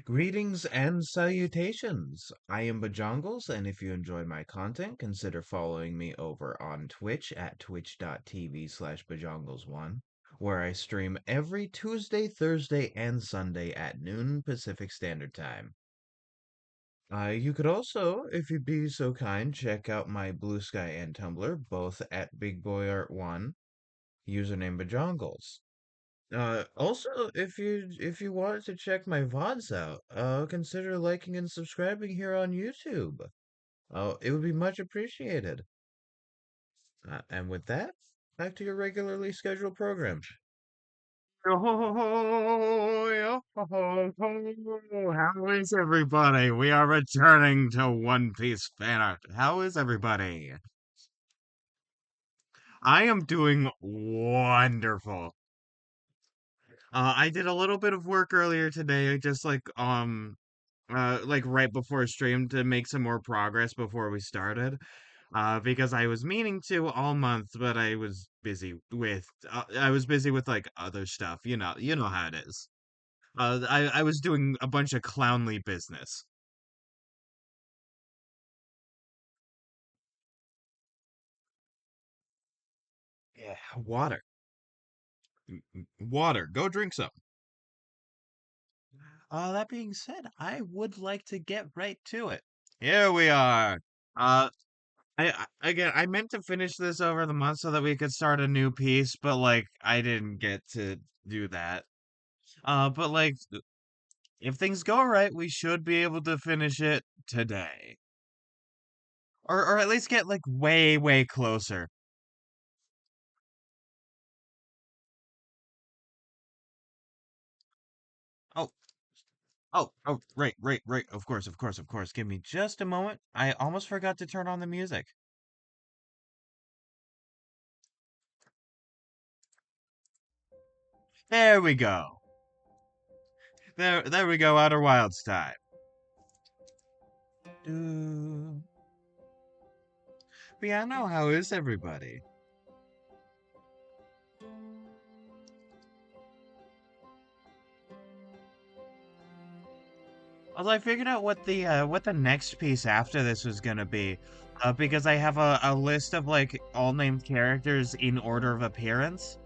Greetings and salutations. I am Bajongles, and if you enjoy my content, consider following me over on Twitch at twitch.tv/Bajongles1, where I stream every Tuesday, Thursday, and Sunday at noon Pacific Standard Time. You could also, if you'd be so kind, check out my Bluesky and Tumblr, both at BigBoyArt1, username Bajongles. Also, if you wanted to check my VODs out, consider liking and subscribing here on YouTube. It would be much appreciated. And with that, back to your regularly scheduled program. How is everybody? We are returning to One Piece fan art. How is everybody? I am doing wonderful. I did a little bit of work earlier today, just like right before stream to make some more progress before we started. Because I was meaning to all month, but I was busy with like other stuff. You know how it is. I was doing a bunch of clownly business. Yeah, water. Water. Go drink some. That being said, I would like to get right to it. Here we are. Uh, again, I meant to finish this over the month so that we could start a new piece, but like I didn't get to do that. But like if things go right, we should be able to finish it today, or at least get like way way closer. Oh, oh, right. Of course. Give me just a moment. I almost forgot to turn on the music. There we go. There we go. Outer Wilds time. Do. But yeah, no, how is everybody? Although I figured out what the next piece after this was gonna be, because I have a list of like all named characters in order of appearance.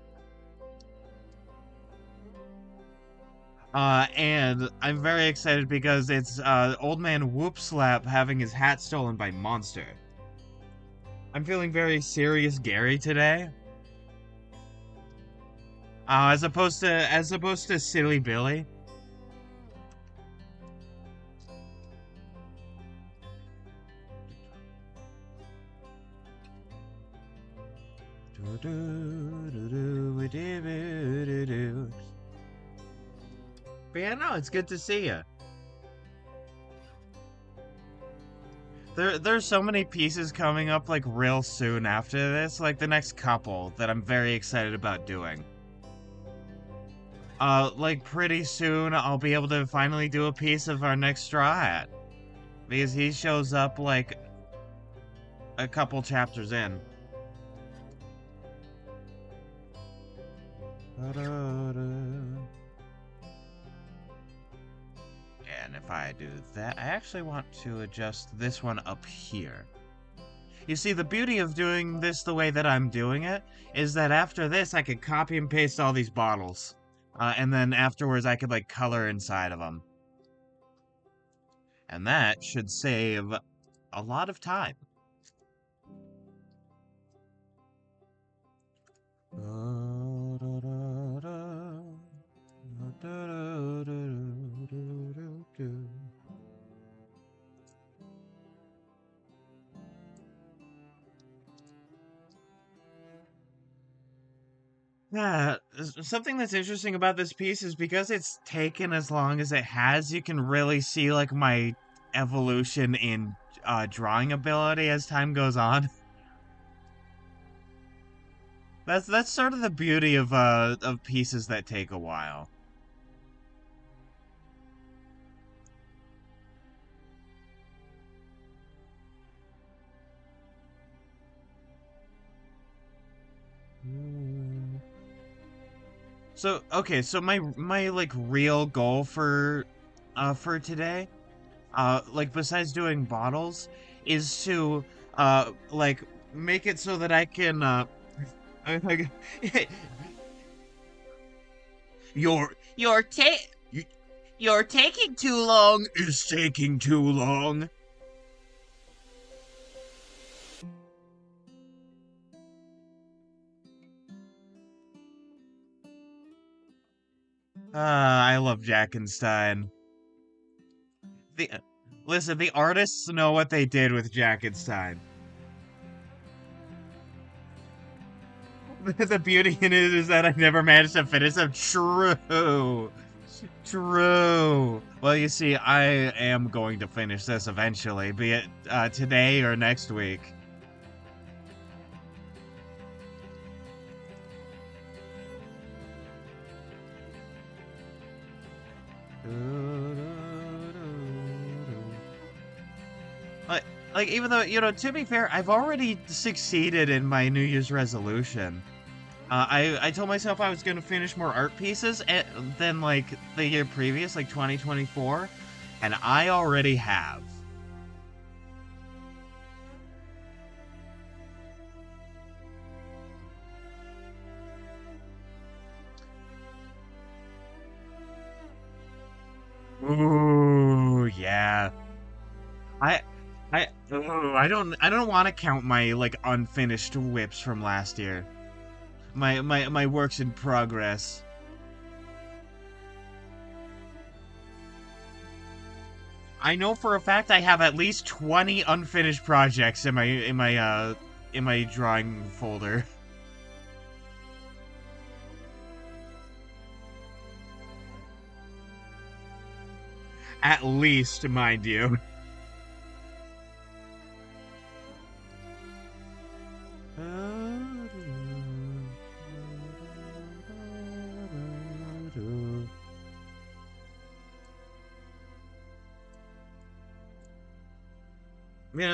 And I'm very excited because it's Old Man Whoopslap having his hat stolen by Monster. I'm feeling very serious Gary today. As opposed to Silly Billy. But yeah, no, it's good to see you. There's so many pieces coming up like real soon after this, like the next couple that I'm very excited about doing. Like pretty soon I'll be able to finally do a piece of our next Straw Hat. Because he shows up like a couple chapters in. And if I do that, I actually want to adjust this one up here. You see, the beauty of doing this the way that I'm doing it is that after this, I could copy and paste all these bottles. And then afterwards, I could, like, color inside of them. And that should save a lot of time. Yeah, something that's interesting about this piece is because it's taken as long as it has, you can really see like my evolution in drawing ability as time goes on. That's sort of the beauty of pieces that take a while. So okay, so my like real goal for for today, like besides doing bottles, is to like make it so that I can I- you're you're taking too long is taking too long. I love Jackenstein. The Listen, the artists know what they did with Jackenstein. The beauty in it is that I never managed to finish them. True. True. Well, you see, I am going to finish this eventually, be it today or next week. Like, even though, to be fair, I've already succeeded in my New Year's resolution. I told myself I was going to finish more art pieces than, like, the year previous, like 2024, and I already have. Ooh, yeah. I I don't want to count my like unfinished whips from last year. My works in progress. I know for a fact I have at least 20 unfinished projects in my drawing folder. At least, mind you.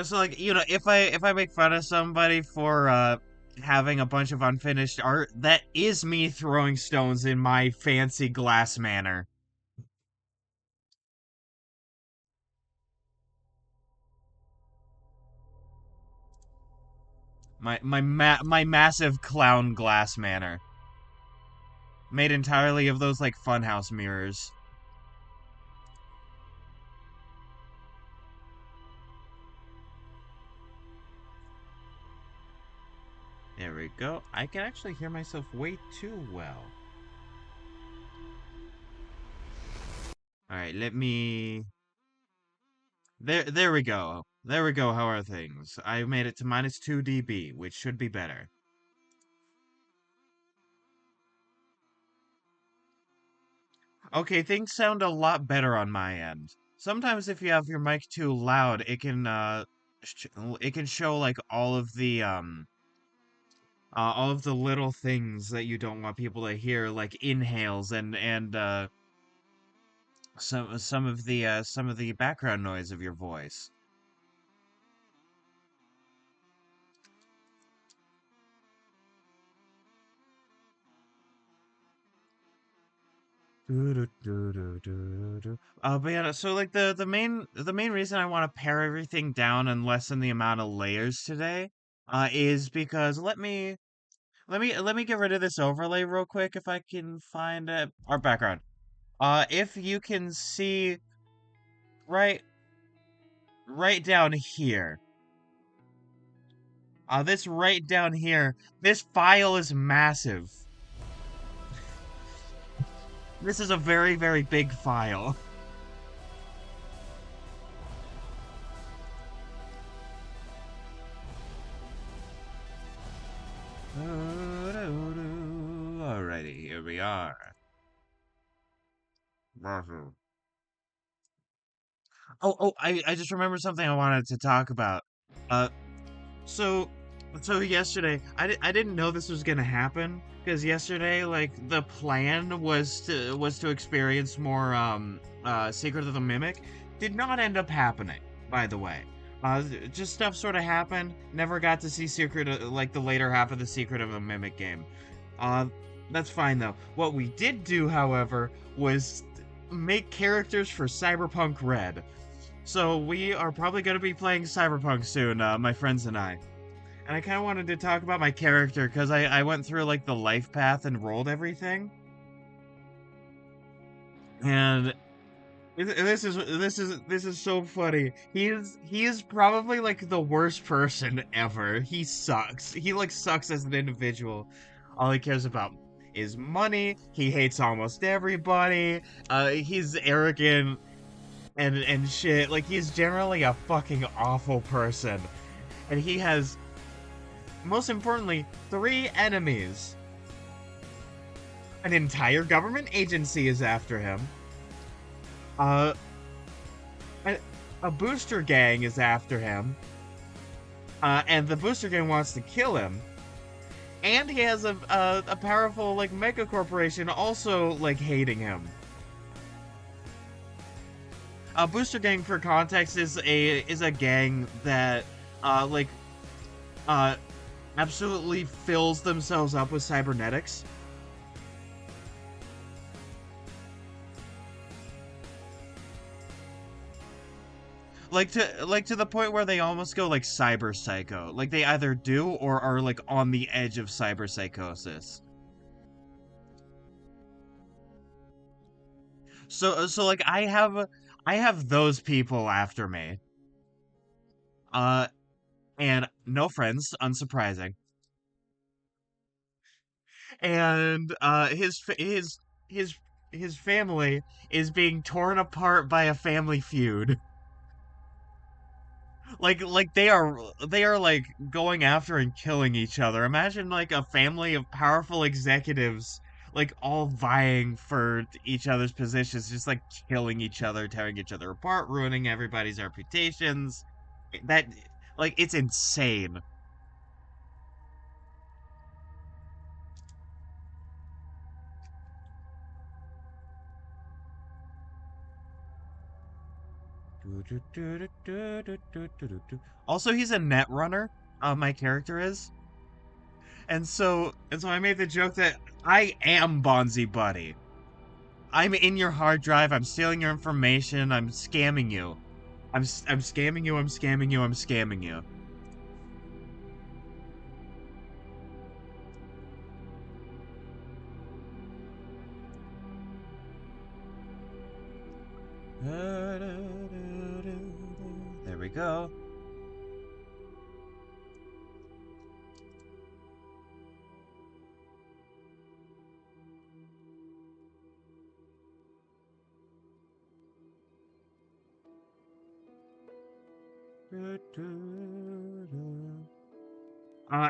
So like, if I make fun of somebody for having a bunch of unfinished art, that is me throwing stones in my fancy glass manner. My massive clown glass manner. Made entirely of those like funhouse mirrors. There we go. I can actually hear myself way too well. Alright, let me... There we go. There we go, how are things? I made it to minus 2 dB, which should be better. Okay, things sound a lot better on my end. Sometimes if you have your mic too loud, it can show like all of the little things that you don't want people to hear, like inhales and some of the background noise of your voice. But yeah, so like the main reason I want to pare everything down and lessen the amount of layers today, is because let me get rid of this overlay real quick if I can find our background. If you can see right right down here, this right down here, this file is massive. This is a very, very big file. Alrighty, here we are. I just remembered something I wanted to talk about. Uh, so, yesterday, I didn't know this was gonna happen, because yesterday, like, the plan was to experience more, Secret of the Mimic. Did not end up happening, by the way. Just stuff sort of happened, never got to see like, the later half of the Secret of the Mimic game. Uh, that's fine, though. What we did do, however, was make characters for Cyberpunk Red. So we are probably going to be playing Cyberpunk soon, my friends and I. And I kind of wanted to talk about my character because I went through like the life path and rolled everything. And this is so funny. He is probably like the worst person ever. He sucks. He like sucks as an individual. All he cares about is money. He hates almost everybody. He's arrogant and shit. Like he's generally a fucking awful person. And he has, most importantly, three enemies. An entire government agency is after him. Uh, a, a booster gang is after him. And the booster gang wants to kill him. And he has a powerful like mega corporation also like hating him. Booster gang, for context, is a gang that like uh absolutely fills themselves up with cybernetics. Like to the point where they almost go like cyber psycho. Like they either do or are like on the edge of cyber psychosis. So like I have those people after me. Uh and no friends, unsurprising. And his his family is being torn apart by a family feud. Like they are like going after and killing each other. Imagine like a family of powerful executives like all vying for each other's positions, just like killing each other, tearing each other apart, ruining everybody's reputations. That like it's insane. Also, he's a net runner. My character is. And so I made the joke that I am Bonzi Buddy. I'm in your hard drive. I'm stealing your information. I'm scamming you. I'm scamming you. I'm scamming you. I'm scamming you. There we go.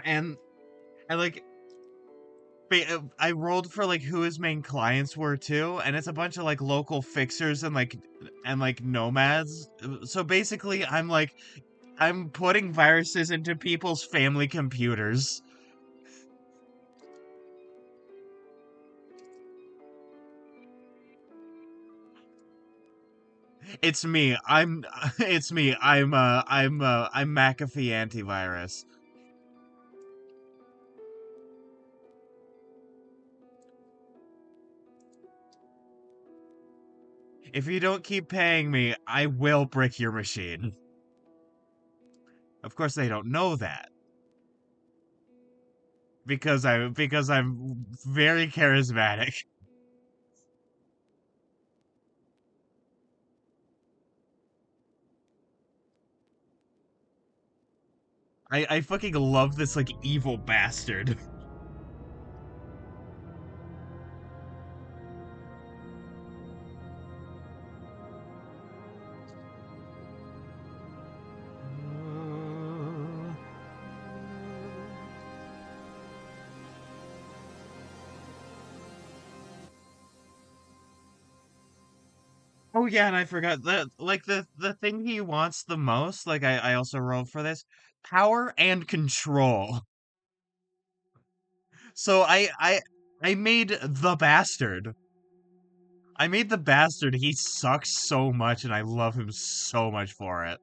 And I like I rolled for like who his main clients were too, and it's a bunch of like local fixers and like nomads. So basically, I'm putting viruses into people's family computers. It's me. It's me. I'm McAfee antivirus. If you don't keep paying me, I will brick your machine. Of course, they don't know that because I'm very charismatic. I fucking love this like evil bastard. Oh yeah, and I forgot the thing he wants the most. Like I also rolled for this power and control. So I made the bastard. I made the bastard. He sucks so much, and I love him so much for it.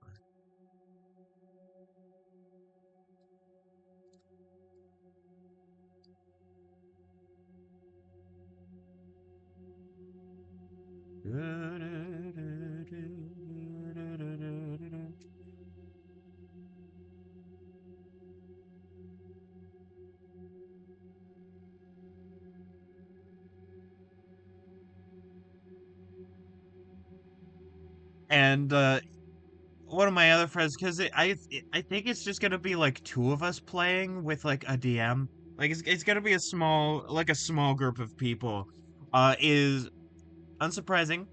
And one of my other friends, because I think it's just gonna be like two of us playing with like a DM. Like it's gonna be a small group of people. Is unsurprising.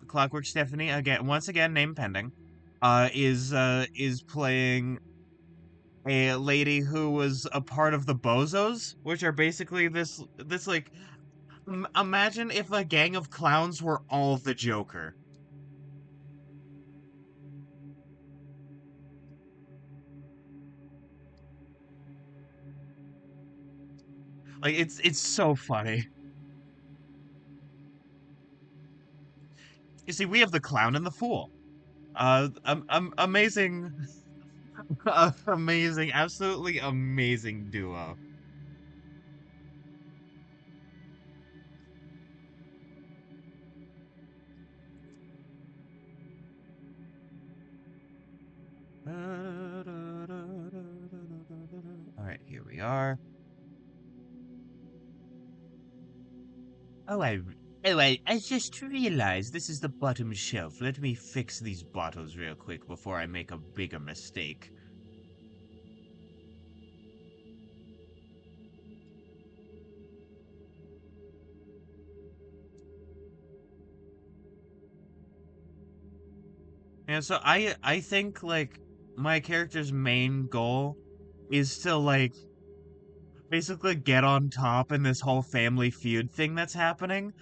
Clockwork Stephanie again, once again, name pending. Is playing a lady who was a part of the Bozos, which are basically this like imagine if a gang of clowns were all the Joker. Like it's so funny. You see, we have the clown and the fool. Amazing, amazing, absolutely amazing duo. All right, here we are. Oh, I just realized this is the bottom shelf. Let me fix these bottles real quick before I make a bigger mistake. And so I think like my character's main goal is to like basically get on top in this whole family feud thing that's happening.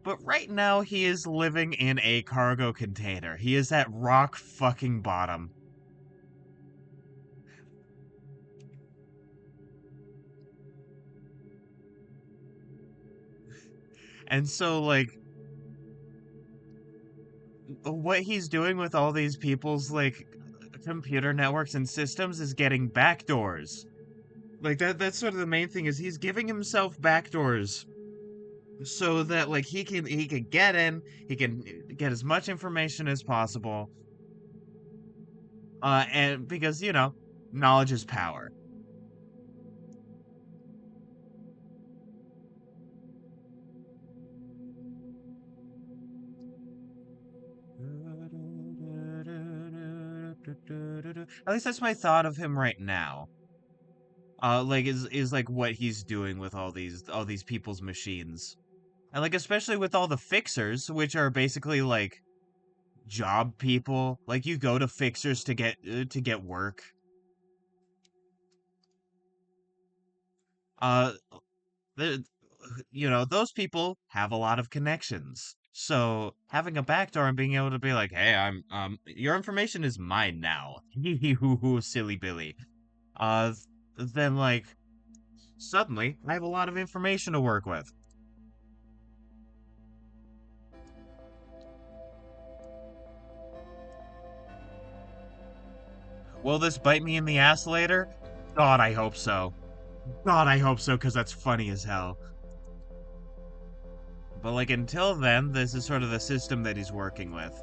But right now he is living in a cargo container. He is at rock fucking bottom. And so like what he's doing with all these people's like computer networks and systems is getting backdoors. Like that's sort of the main thing is he's giving himself backdoors so that like he can get in, he can get as much information as possible. And because, knowledge is power. At least that's my thought of him right now. Like is like what he's doing with all these people's machines. And like especially with all the fixers, which are basically like job people. Like you go to fixers to get work. Uh the those people have a lot of connections. So having a backdoor and being able to be like, "Hey, I'm your information is mine now." Hee hoo hoo silly Billy. Uh then like suddenly I have a lot of information to work with. Will this bite me in the ass later? God, I hope so. God, I hope so, because that's funny as hell. But like until then, this is sort of the system that he's working with.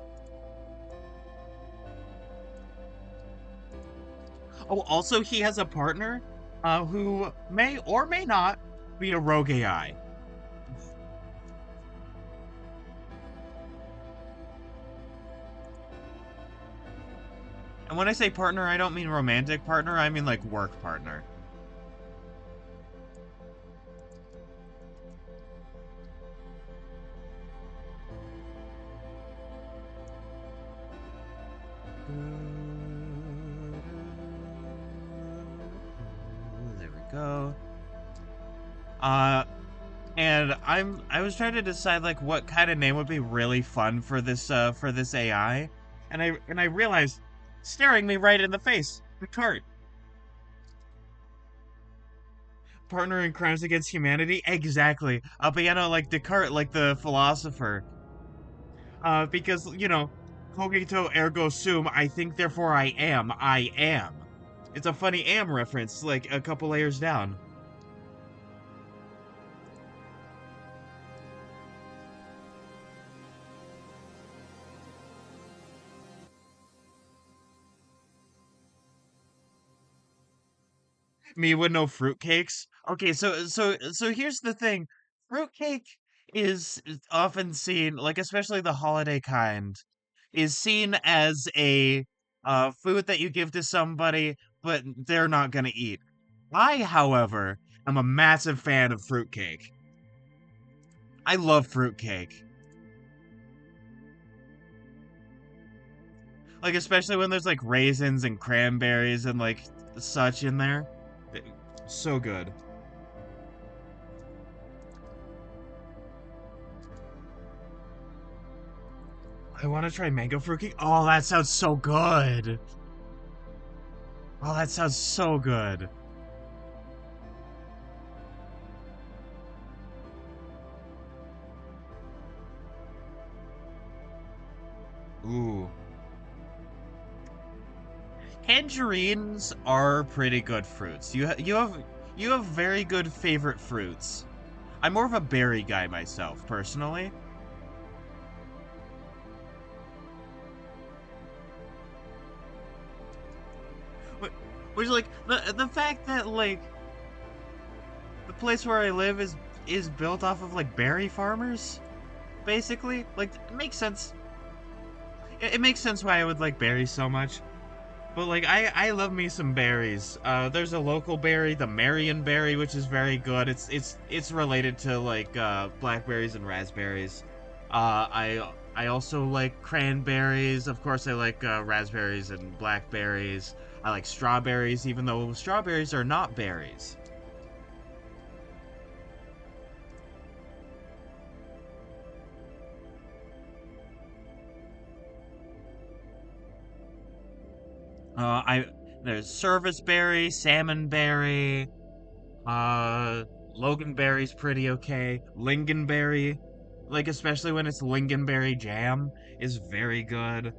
Oh, also he has a partner, who may or may not be a rogue AI. And when I say partner, I don't mean romantic partner. I mean like work partner. There we go. Uh, and I was trying to decide like what kind of name would be really fun for this AI, and I realized staring me right in the face, Descartes, partner in crimes against humanity, exactly. But like Descartes, like the philosopher, because cogito ergo sum, I think therefore I am, I am. It's a funny am reference, like a couple layers down. Me with no fruitcakes. Okay, so here's the thing. Fruitcake is often seen, like especially the holiday kind. is seen as a food that you give to somebody, but they're not gonna eat. I, however, am a massive fan of fruitcake. I love fruitcake. Like, especially when there's like raisins and cranberries and like such in there. So good. I want to try mango fruitcake. Oh, that sounds so good. Oh, that sounds so good. Ooh. Tangerines are pretty good fruits. You have very good favorite fruits. I'm more of a berry guy myself, personally. Which like the fact that like the place where I live is built off of like berry farmers, basically. Like it makes sense. It makes sense why I would like berries so much. But like I love me some berries. There's a local berry, the Marion berry, which is very good. It's related to like blackberries and raspberries. I also like cranberries. Of course, I like raspberries and blackberries. I like strawberries, even though strawberries are not berries. I There's serviceberry, salmonberry, Uh, Loganberry's pretty okay. Lingonberry, like especially when it's lingonberry jam, is very good.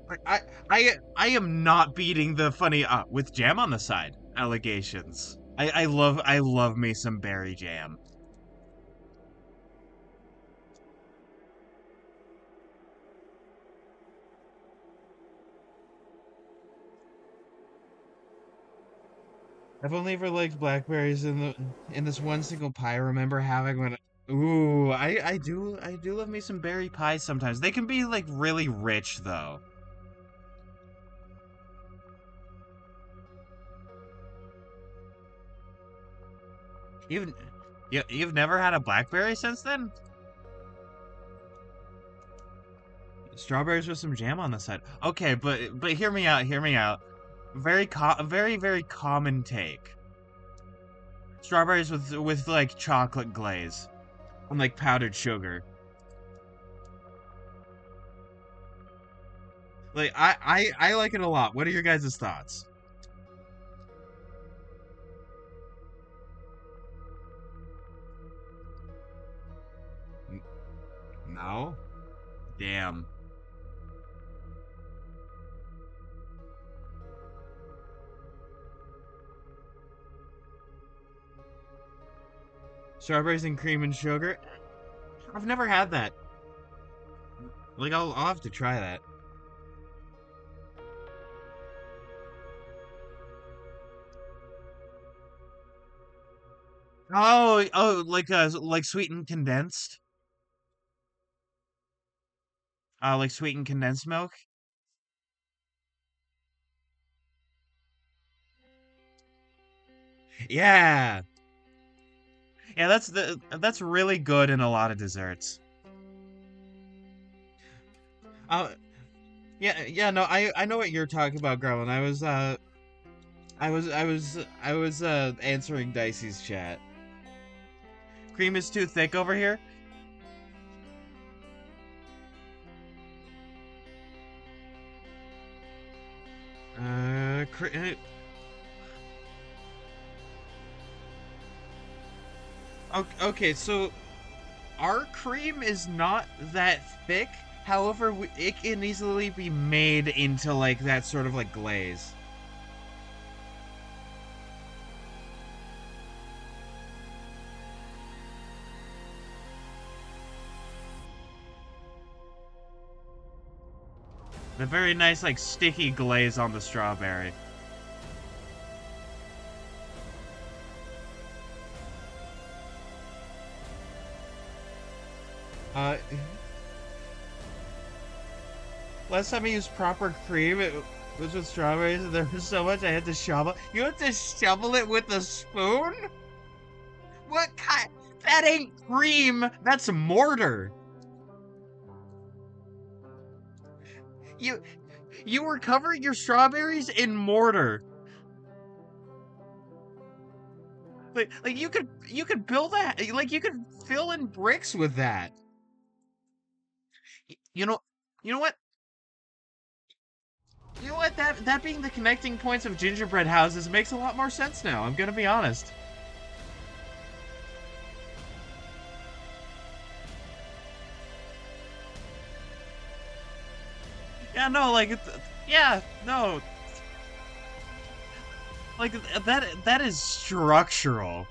Like I am not beating the funny with jam on the side allegations. I love me some berry jam. I've only ever liked blackberries in this one single pie I remember having when. Ooh, I do love me some berry pies sometimes. They can be like really rich though. You've you've never had a blackberry since then? Strawberries with some jam on the side. Okay, but hear me out, hear me out. Very common take. Strawberries with like chocolate glaze and like powdered sugar. Like I like it a lot. What are your guys' thoughts? N- No? Damn. Strawberries and cream and sugar? I've never had that. Like I'll have to try that. Oh, like sweetened condensed? Like sweetened condensed milk? Yeah. Yeah, that's really good in a lot of desserts. Uh, yeah, no, I know what you're talking about, Gremlin. I was answering Dicey's chat. Cream is too thick over here. Uh, cre- uh, okay, so our cream is not that thick. However, it can easily be made into like that sort of like glaze. The very nice like sticky glaze on the strawberry. last time I used proper cream, it was with strawberries, and there was so much I had to shovel. You have to shovel it with a spoon? What kind? That ain't cream. That's mortar. You you were covering your strawberries in mortar. Like you could build that. Like you could fill in bricks with that. You know you know what? You know what? That being the connecting points of gingerbread houses makes a lot more sense now. I'm gonna be honest. Yeah, no, like yeah, no, like that is structural.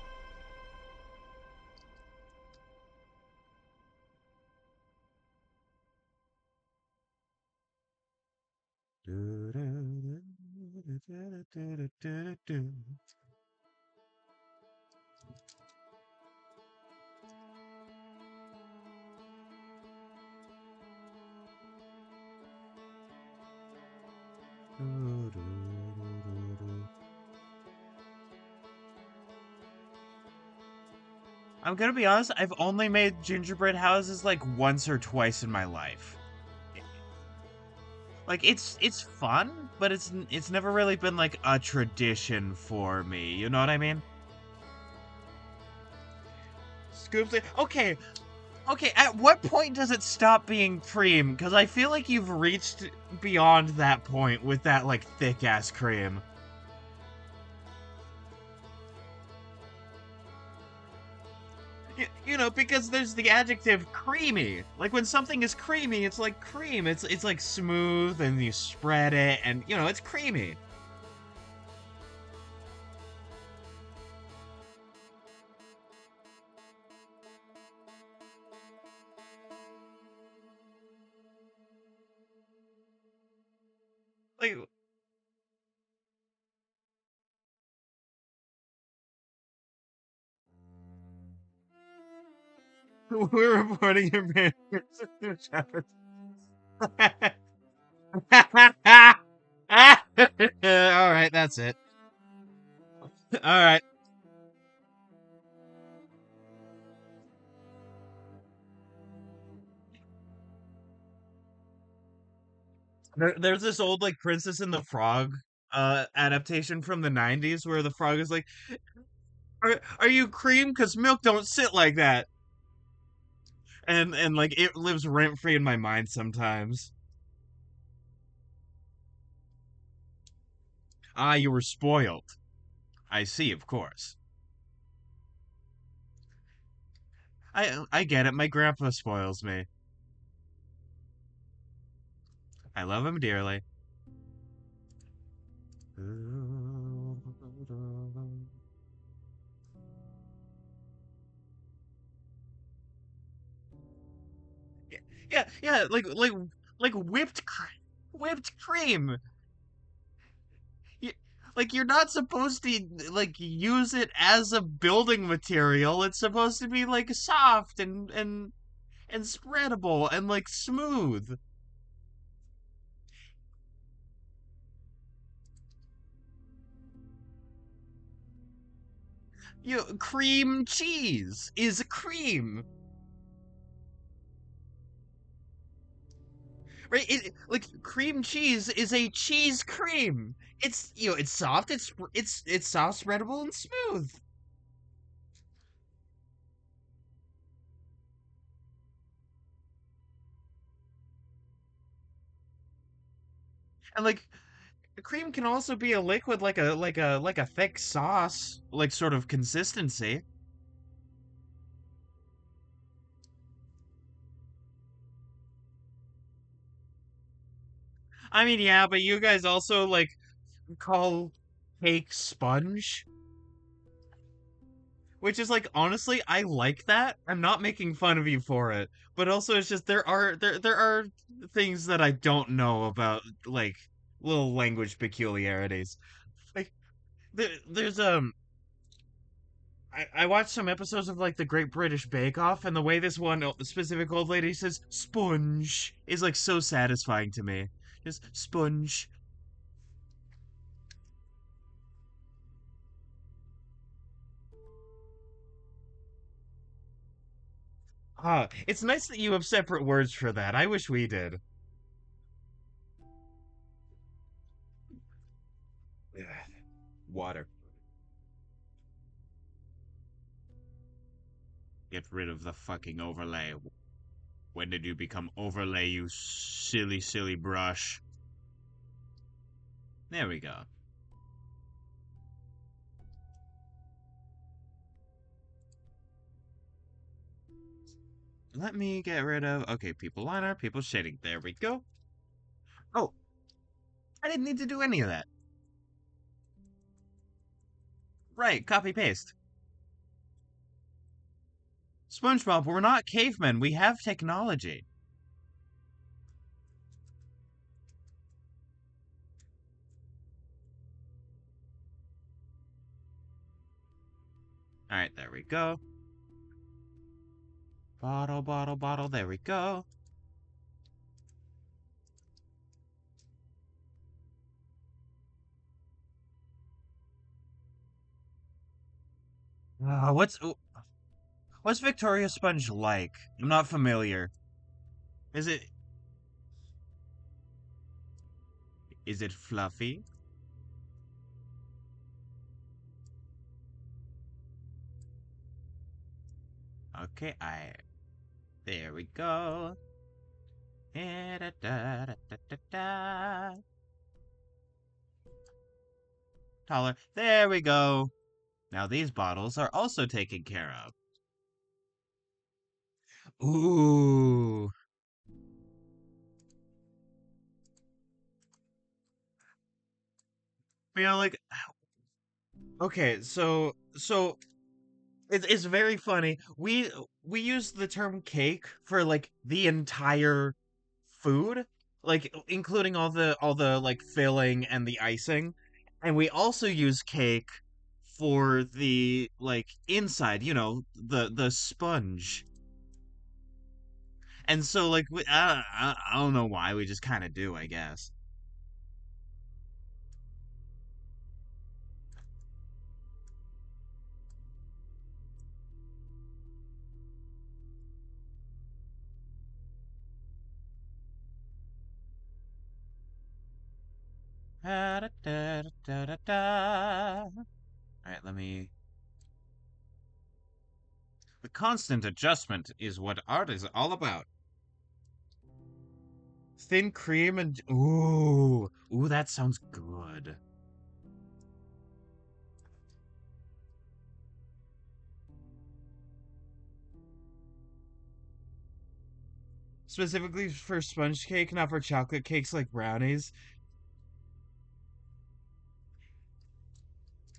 I'm gonna be honest, I've only made gingerbread houses like once or twice in my life. Like it's fun, but it's never really been like a tradition for me. You know what I mean? Scoops it. Okay, okay. At what point does it stop being cream? Because I feel like you've reached beyond that point with that like thick ass cream. You know, because there's the adjective creamy. Like when something is creamy, it's like cream. It's like smooth and you spread it and you know, it's creamy. Like we're reporting your parents to shepherds. All right, that's it. All right. There's this old like Princess and the Frog adaptation from the 90s where the frog is like, are you cream? Because milk don't sit like that. And like it lives rent free in my mind sometimes. Ah, you were spoiled. I see, of course. I get it. My grandpa spoils me. I love him dearly. Yeah, yeah, yeah, like whipped cream. Y- Like you're not supposed to like use it as a building material. It's supposed to be like soft and spreadable and like smooth. Cream cheese is cream, right? Like cream cheese is a cheese cream. It's it's soft. It's soft, spreadable, and smooth. And like cream can also be a liquid, like a thick sauce, like sort of consistency. I mean, yeah, but you guys also like call cake sponge, which is like honestly, I like that. I'm not making fun of you for it, but also it's just there are things that I don't know about like little language peculiarities. Like there's I watched some episodes of like the Great British Bake Off, and the way this one specific old lady says sponge is like so satisfying to me. Just sponge. Ah, it's nice that you have separate words for that. I wish we did. Ugh, water. Get rid of the fucking overlay. When did you become overlay, you silly, silly brush? There we go. Let me get rid of... Okay, people liner, people shading. There we go. Oh, I didn't need to do any of that. Right, copy paste. SpongeBob, we're not cavemen. We have technology. Alright, there we go. Bottle, bottle, bottle. There we go. What's Victoria Sponge like? I'm not familiar. Is it is it fluffy? Okay, there we go. Da, da, da, da, da, da. Taller. There we go. Now these bottles are also taken care of. Ooh. Like okay, so it's very funny. We use the term cake for like the entire food, like including all the like filling and the icing. And we also use cake for the like inside, the sponge. And so like I don't know why we just kind of do, I guess. Da, da, da, da, da, da. All right, let me. The constant adjustment is what art is all about. Thin cream and ooh, that sounds good. Specifically for sponge cake, not for chocolate cakes like brownies.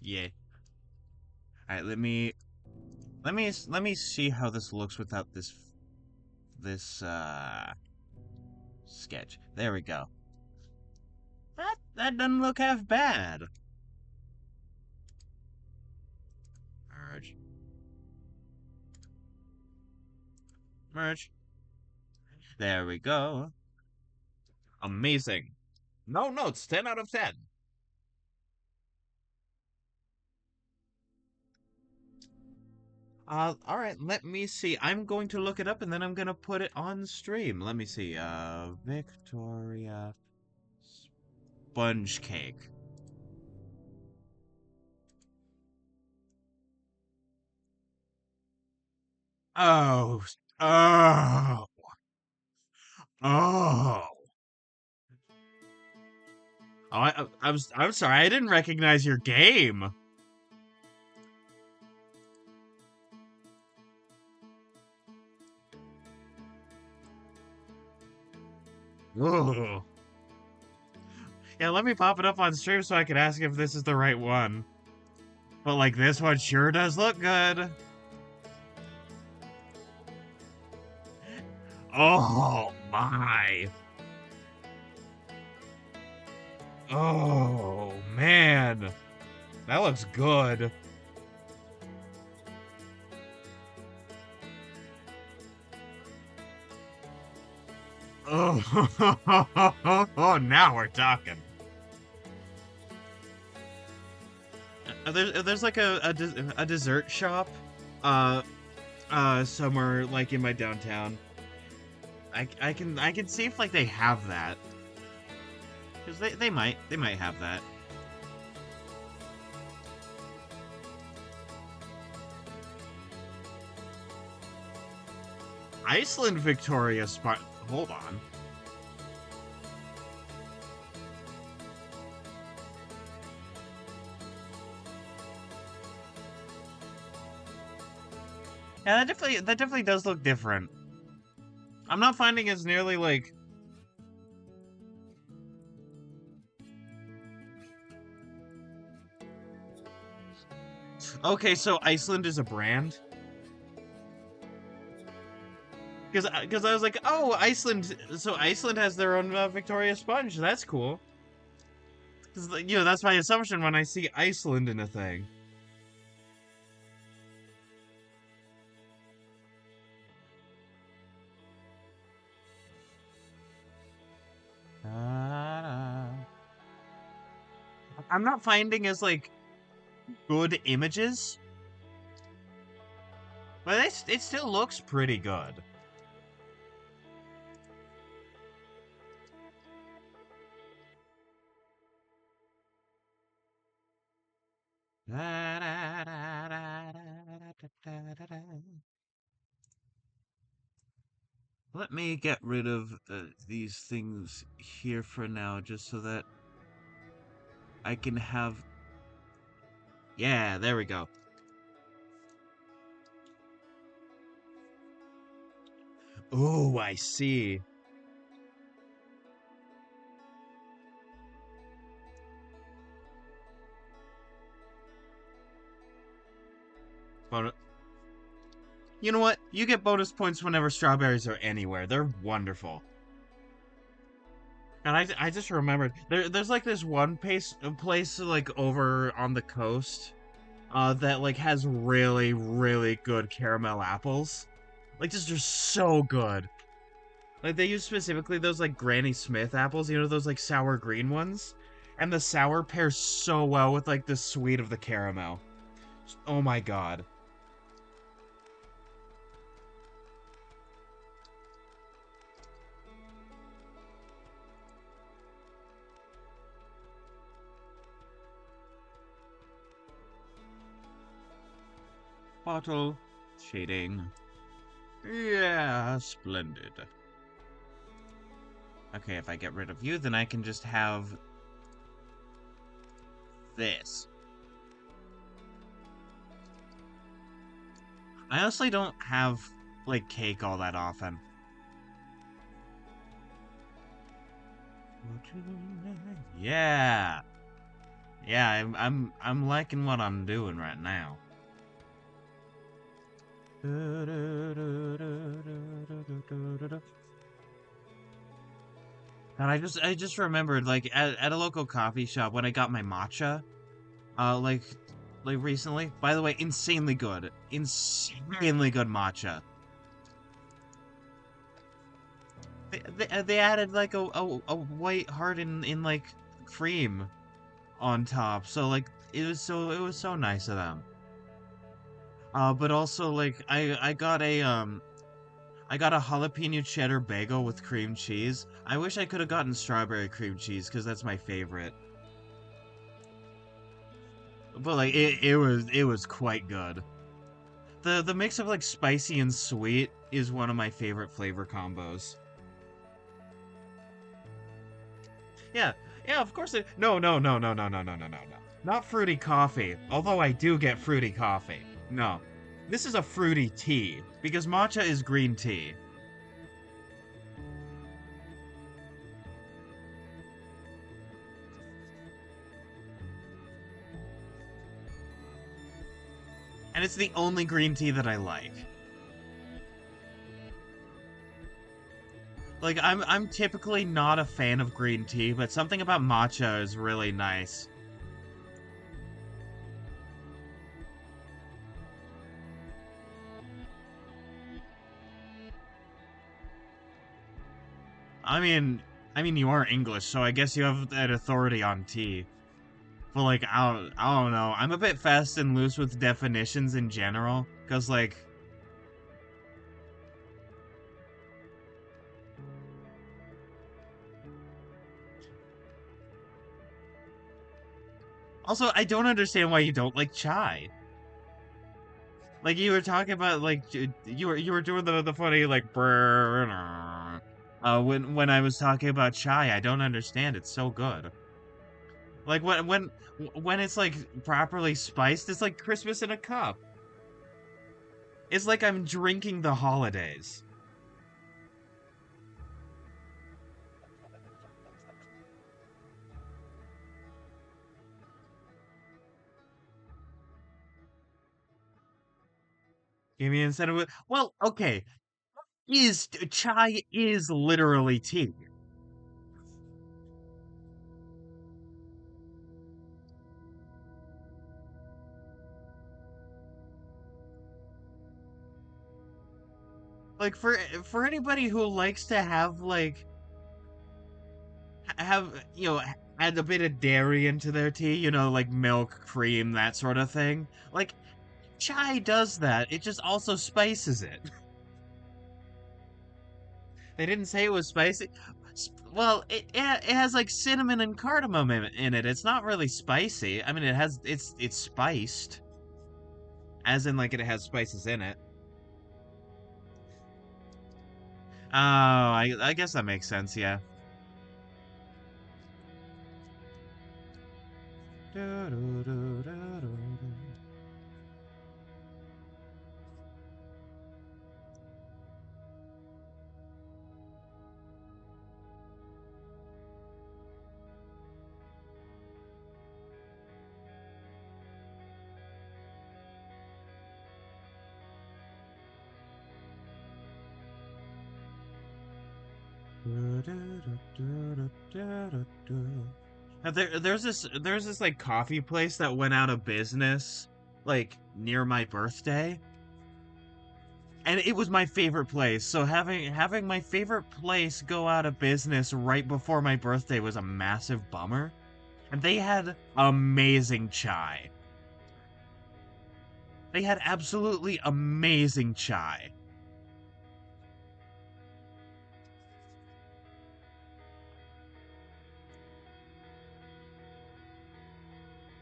Yeah. All right, let me see how this looks without this sketch. There we go. That doesn't look half bad. Merge. Merge. There we go. Amazing. No notes, 10 out of 10. All right, let me see. I'm going to look it up and then I'm gonna put it on stream. Let me see. Victoria sponge cake. Oh, oh, oh. Oh, I'm sorry. I didn't recognize your game. Ugh. Yeah, let me pop it up on stream so I can ask if this is the right one. But like this one sure does look good. Oh my. Oh man. That looks good. Ugh. Oh, now we're talking. There's like a dessert shop, uh, somewhere like in my downtown. I can see if like they have that, because they might have that. Iceland Victoria spot. Hold on. Yeah, that definitely does look different. I'm not finding as nearly like. Okay, so Iceland is a brand. Because I was like, oh, Iceland. So Iceland has their own Victoria sponge. That's cool. Because that's my assumption when I see Iceland in a thing. I'm not finding as like good images, but it still looks pretty good. Let me get rid of these things here for now, just so that I can have. Yeah, there we go. Oh, I see. But you know what? You get bonus points whenever strawberries are anywhere. They're wonderful. And I just remembered there's like this one place like over on the coast that like has really really good caramel apples. Like just they're so good. Like they use specifically those like Granny Smith apples, those like sour green ones, and the sour pairs so well with like the sweet of the caramel. Oh my god. Bottle shading. Yeah, splendid. Okay, if I get rid of you, then I can just have this. I honestly don't have like cake all that often. Yeah. Yeah, I'm liking what I'm doing right now. And I just remembered like at a local coffee shop when I got my matcha, like recently. By the way, insanely good. Insanely good matcha. They added like a white heart in like cream on top. So like it was so nice of them. But also like I got a jalapeno cheddar bagel with cream cheese. I wish I could have gotten strawberry cream cheese because that's my favorite. But like it was quite good. The mix of like spicy and sweet is one of my favorite flavor combos. Yeah, yeah, of course it. No, no, no, no, no, no, no, no, no, no. Not fruity coffee. Although I do get fruity coffee. No, this is a fruity tea because matcha is green tea. And it's the only green tea that I like. Like I'm typically not a fan of green tea, but something about matcha is really nice. I mean, you are English, so I guess you have that authority on tea. But like, I don't know. I'm a bit fast and loose with definitions in general, cause like, also I don't understand why you don't like chai. Like you were talking about, like you were doing the funny like, brr, when I was talking about chai. I don't understand. It's so good. Like when it's like properly spiced, it's like Christmas in a cup. It's like I'm drinking the holidays. Give me instead of well, okay, is chai is literally tea. Like for anybody who likes to have like have add a bit of dairy into their tea, like milk, cream, that sort of thing. Like chai does that. It just also spices it. They didn't say it was spicy. Well, it has like cinnamon and cardamom in it. It's not really spicy. I mean, it's spiced, as in like it has spices in it. Oh, I guess that makes sense. Yeah. There's this like coffee place that went out of business like near my birthday, and it was my favorite place. So having my favorite place go out of business right before my birthday was a massive bummer. And they had amazing chai. They had absolutely amazing chai.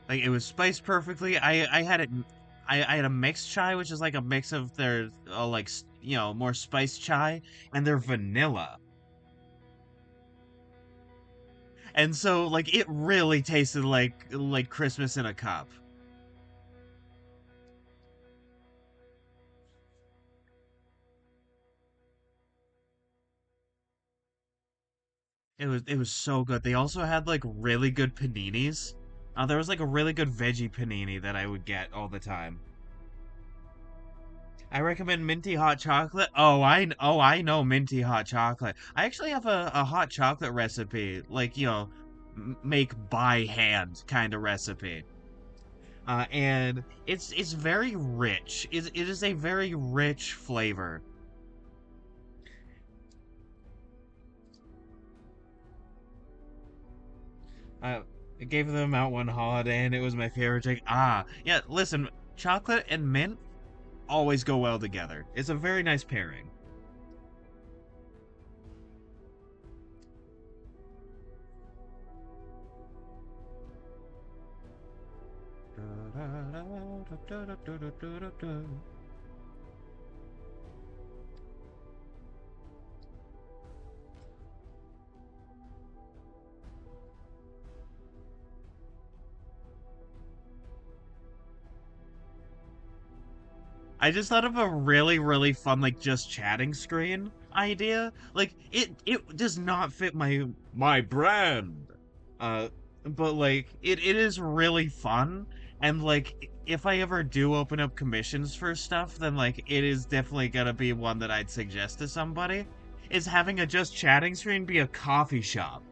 Like it was spiced perfectly. I had it. I had a mixed chai, which is like a mix of their like more spiced chai and their vanilla. And so like it really tasted like Christmas in a cup. It was so good. They also had like really good paninis. There was like a really good veggie panini that I would get all the time. I recommend minty hot chocolate. Oh, I know minty hot chocolate. I actually have a hot chocolate recipe, like make by hand kind of recipe. And it's very rich. It is a very rich flavor. Uh, I gave them out one holiday, and it was my favorite drink. Ah, yeah. Listen, chocolate and mint always go well together. It's a very nice pairing. I just thought of a really, really fun, like, just chatting screen idea. Like, it does not fit my brand. Uh, but like, it is really fun, and like, if I ever do open up commissions for stuff, then like, it is definitely gonna be one that I'd suggest to somebody. Is having a just chatting screen be a coffee shop.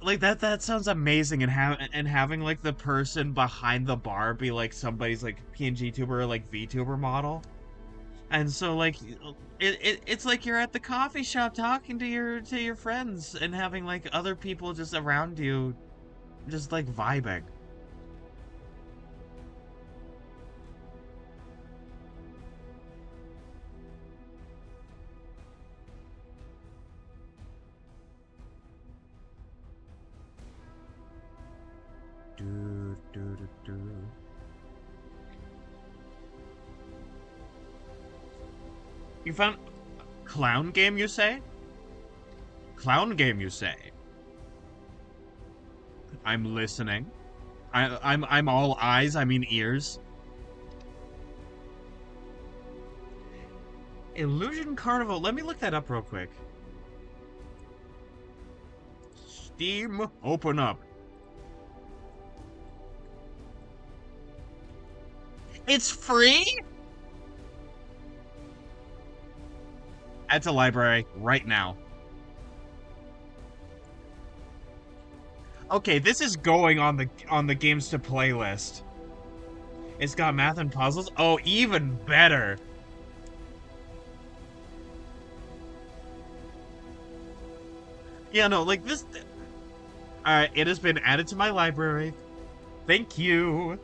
Like, that sounds amazing, and having like the person behind the bar be like somebody's like PNG tuber or like VTuber model. And so like it's like you're at the coffee shop talking to your friends and having like other people just around you just like vibing. Do, do, do, do. You found clown game, you say? Clown game, you say? I'm listening. I'm all eyes, I mean ears. Illusion Carnival. Let me look that up real quick. Steam, open up. It's free? Add to library right now. Okay, this is going on the games to playlist. It's got math and puzzles. Oh, even better. Yeah, no, like this. All right, it has been added to my library. Thank you.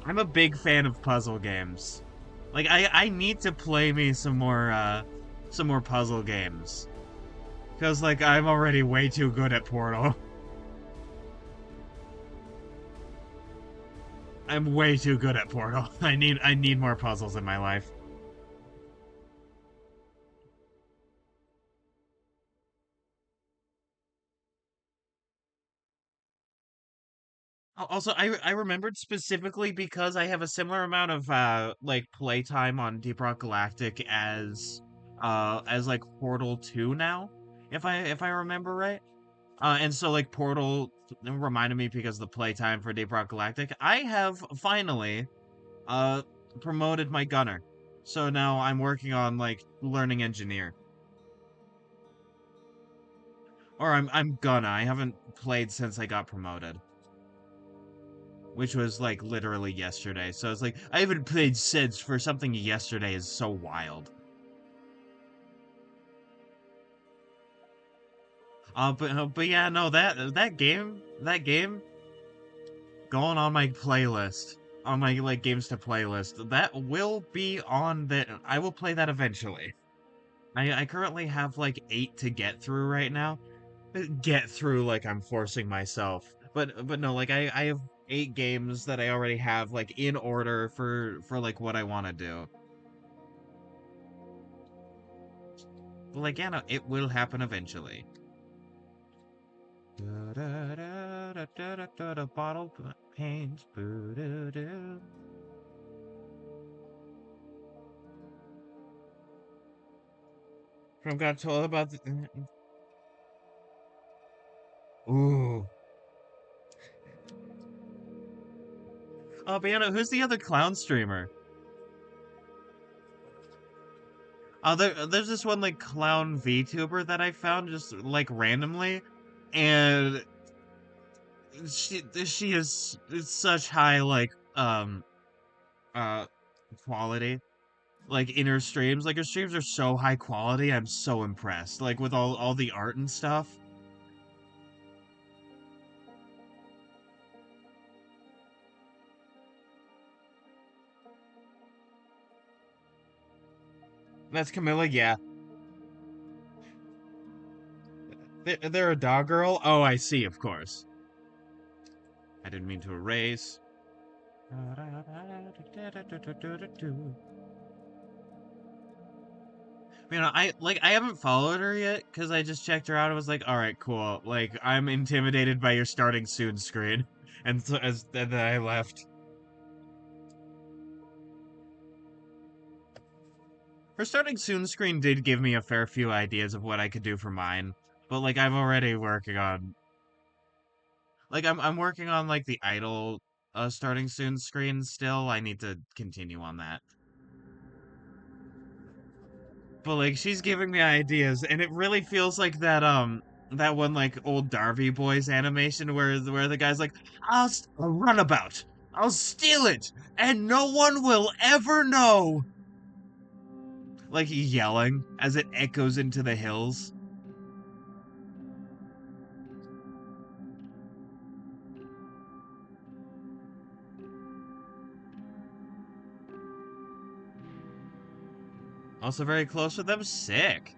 I'm a big fan of puzzle games. Like I need to play me some more puzzle games. Cause like I'm already way too good at Portal. I'm way too good at Portal. I need more puzzles in my life. Also, I remembered specifically because I have a similar amount of like playtime on Deep Rock Galactic as like Portal 2 now, if I remember right. And so like Portal reminded me because of the playtime for Deep Rock Galactic. I have finally uh promoted my gunner. So now I'm working on like learning engineer. Or I'm gonna. I haven't played since I got promoted. Which was like literally yesterday. So it's like I haven't played since for something yesterday is so wild. But yeah, no, that game going on my playlist, on my like games to playlist. That will be on the. I will play that eventually. I currently have like 8 to get through right now. Get through like I'm forcing myself. But no, like I have 8 games that I already have like in order for like what I want to do. But like yeah, no, it will happen eventually. Bottle pains. From got told about the. Ooh. Oh, but yeah, no, who's the other clown streamer? There's this one like clown VTuber that I found just like randomly, and she is it's such high like uh quality like in her streams. Like her streams are so high quality. I'm so impressed. Like with all the art and stuff. That's Camilla. Yeah, they're a dog girl. Oh, I see. Of course. I didn't mean to erase. You know, I haven't followed her yet because I just checked her out. I was like, all right, cool. Like I'm intimidated by your starting soon screen, and so and then I left. Her starting soon screen did give me a fair few ideas of what I could do for mine, but like I'm already working on like I'm working on like the idle starting soon screen still. I need to continue on that. but like she's giving me ideas, and it really feels like that one like old Darby Boys animation where the guy's like, I'll runabout, I'll steal it, and no one will ever know, like yelling as it echoes into the hills. Also very close with them, sick.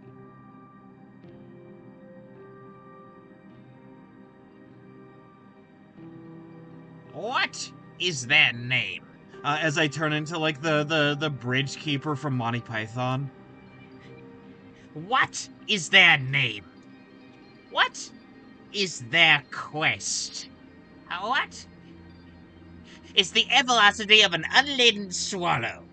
What is their name? As I turn into like the bridge keeper from Monty Python. What is their name? What is their quest? What is the velocity of an unladen swallow?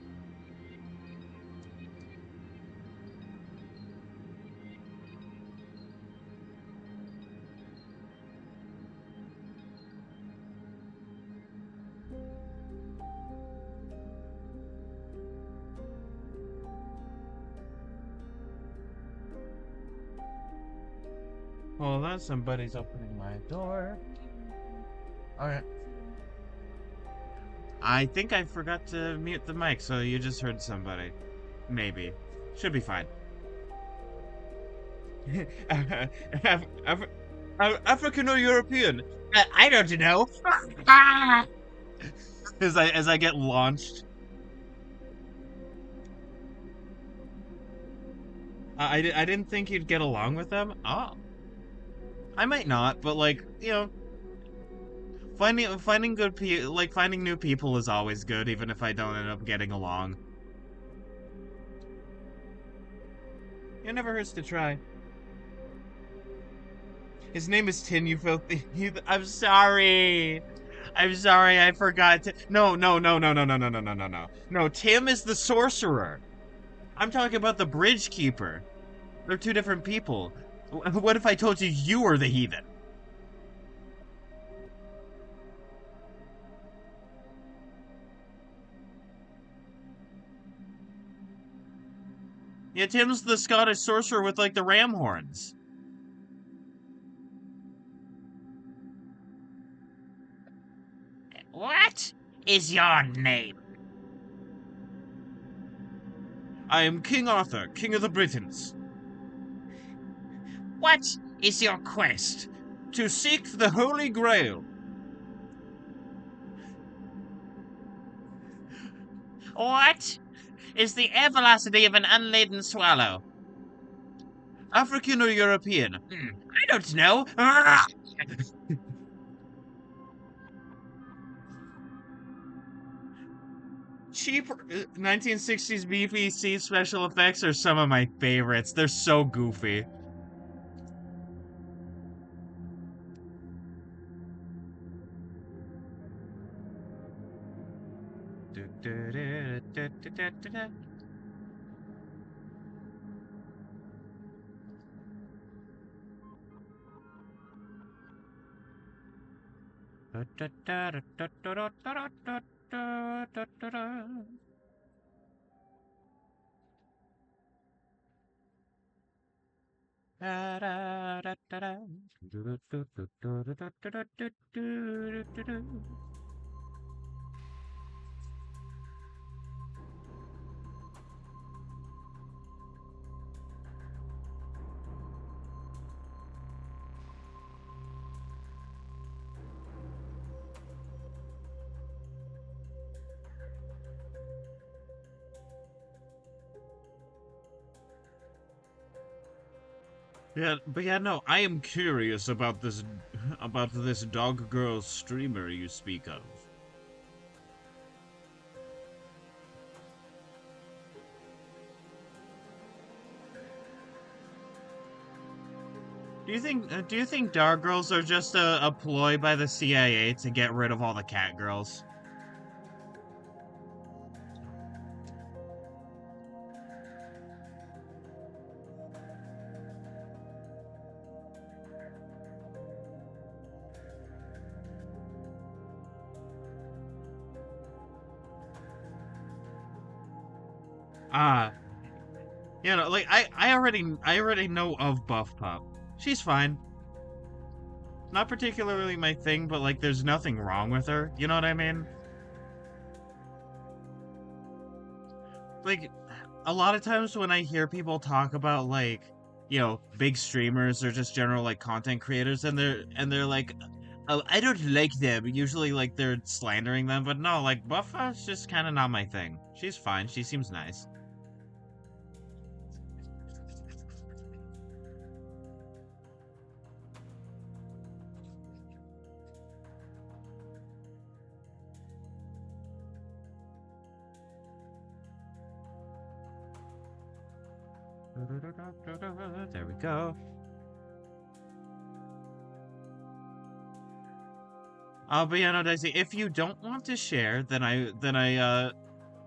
Hold on, somebody's opening my door. Alright. I think I forgot to mute the mic, so you just heard somebody. Maybe. Should be fine. Af- Af- African or European? I don't know. As I get launched. I didn't think you'd get along with them. Oh, I might not, but like finding good like finding new people is always good, even if I don't end up getting along. It never hurts to try. His name is Tin. You filthy. I'm sorry. I'm sorry. I forgot to. No, no, no, no, no, no, no, no, no, no, no. No, Tim is the sorcerer. I'm talking about the bridge keeper. They're two different people. What if I told you you were the heathen? Yeah, Tim's the Scottish sorcerer with like the ram horns. What is your name? I am King Arthur, King of the Britons. What is your quest? To seek the Holy Grail. What is the air velocity of an unladen swallow? African or European? I don't know. Cheap 1960s BBC special effects are some of my favorites. They're so goofy. Yeah, but yeah, no, I am curious about this dog girl streamer you speak of. Do you think dog girls are just a ploy by the CIA to get rid of all the cat girls? Ah, You know, like I already know of Buff Pup. She's fine. Not particularly my thing, but like there's nothing wrong with her. You know what I mean? Like a lot of times when I hear people talk about like, big streamers or just general like content creators and they're like, "Oh, I don't like them." Usually like they're slandering them, but no, like Buffa's just kind of not my thing. She's fine. She seems nice. There we go. But yeah, no, Daisy, if you don't want to share, then I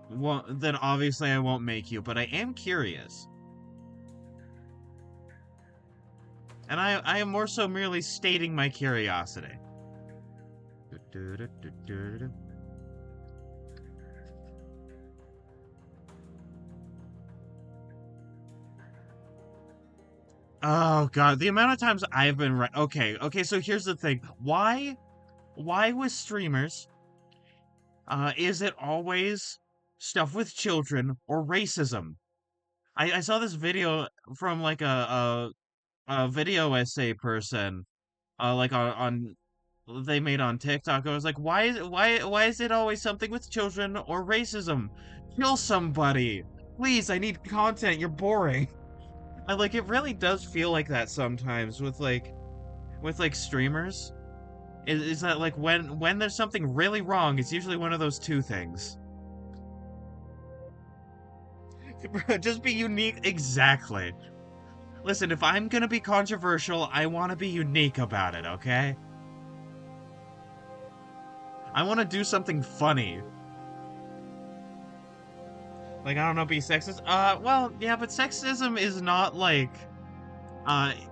won't. Then obviously I won't make you. But I am curious, and I am more so merely stating my curiosity. Oh God, the amount of times I've been right. Okay, okay. So here's the thing. Why with streamers? Is it always stuff with children or racism? I saw this video from like a video essay person, like on they made on TikTok. I was like, why is it always something with children or racism? Kill somebody, please. I need content. You're boring. I like it. Really does feel like that sometimes with streamers. Is that like when there's something really wrong, it's usually one of those two things. Just be unique. Exactly. Listen, if I'm gonna be controversial, I want to be unique about it, okay? I want to do something funny. Like, I don't know, be sexist? Well, yeah, but sexism is not like,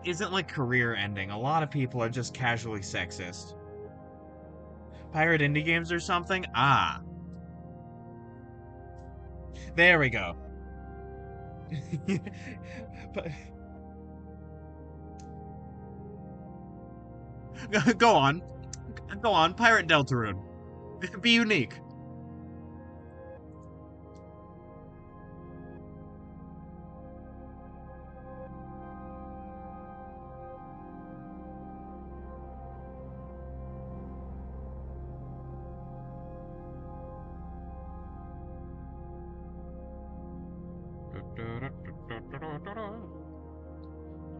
isn't like career ending. A lot of people are just casually sexist. Pirate indie games or something? Ah, there we go. But, go on. Go on, Pirate Deltarune. Be unique.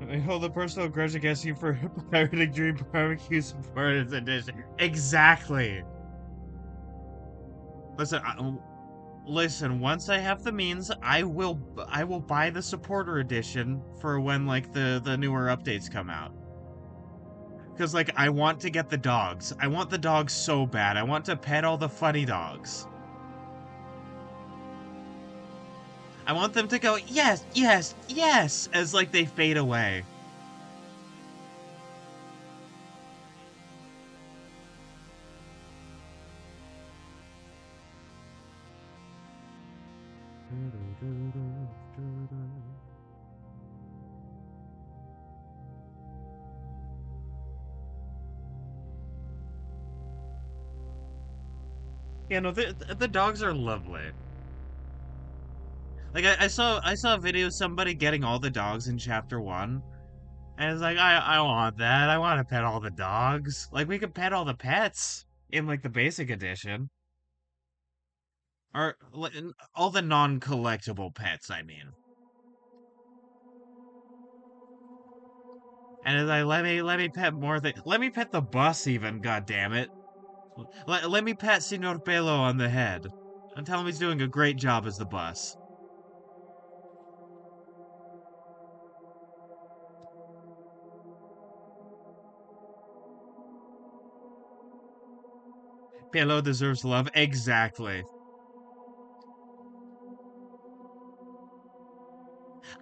I hold a personal grudge against you for pirating Dream Barbecue Supporters Edition. Exactly. Listen, listen. Once I have the means, I will buy the supporter edition for when like the newer updates come out. Cause like I want to get the dogs. I want the dogs so bad. I want to pet all the funny dogs. I want them to go yes, yes, yes as like they fade away. Yeah, no, the dogs are lovely. Like I saw a video of somebody getting all the dogs in chapter one, and it's like I want that. I want to pet all the dogs. Like we could pet all the pets in like the basic edition, or like, all the non-collectible pets. I mean, and it's like let me pet more. Let me pet the bus even. God damn it! Let me pat Senor Pelo on the head and tell him he's doing a great job as the bus. Pelo deserves love. Exactly.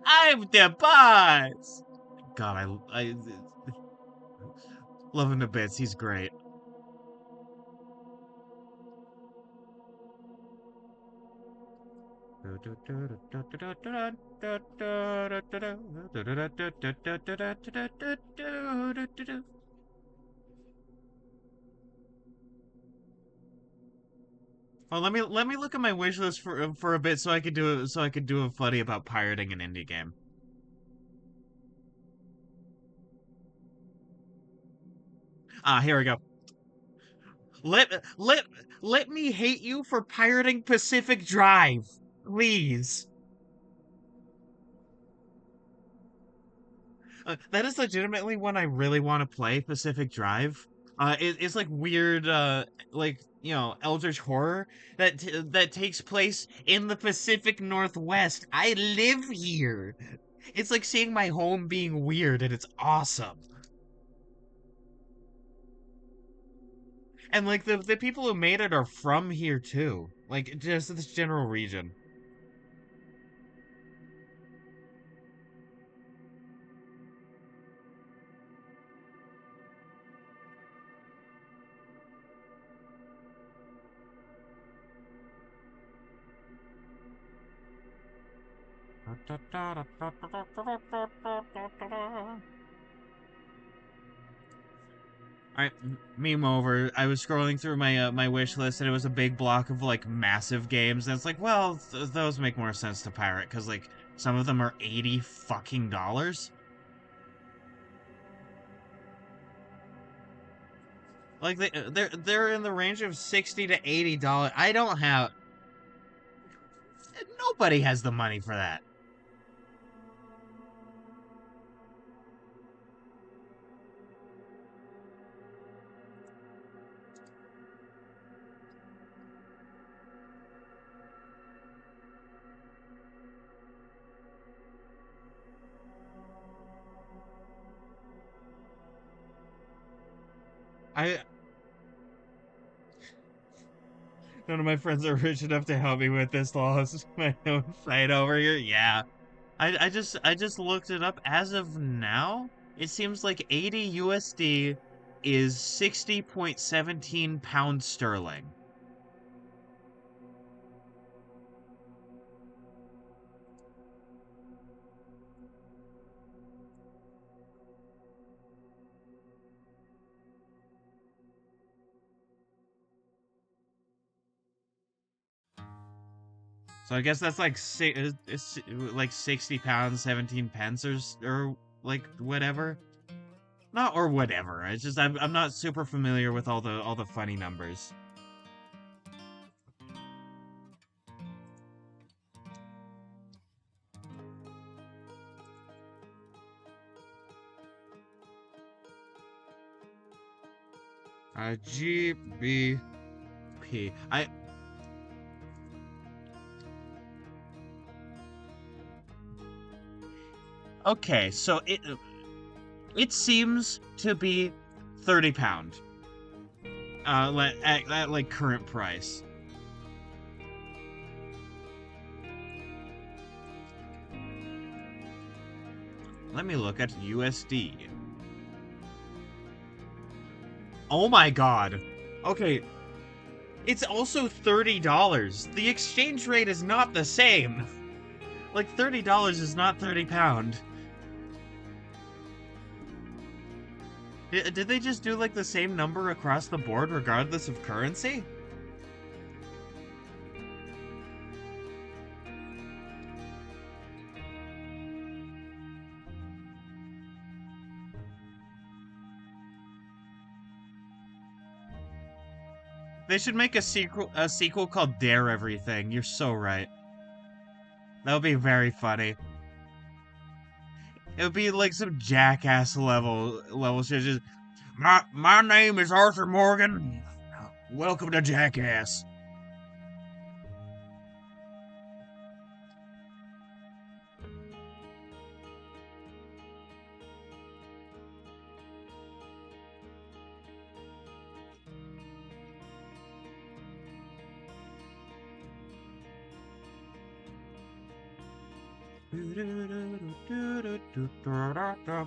I'm the boss. God, I love him to bits. He's great. Well, let me look at my wish list for a bit so I could do a funny about pirating an indie game. Here we go. Let let let me hate you for pirating Pacific Drive, please. That is legitimately one I really want to play, Pacific Drive. It's like weird, like eldritch horror that takes place in the Pacific Northwest. I live here. It's like seeing my home being weird, and it's awesome. And like the people who made it are from here too, like just this general region. Alright, meme over. I was scrolling through my wish list and it was a big block of like massive games. And it's like, well, those make more sense to pirate because like some of them are $80 fucking. Like they're in the range of $60 to $80. I don't have. Nobody has the money for that. I None of my friends are rich enough to help me with this loss. My own fight over here. Yeah. I just looked it up. As of now, it seems like 80 USD is 60.17 pounds sterling. So I guess that's like it's like 60 pounds 17 pence or like whatever. Not or whatever. It's just I'm not super familiar with all the funny numbers. GBP. I Okay, so it seems to be 30 pound. At like current price. Let me look at USD. Oh my god. Okay, it's also $30. The exchange rate is not the same. Like $30 is not 30 pound. Did they just do like the same number across the board regardless of currency? They should make a sequel called Dare Everything. You're so right. That would be very funny. It would be like some jackass level shit. Just my name is Arthur Morgan. Welcome to Jackass.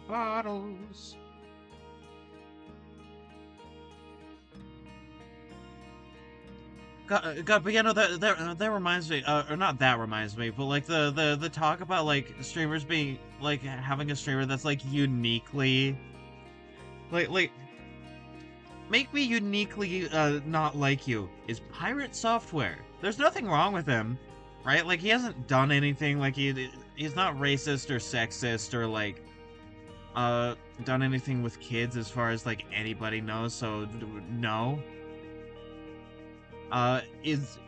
Bottles. God, but yeah, no, that reminds me, or not that reminds me, but like the talk about like streamers being like having a streamer that's like uniquely like make me uniquely not like you is Pirate Software. There's nothing wrong with him, right? Like he hasn't done anything like he's not racist or sexist or like uh done anything with kids as far as like anybody knows. So no, is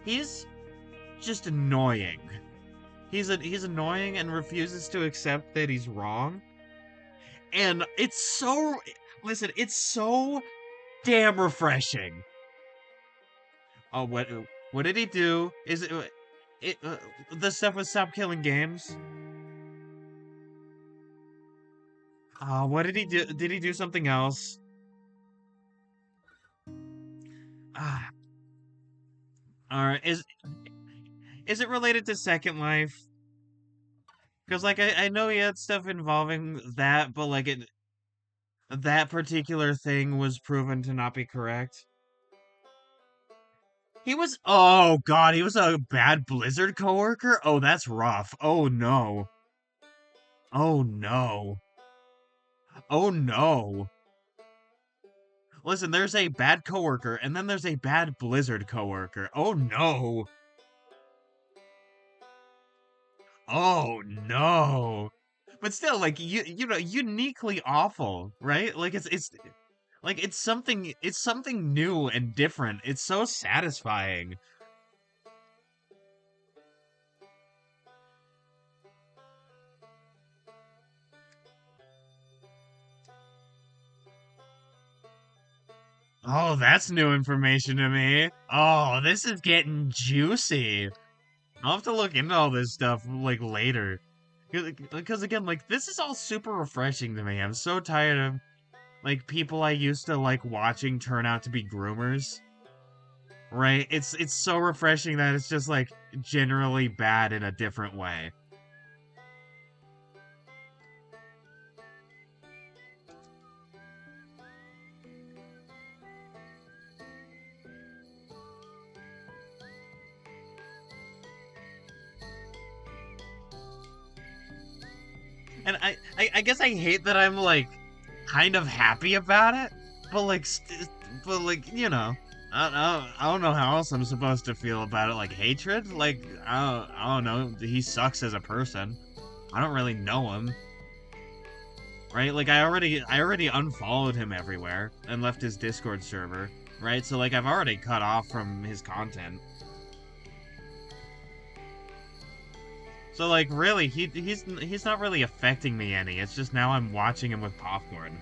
he's just annoying. He's annoying and refuses to accept that he's wrong. And it's so listen, it's so damn refreshing. Oh, what did he do? Is it the stuff with Stop Killing Games? What did he do? Did he do something else? Ah, all right. Is it related to Second Life? Because like I know he had stuff involving that, but like that particular thing was proven to not be correct. He was oh god, he was a bad Blizzard coworker? Oh, that's rough. Oh no. Oh no. Oh no. Listen, there's a bad coworker and then there's a bad Blizzard coworker. Oh no. Oh no. But still like you know uniquely awful, right? Like it's like it's something new and different. It's so satisfying. Oh, that's new information to me. Oh, this is getting juicy. I'll have to look into all this stuff like later. Because again, like this is all super refreshing to me. I'm so tired of like people I used to like watching turn out to be groomers. Right? It's so refreshing that it's just like generally bad in a different way. And I guess I hate that I'm like kind of happy about it, but like but like you know, I don't know how else I'm supposed to feel about it. Like hatred, like I don't know. He sucks as a person. I don't really know him, right? Like I already unfollowed him everywhere and left his Discord server, right? So like I've already cut off from his content. So like really, he's not really affecting me any. It's just now I'm watching him with popcorn.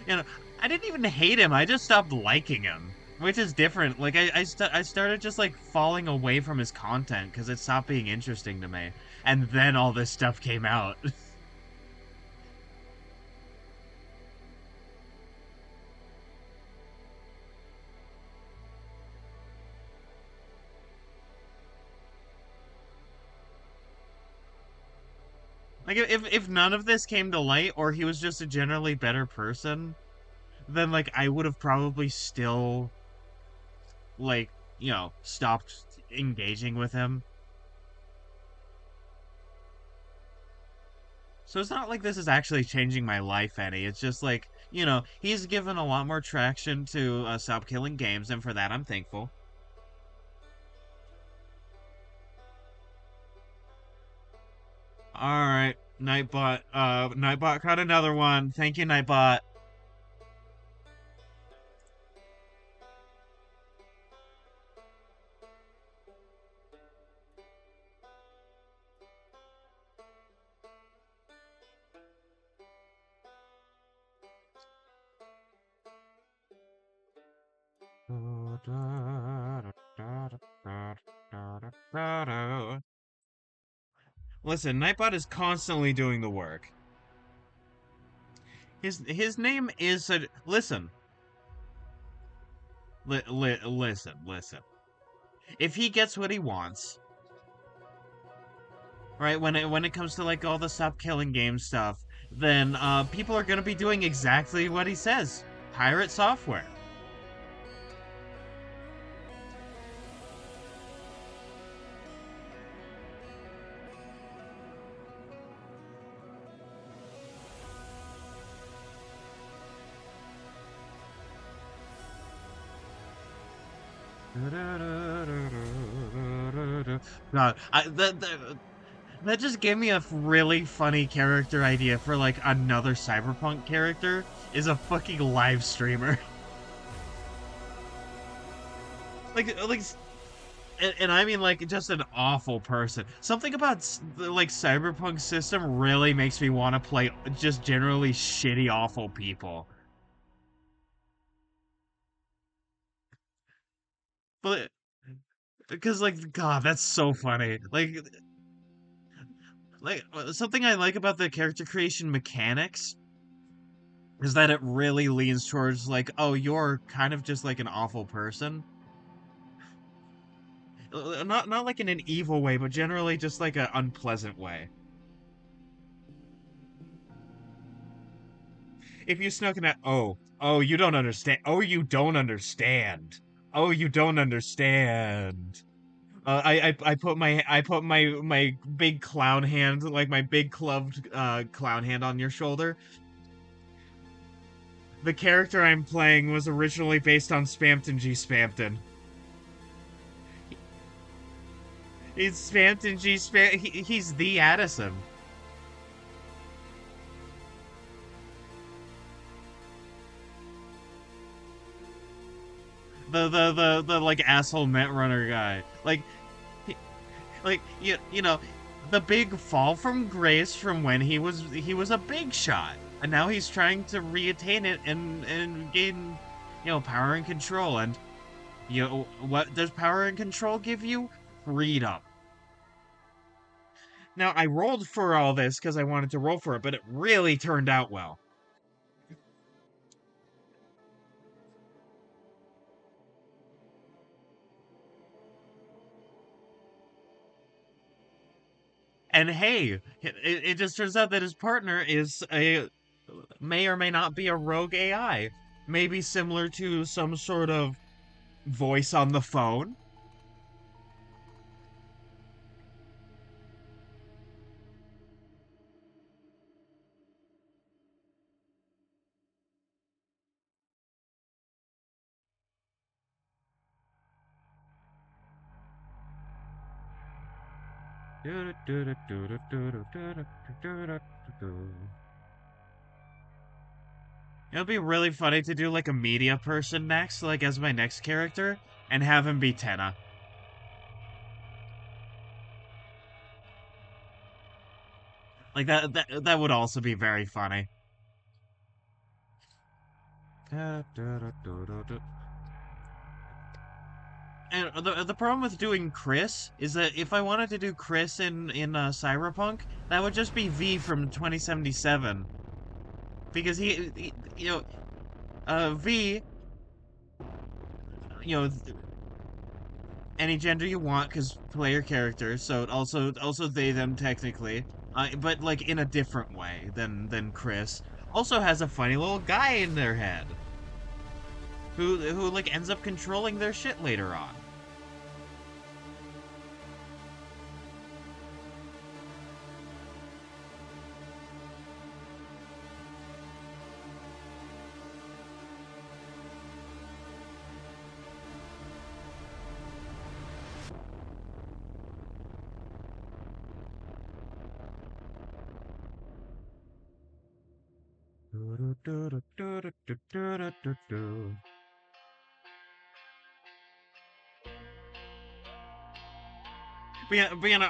You know, I didn't even hate him. I just stopped liking him, which is different. Like I started just like falling away from his content because it stopped being interesting to me. And then all this stuff came out. Like if none of this came to light or he was just a generally better person, then like I would have probably still like, you know, stopped engaging with him. So it's not like this is actually changing my life any. It's just like, you know, he's given a lot more traction to Stop Killing Games, and for that I'm thankful. All right, Nightbot. Nightbot caught another one. Thank you, Nightbot. Listen, Nightbot is constantly doing the work. His name is listen, listen. If he gets what he wants, right? When it comes to like all the Stop Killing Game stuff, then people are going to be doing exactly what he says. Pirate software. God, that just gave me a really funny character idea for like another cyberpunk character is a fucking live streamer. like and I mean like just an awful person. Something about the like cyberpunk system really makes me want to play just generally shitty awful people. But because like god, that's so funny. Something I like about the character creation mechanics is that it really leans towards like, oh, you're kind of just like an awful person. Not like in an evil way, but generally just like an unpleasant way. If you snuck in at oh, you don't understand. Oh, you don't understand. Oh, you don't understand. I put my big clown hand, like my big clubbed clown hand on your shoulder. The character I'm playing was originally based on Spamton G. Spamton. He's Spamton G. He's the Addison. The like asshole net runner guy. He, you know, the big fall from grace from when he was a big shot, and now he's trying to reattain it and gain, power and control. And what does power and control give you? Freedom. Now I rolled for all this because I wanted to roll for it, but it really turned out well. And hey, it just turns out that his partner is a may or may not be a rogue AI, maybe similar to some sort of voice on the phone. It would be really funny to do like a media person next, like as my next character, and have him be Tenna. Like that would also be very funny. And the problem with doing Chris is that if I wanted to do Chris in Cyberpunk, that would just be V from 2077 because he V, you know any gender you want because player characters, so also they them technically, but like in a different way than Chris. Also has a funny little guy in their head who like ends up controlling their shit later on.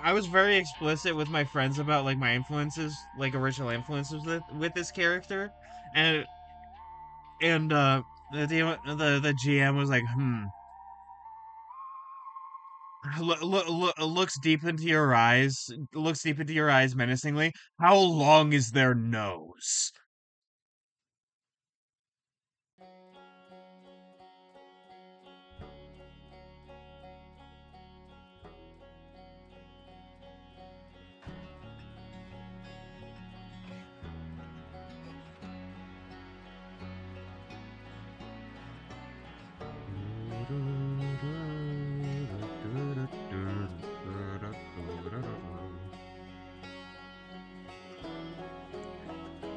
I was very explicit with my friends about like my influences, like original influences with this character, and the GM was like, looks deep into your eyes, looks deep into your eyes menacingly. How long is their nose?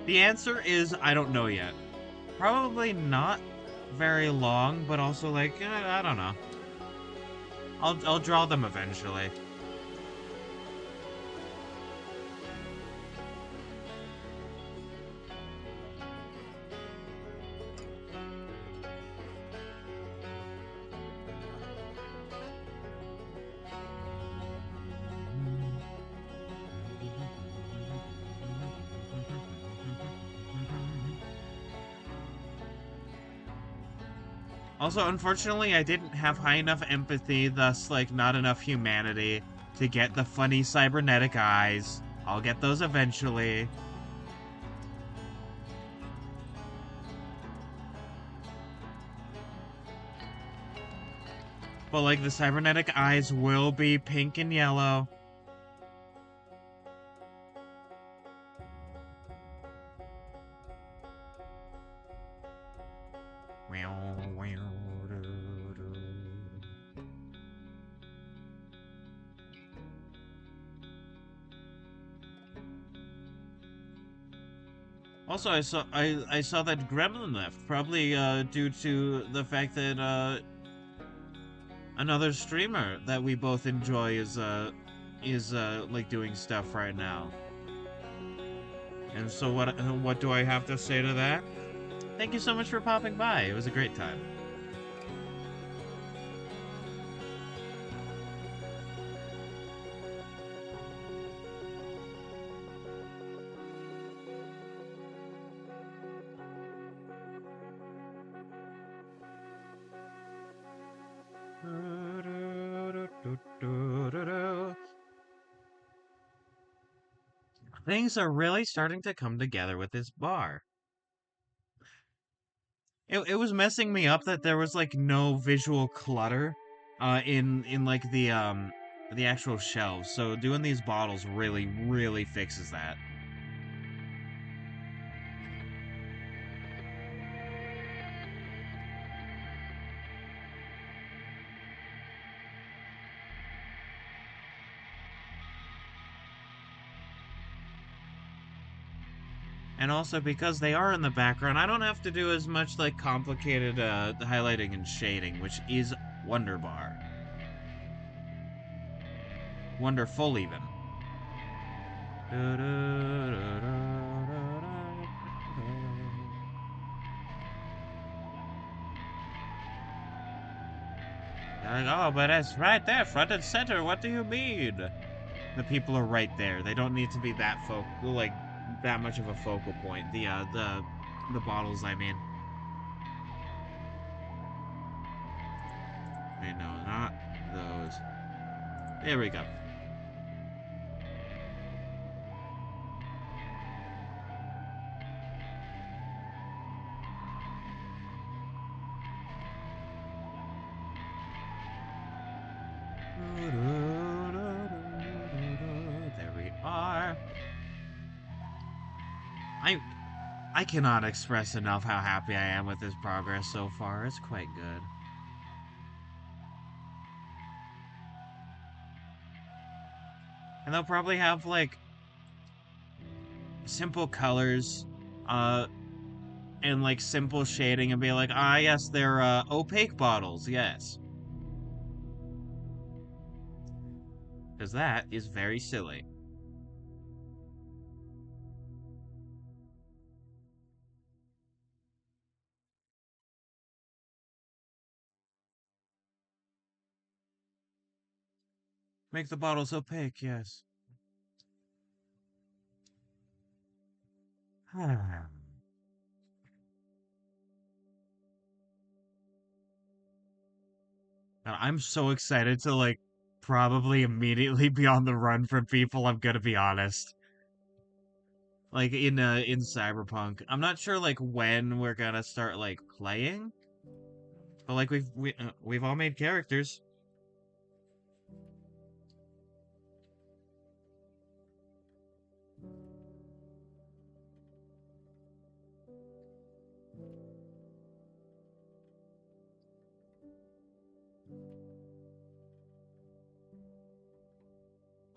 The answer is I don't know yet. Probably not very long, but also like I don't know. I'll draw them eventually. Also, unfortunately, I didn't have high enough empathy, thus, like, not enough humanity to get the funny cybernetic eyes. I'll get those eventually. But, like, the cybernetic eyes will be pink and yellow. Also, I saw that Gremlin left, probably due to the fact that another streamer that we both enjoy is like doing stuff right now. And so what do I have to say to that? Thank you so much for popping by. It was a great time. Things are really starting to come together with this bar. It was messing me up that there was like no visual clutter in like the actual shelves. So doing these bottles really fixes that. And also because they are in the background, I don't have to do as much like complicated highlighting and shading, which is wonderbar. Wonderful even. Like, oh, but it's right there, front and center. What do you mean? The people are right there. They don't need to be like that much of a focal point. The bottles, I mean. Wait, no, not those. There we go. There we are. I I cannot express enough how happy I am with this progress so far. It's quite good. And they'll probably have like simple colors, uh, and like simple shading and be like, ah, yes, they're opaque bottles, yes. Because that is very silly. Make the bottles opaque, yes. I'm so excited to like probably immediately be on the run from people, I'm gonna be honest. Like in Cyberpunk. I'm not sure like when we're gonna start like playing, but like we've all made characters.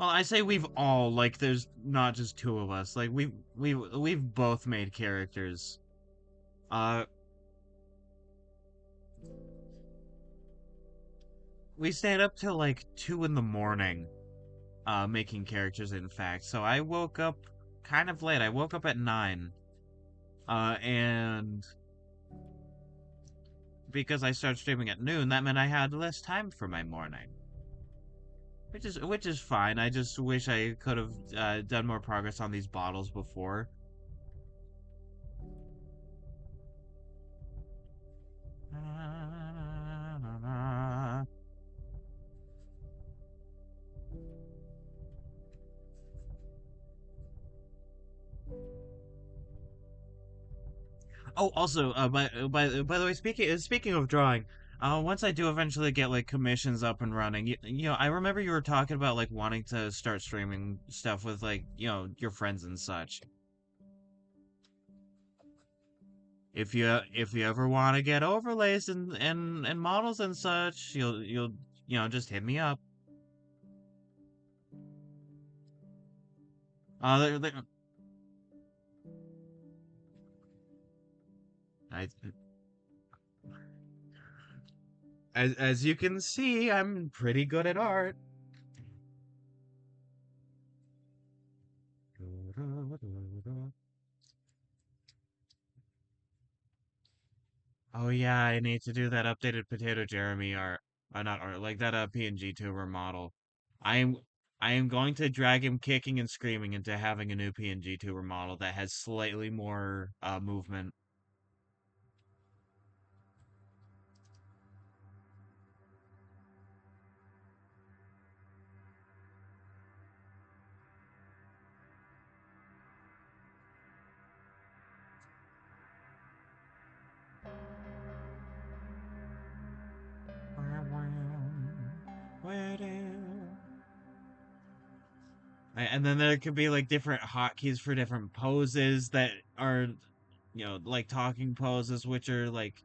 Well, I say we've all, like, there's not just two of us. Like, we've both made characters. Uh, we stayed up till like 2 in the morning, making characters, in fact. So I woke up kind of late. I woke up at 9. And because I started streaming at noon, that meant I had less time for my morning. Which is fine. I just wish I could have done more progress on these bottles before. Oh, also, by the way, speaking of drawing, once I do eventually get like commissions up and running, I remember you were talking about like wanting to start streaming stuff with like your friends and such. If you ever want to get overlays and models and such, you'll just hit me up. There, I as you can see, I'm pretty good at art. Oh yeah, I need to do that updated Potato Jeremy art. Not art, like that PNG tuber model. I am I am going to drag him kicking and screaming into having a new PNG tuber model that has slightly more movement. And then there could be like different hotkeys for different poses that are, like talking poses, which are like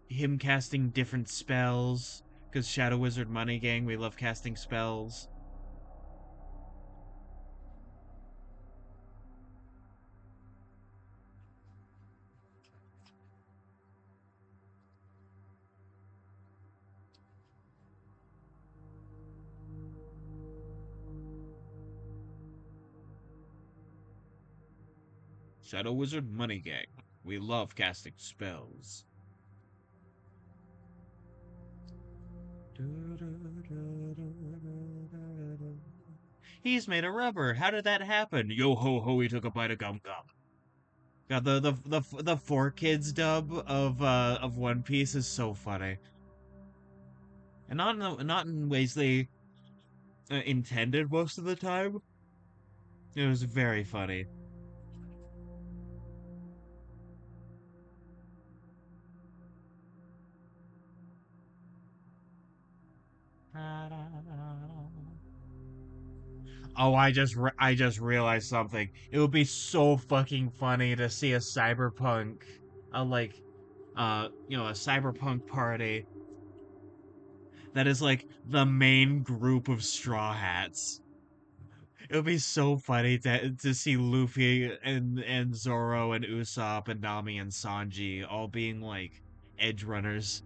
him casting different spells. Because Shadow Wizard Money Gang, we love casting spells. Shadow Wizard Money Gang, we love casting spells. He's made of rubber. How did that happen? Yo ho ho! He took a bite of gum gum. God, the 4 Kids dub of One Piece is so funny, and not in ways they intended most of the time. It was very funny. Oh, I just realized something. It would be so fucking funny to see a cyberpunk, like, a cyberpunk party that is like the main group of Straw Hats. It would be so funny to see Luffy and Zoro and Usopp and Nami and Sanji all being like edge runners.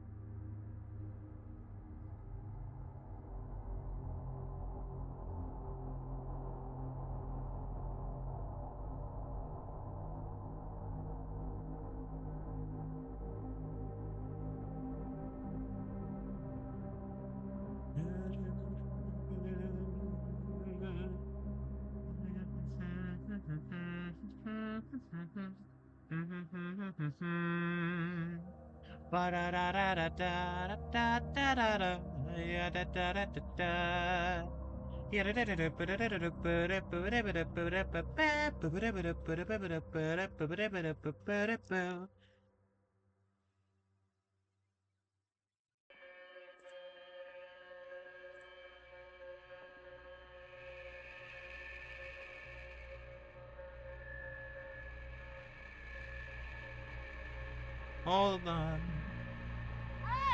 Hold on.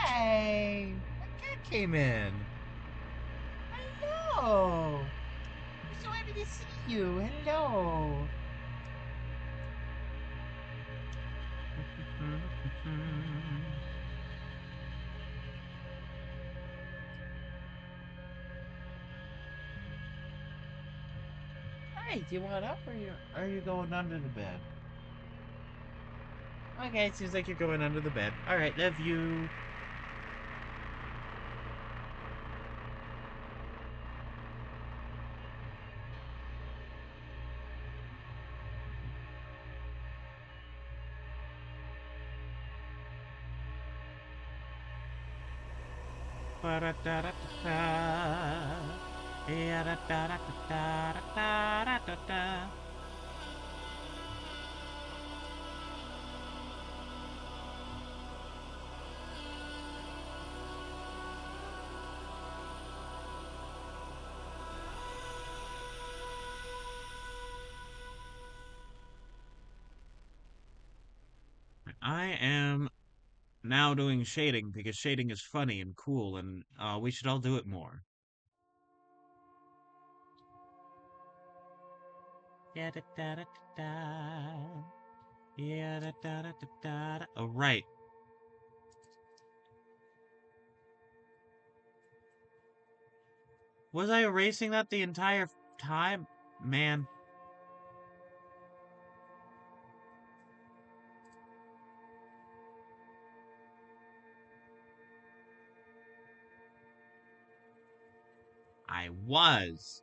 Hey, a cat came in. Hello. I'm so happy to see you. Hello. Hi, do you want up or are you going under the bed? Okay, it seems like you're going under the bed. Alright, love you. I am now doing shading because shading is funny and cool, and we should all do it more. Yeah, da da da da. Yeah, da da da da da. Oh, right. Was I erasing that the entire time? Man. I was.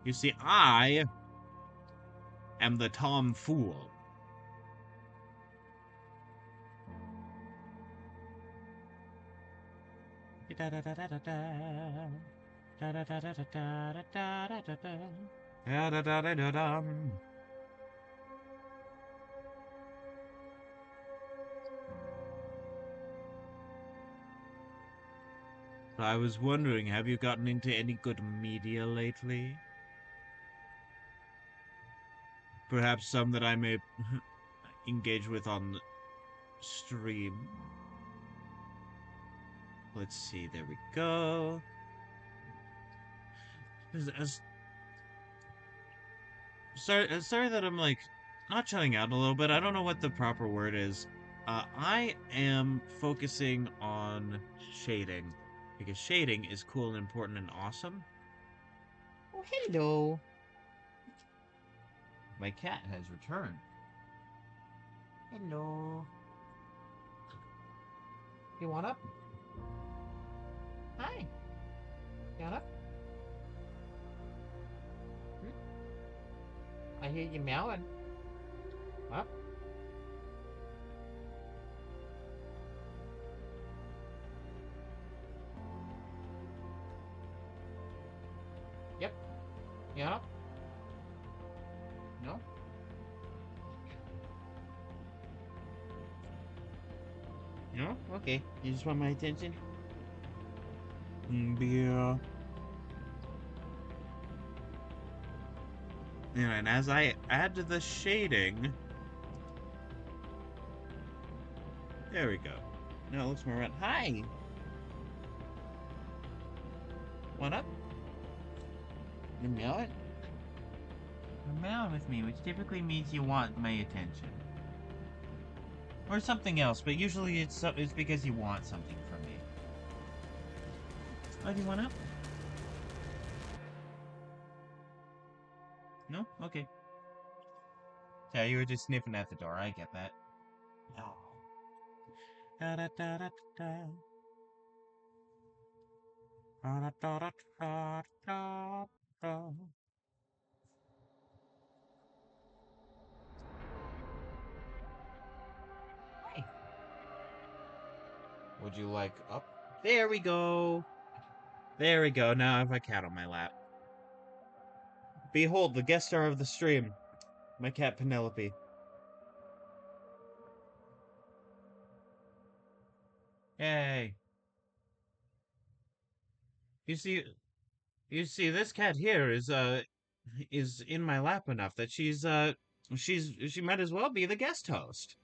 You see, I am the Tom Fool. Da da da da da da. Da da da da da da da da da da. Da da da da da da. I was wondering, have you gotten into any good media lately? Perhaps some that I may engage with on stream. Let's see, there we go. Sorry that I'm like not shutting out a little bit. I don't know what the proper word is. I am focusing on shading because shading is cool and important and awesome. Oh, hello. My cat has returned. Hello. You want up? Hi. You want up? I hear you meowing. Up? Yep. You want up? No? No? Okay. You just want my attention? Yeah. And as I add the shading, there we go. Now it looks more right. Hi. Want up? You meowing? You're meowing with me, which typically means you want my attention. Or something else, but usually it's because you want something from me. Oh, do you want up? No? Okay. Yeah, you were just sniffing at the door. I get that. Oh. Da da da da da. Da da da da da da. Hey. Would you like up? There we go. There we go. Now I have a cat on my lap. Behold, the guest star of the stream. My cat Penelope. Yay. You see, this cat here is in my lap enough that she might as well be the guest host.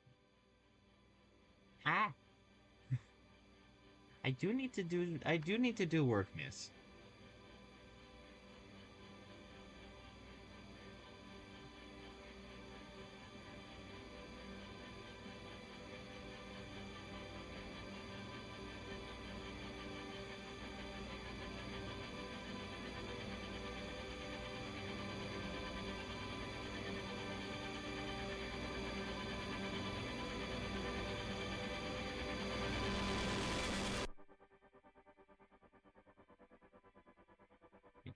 Ah, I do need to do work, miss.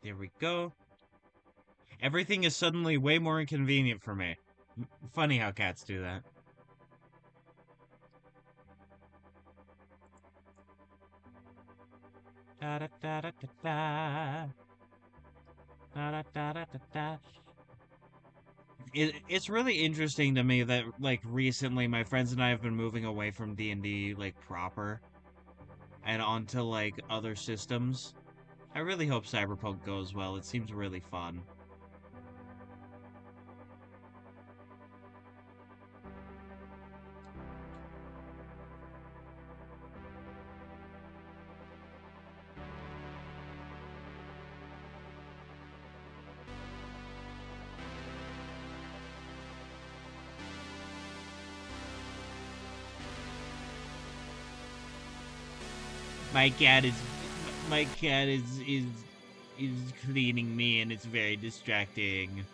There we go. Everything is suddenly way more inconvenient for me. Funny how cats do that. Da da da da da da. Da da da da da da. It's really interesting to me that like recently my friends and I have been moving away from D&D like proper and onto like other systems. I really hope Cyberpunk goes well. It seems really fun. My cat is my cat is cleaning me and it's very distracting.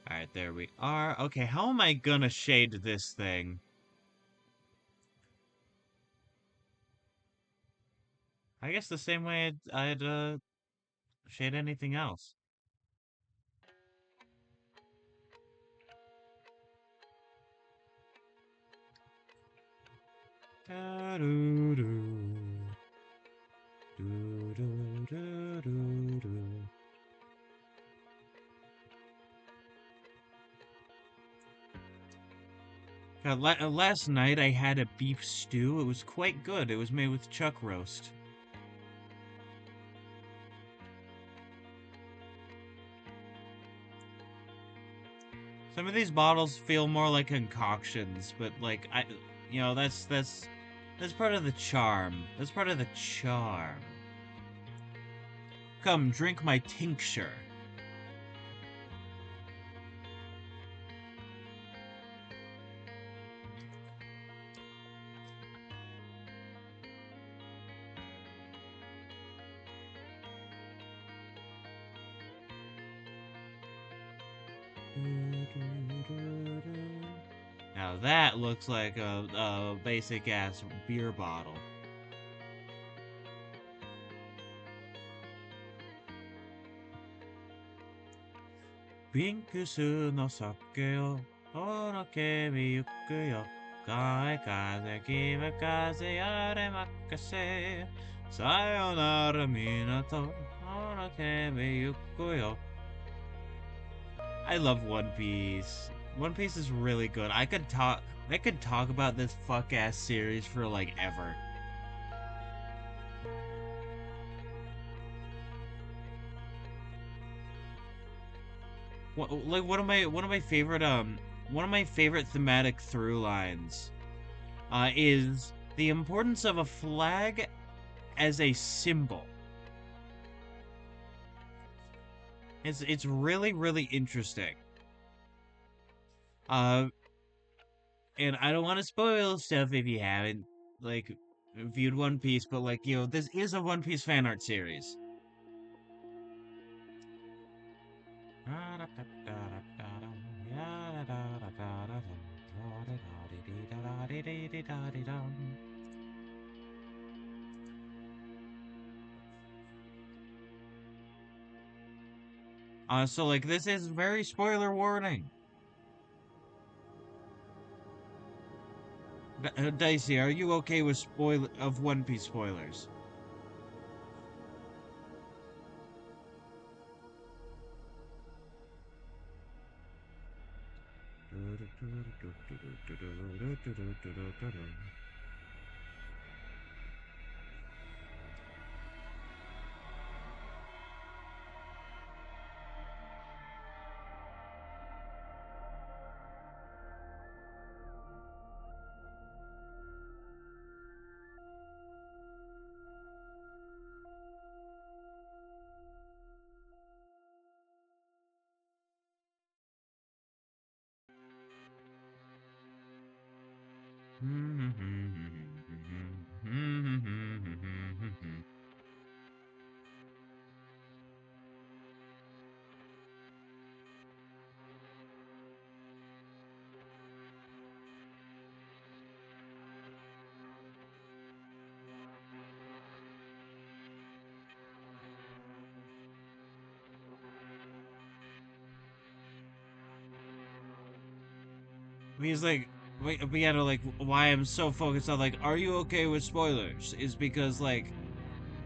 Alright, there we are. Okay, how am I gonna shade this thing? I guess the same way I'd shade anything else. Da-doo-doo. Do-do-do-do-do. God, last night I had a beef stew. It was quite good. It was made with chuck roast. Some of these bottles feel more like concoctions, but like you know, that's part of the charm. That's part of the charm. Come, drink my tincture. Now that looks like a basic ass beer bottle. Pinkusu no sake o oroke mi yuku yo. Kai kaze kiwa kaze yare makase. Sayonara minato oroke mi yuku yo. I love One Piece. One Piece is really good. I could talk about this fuck ass series for like ever. One of my favorite thematic through lines is the importance of a flag as a symbol. It's really really interesting. Uh, and I don't want to spoil stuff if you haven't like viewed One Piece, but like you know, this is a One Piece fan art series. So like this is very spoiler warning. Dicey, are you okay with One Piece spoilers? He's like, we gotta like, why I'm so focused on like, are you okay with spoilers? Is because like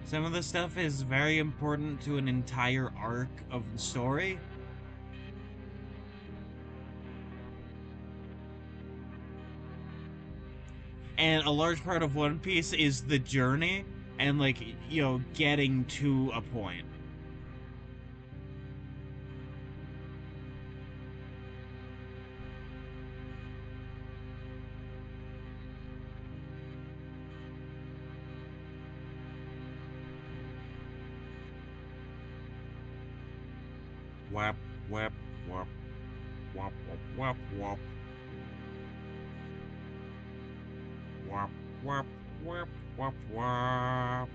some of the stuff is very important to an entire arc of the story. And a large part of One Piece is the journey and like, getting to a point. Wap, wap, wap, wap, wap, wap, wap, wap, wap, wap, wap.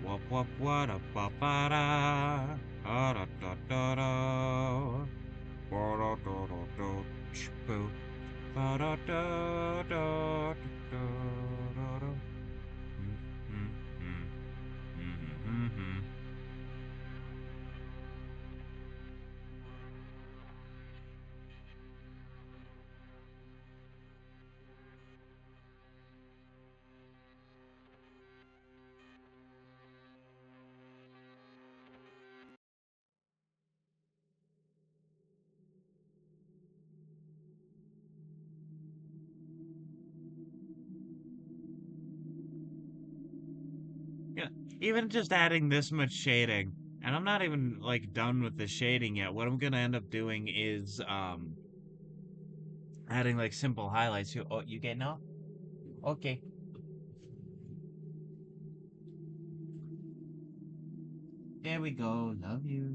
Wap wap what a ba ba da da da da da ba da da da da choo ba da da da da da da. Yeah, even just adding this much shading, and I'm not even like done with the shading yet. What I'm gonna end up doing is adding like simple highlights. Oh, you get no? Okay. There we go. Love you.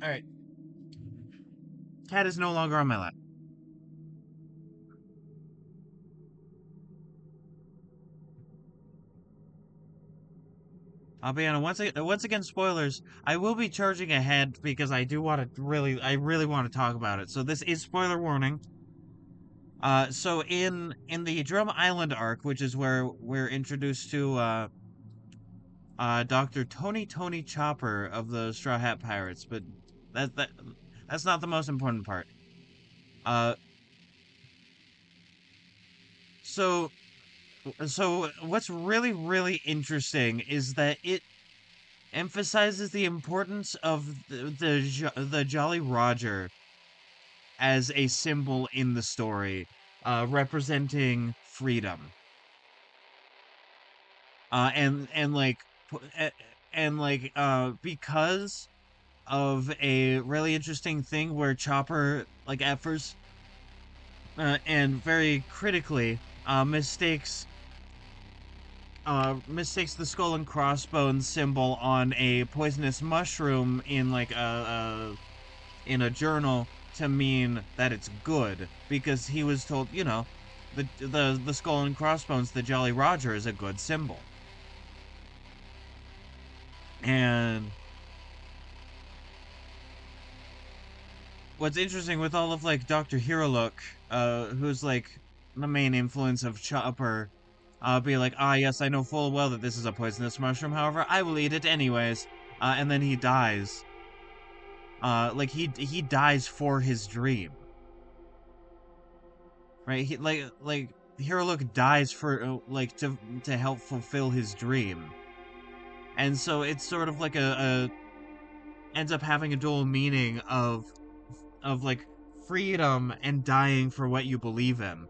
All right. Cat is no longer on my lap. I'll be on once again spoilers. I will be charging ahead because I really want to talk about it. So this is spoiler warning. So in the Drum Island arc, which is where we're introduced to Dr. Tony Chopper of the Straw Hat Pirates, but that that's not the most important part. Uh, so so what's really interesting is that it emphasizes the importance of the Jolly Roger as a symbol in the story, representing freedom. And like because of a really interesting thing where Chopper like at first and very critically mistakes the skull and crossbones symbol on a poisonous mushroom in like in a journal to mean that it's good because he was told, the skull and crossbones, the Jolly Roger is a good symbol. And what's interesting with all of like Dr. Hirolook, who's like the main influence of Chopper, be like, yes, I know full well that this is a poisonous mushroom, however, I will eat it anyways. And then he dies. Like he dies for his dream. Right? He like Hirolook dies for like to help fulfill his dream. And so it's sort of like a ends up having a dual meaning of like freedom and dying for what you believe in.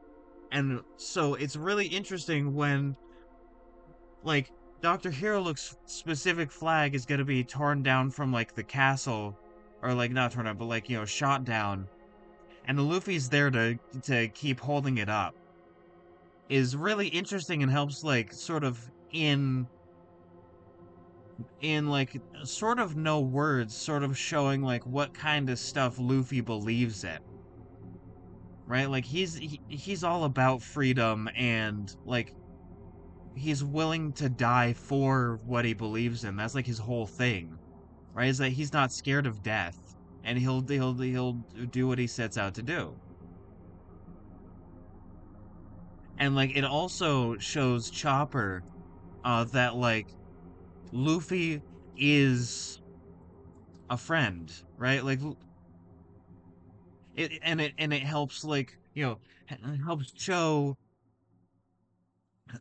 And so it's really interesting when like Dr. Hirolook's specific flag is going to be torn down from like the castle, or like not torn down but like shot down, and Luffy's there to keep holding it up, is really interesting and helps like sort of in like sort of no words sort of showing like what kind of stuff Luffy believes in, right? Like he's all about freedom, and like he's willing to die for what he believes in. That's like his whole thing, right? Is that he's not scared of death, and he'll do what he sets out to do. And like it also shows Chopper that like Luffy is a friend, right? Like it helps like it helps show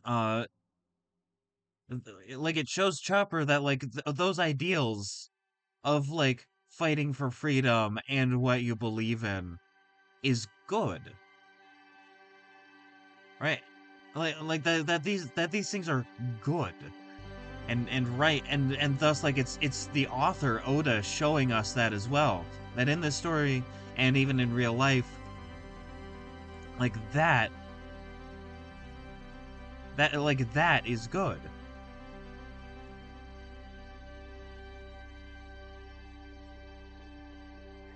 uh like it shows Chopper that like those ideals of like fighting for freedom and what you believe in is good, right? Like that these things are good and right and thus like it's the author Oda showing us that as well, that in this story and even in real life, like that is good.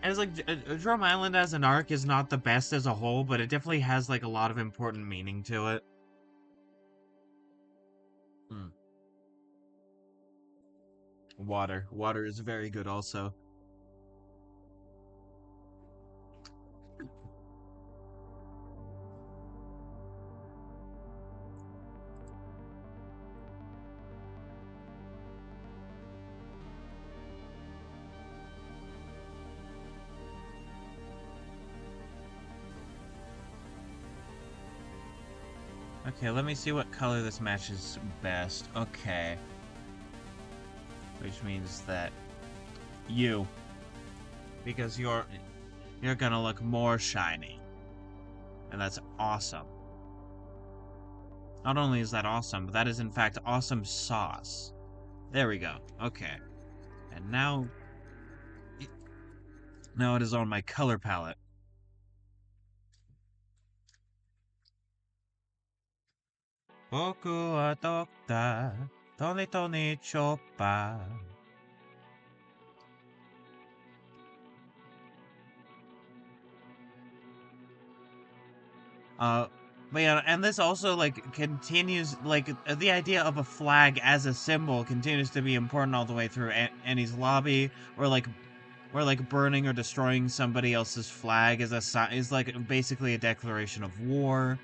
And it's like Drum Island as an arc is not the best as a whole, but it definitely has like a lot of important meaning to it. Hmm. Water is very good also. Okay, let me see what color this matches best. Okay. Which means that you, because you're gonna look more shiny. And that's awesome. Not only is that awesome, but that is in fact awesome sauce. There we go. Okay. And now it is on my color palette. Boku wa dokta, Tony Tony Choppa. Uh, but yeah, and this also like continues like the idea of a flag as a symbol continues to be important all the way through Annie's lobby, or like burning or destroying somebody else's flag is is like basically a declaration of war.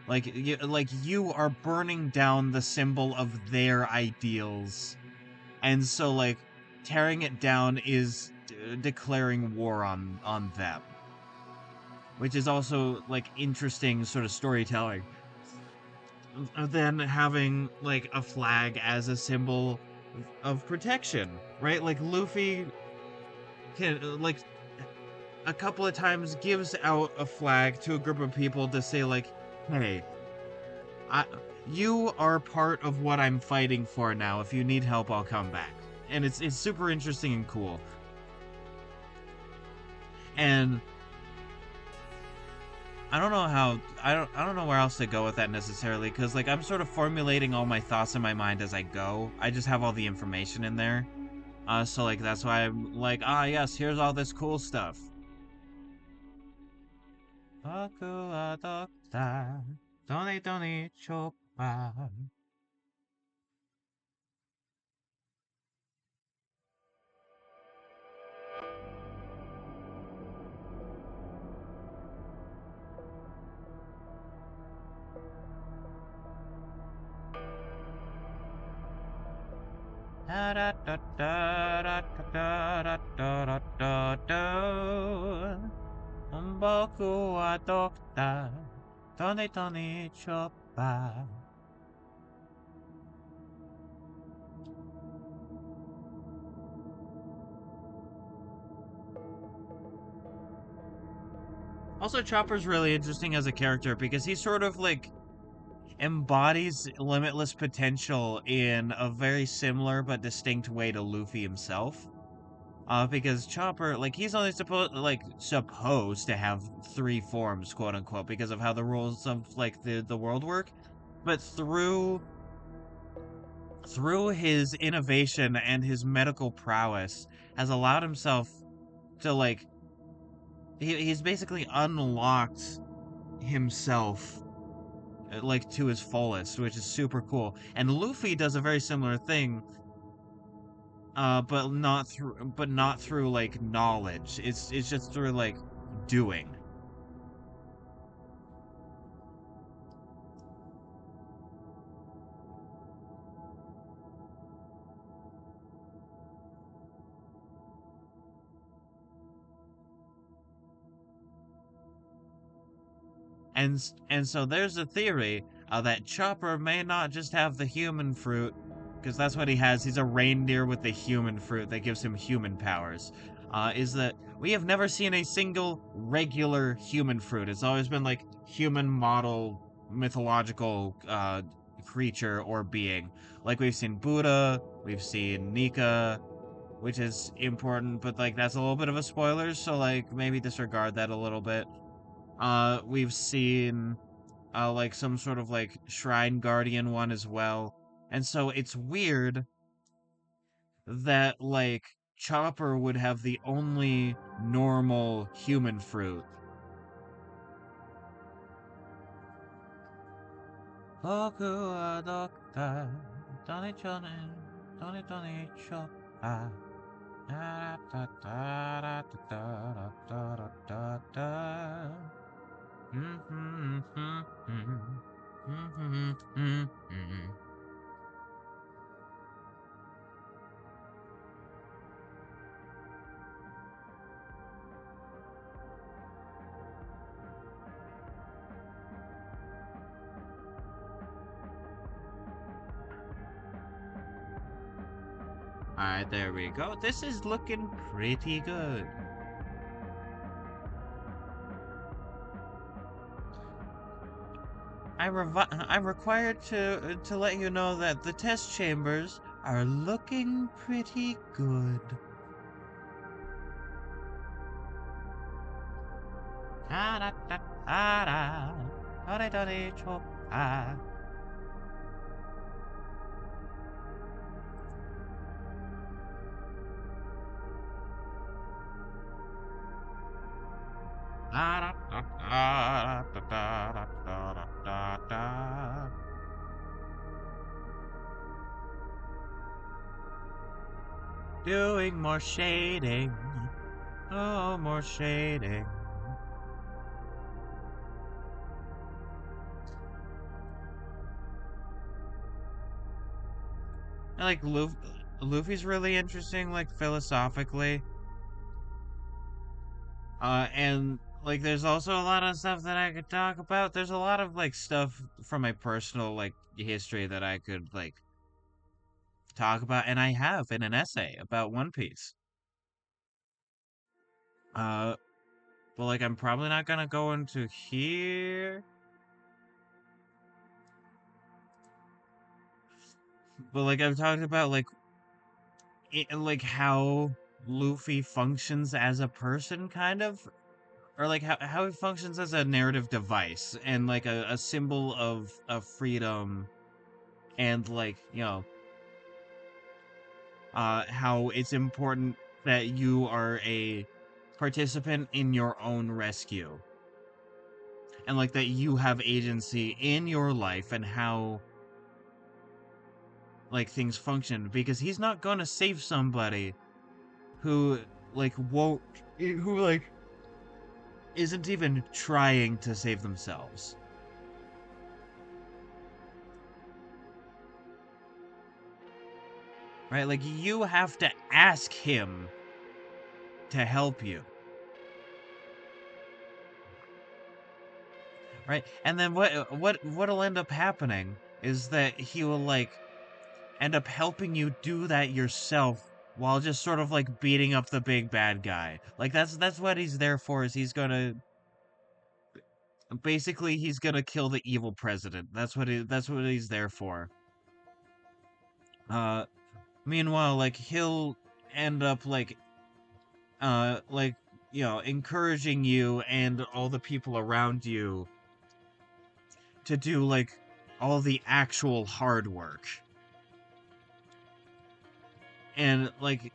Like you are burning down the symbol of their ideals, and so like tearing it down is declaring war on them, which is also like interesting sort of storytelling. Then having like a flag as a symbol of protection, right? Like Luffy can like a couple of times gives out a flag to a group of people to say like, "Hey, I you are part of what I'm fighting for now. If you need help, I'll come back." And it's super interesting and cool. And I don't know where else to go with that necessarily, because like I'm sort of formulating all my thoughts in my mind as I go. I just have all the information in there. So like that's why I'm like, ah yes, here's all this cool stuff. Baku wa dokta, Tony Tony Choppa. Da da da da da da da da da da. Boku wa dokta, Tony Tony Choppa. Also, Chopper's really interesting as a character because he sort of like embodies limitless potential in a very similar but distinct way to Luffy himself. Because Chopper, like, he's only supposed to have three forms, quote unquote, because of how the rules of like the world work. But through his innovation and his medical prowess, has allowed himself to like he's basically unlocked himself like to his fullest, which is super cool. And Luffy does a very similar thing, but not through like knowledge. It's just through like doing. and so there's a theory that Chopper may not just have the human fruit, because that's what he has. He's a reindeer with the human fruit that gives him human powers. Is that we have never seen a single regular human fruit. It's always been like human model mythological creature or being. Like we've seen Buddha, we've seen Nika, which is important, but like that's a little bit of a spoiler, so like maybe disregard that a little bit. We've seen like some sort of like shrine guardian one as well. And so it's weird that like Chopper would have the only normal human fruit. Boku wa dokka, Tony Johnny, Tony Chopper. Da, da, da, da, da, da, da, da, da. Alright, there we go. This is looking pretty good. I'm required to let you know that the test chambers are looking pretty good. Da da da da da da da da da. Doing more shading. Oh, more shading. I like Luffy's really interesting, like philosophically. And like there's also a lot of stuff that I could talk about. There's a lot of like stuff from my personal like history that I could like talk about, and I have in an essay about One Piece. Uh, but like I'm probably not gonna go into here. But like I've talked about like how Luffy functions as a person, kind of, or like how he functions as a narrative device and like a symbol of freedom, and like how it's important that you are a participant in your own rescue, and like that you have agency in your life and how like things function, because he's not gonna save somebody who like won't who like isn't even trying to save themselves. Right? Like you have to ask him to help you. Right? And then what'll end up happening is that he will like end up helping you do that yourself while just sort of like beating up the big bad guy. Like that's what he's there for, is he's gonna basically he's gonna kill the evil president. That's what he's there for. Uh Meanwhile, like he'll end up like encouraging you and all the people around you to do like all the actual hard work. And like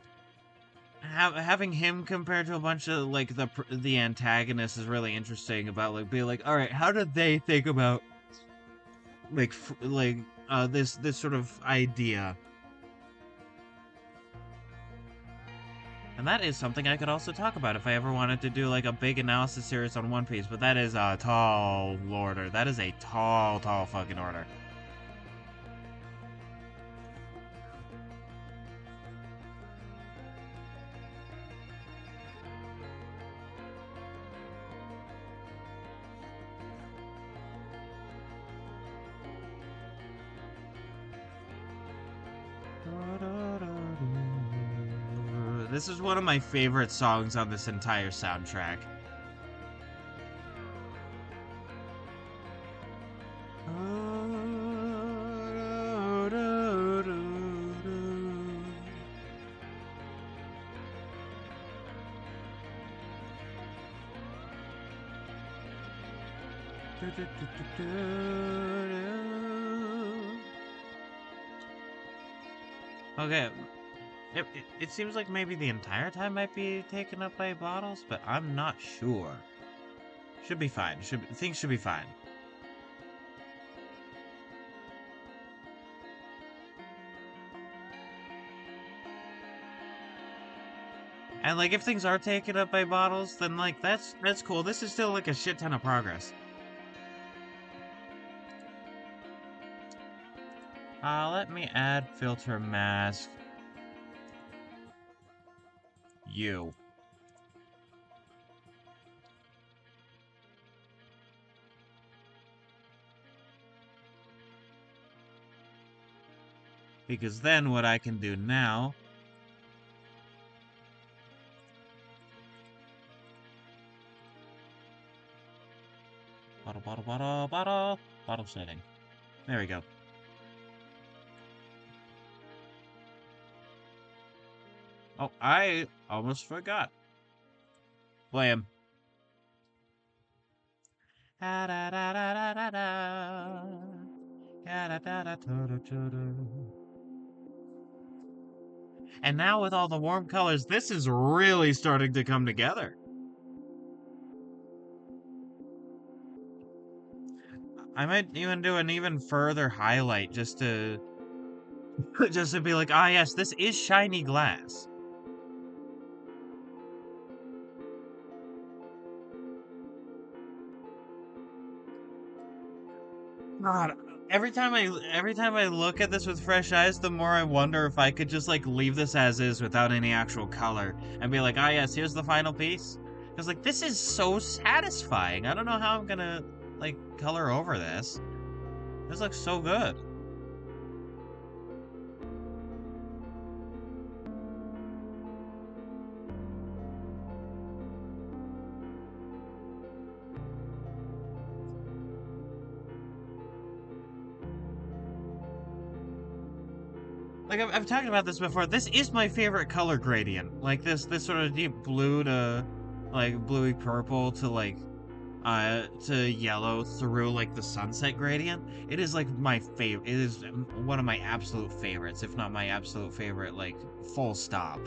having him compared to a bunch of like the antagonists is really interesting, about like being like, all right, how did they think about like this sort of idea. And that is something I could also talk about if I ever wanted to do like a big analysis series on One Piece, but that is a tall order. That is a tall fucking order. This is one of my favorite songs on this entire soundtrack. Okay, it seems like maybe the entire time might be taken up by bottles, but I'm not sure. Should be fine. Things should be fine. And like if things are taken up by bottles, then like that's cool. This is still like a shit ton of progress. Let me add filter mask. You. Because then what I can do now bottle setting. There we go. Oh, I almost forgot. Blam. And now with all the warm colors, this is really starting to come together. I might even do an even further highlight just to be like, ah yes, this is shiny glass. God, every time I look at this with fresh eyes, the more I wonder if I could just like leave this as is without any actual color and be like, ah yes, here's the final piece. Because like this is so satisfying. I don't know how I'm gonna like color over this. This looks so good. Like I've talked about this before. This is my favorite color gradient. Like this sort of deep blue to like bluey purple to yellow through like the sunset gradient. It is like my favorite. It is one of my absolute favorites, if not my absolute favorite. Like full stop.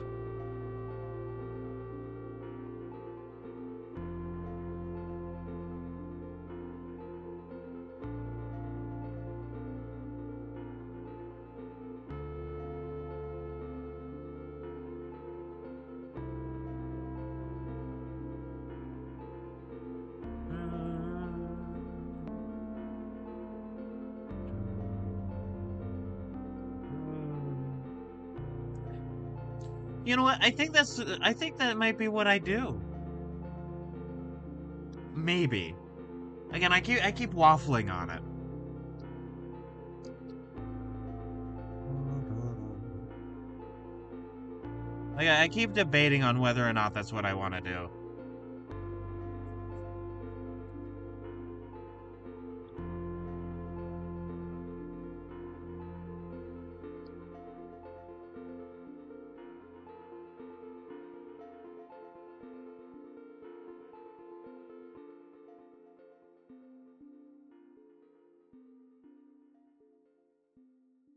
You know what? I think that might be what I do. Maybe. Again, I keep waffling on it. Like I keep debating on whether or not that's what I want to do.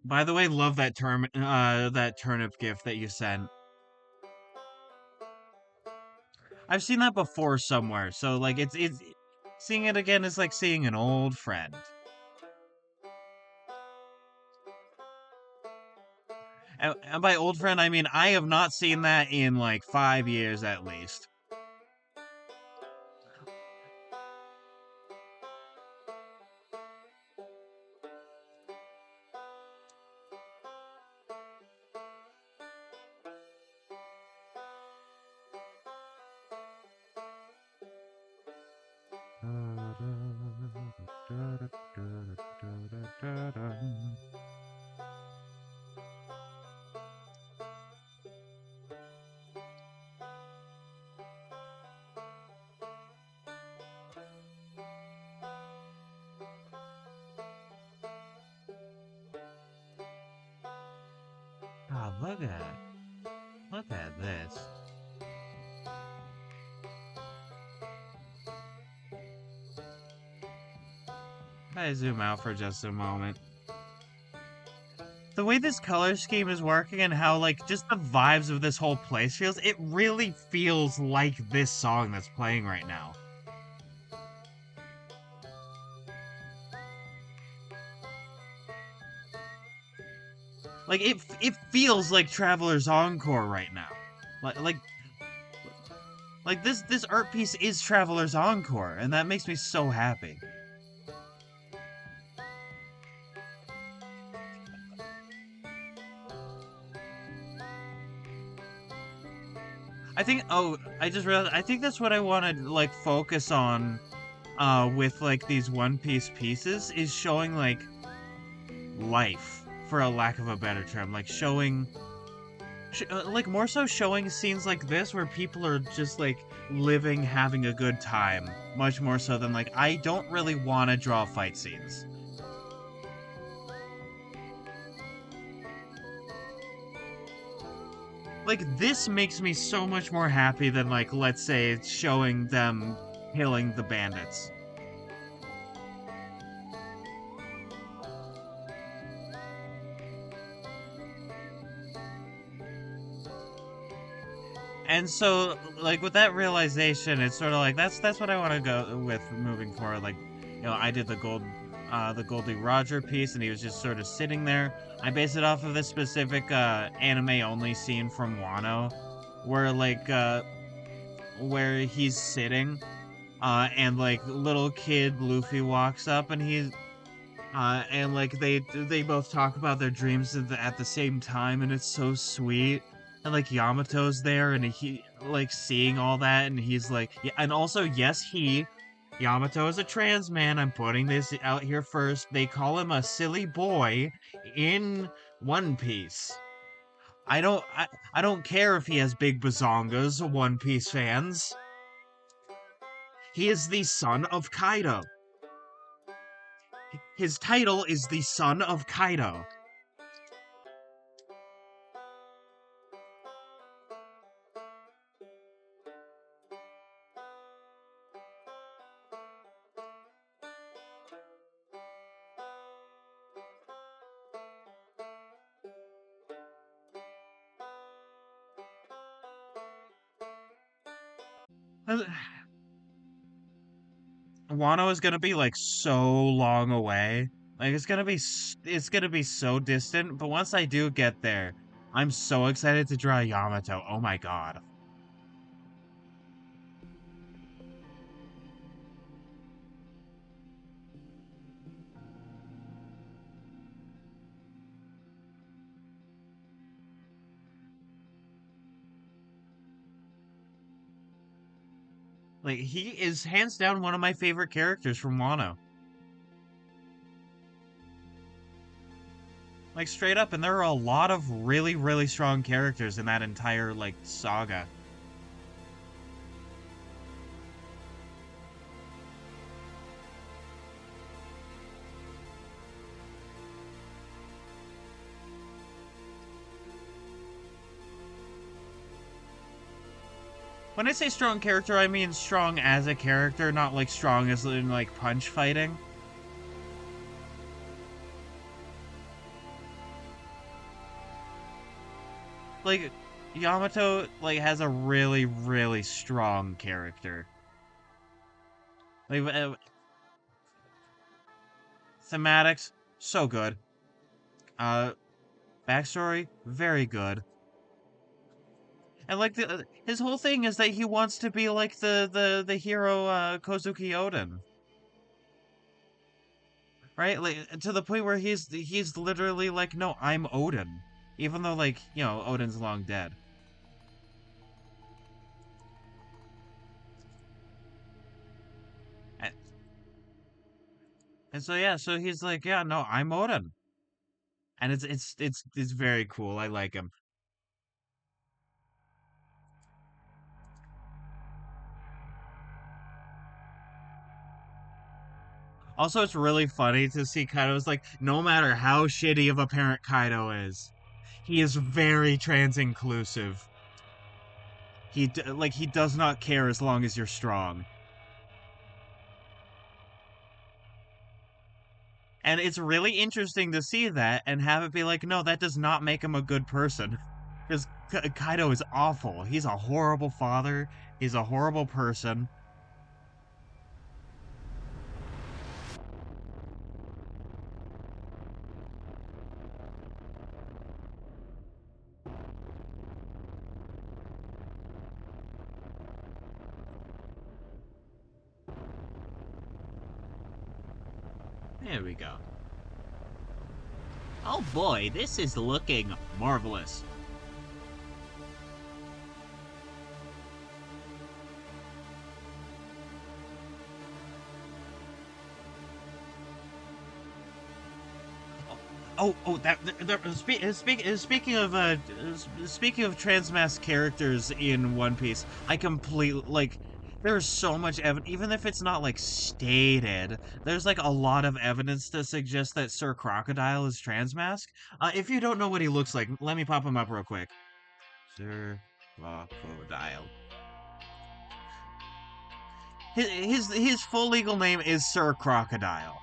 By the way, love that that turnip gift that you sent. I've seen that before somewhere, so like it's seeing it again is like seeing an old friend. And by old friend, I mean I have not seen that in like 5 years at least. Look at this. If I zoom out for just a moment. The way this color scheme is working and how, like, just the vibes of this whole place feels, it really feels like this song that's playing right now. Like, it feels like Traveler's Encore right now. Like, like, this art piece is Traveler's Encore, and that makes me so happy. I just realized, I think that's what I want to, like, focus on, with, like, these One Piece pieces, is showing, like, life, for a lack of a better term. Like, showing, like, more so showing scenes like this where people are just, like, living, having a good time. Much more so than, like, I don't really want to draw fight scenes. Like, this makes me so much more happy than, like, let's say, showing them killing the bandits. And so, like, with that realization, it's sort of like, that's what I want to go with moving forward. Like, I did the Goldie Roger piece, and he was just sort of sitting there. I based it off of this specific, anime-only scene from Wano, where, like, where he's sitting, and, like, little kid Luffy walks up, and and, like, they both talk about their dreams at the same time, and it's so sweet. And, like, Yamato's there, and he, like, seeing all that, and he's like, yeah, and also, yes, Yamato is a trans man. I'm putting this out here first. They call him a silly boy in One Piece. I don't care if he has big bazongas, One Piece fans. He is the son of Kaido. His title is the Son of Kaido. Wano is gonna be like so long away. Like it's gonna be so distant. But once I do get there, I'm so excited to draw Yamato. Oh my god! Like he is hands down one of my favorite characters from Wano. Like straight up, and there are a lot of really strong characters in that entire like saga. When I say strong character, I mean strong as a character, not like strong as in like punch fighting. Like Yamato like has a really strong character. Like thematics, so good. Uh, backstory, very good. And like his whole thing is that he wants to be like the hero Kozuki Oden. Right? Like to the point where he's literally like, no, I'm Odin. Even though like, Odin's long dead. And, and so yeah, so he's like, yeah, no, I'm Odin. And it's very cool. I like him. Also, it's really funny to see Kaido's like, no matter how shitty of a parent Kaido is, he is very trans inclusive. He does not care as long as you're strong. And it's really interesting to see that and have it be like, no, that does not make him a good person. Because Kaido is awful. He's a horrible father. He's a horrible person. There we go. Oh boy, this is looking marvelous. Speaking of transmask characters in One Piece, I completely like. There's so much evidence, even if it's not like stated. There's like a lot of evidence to suggest that Sir Crocodile is transmask. If you don't know what he looks like, let me pop him up real quick. Sir Crocodile. His full legal name is Sir Crocodile.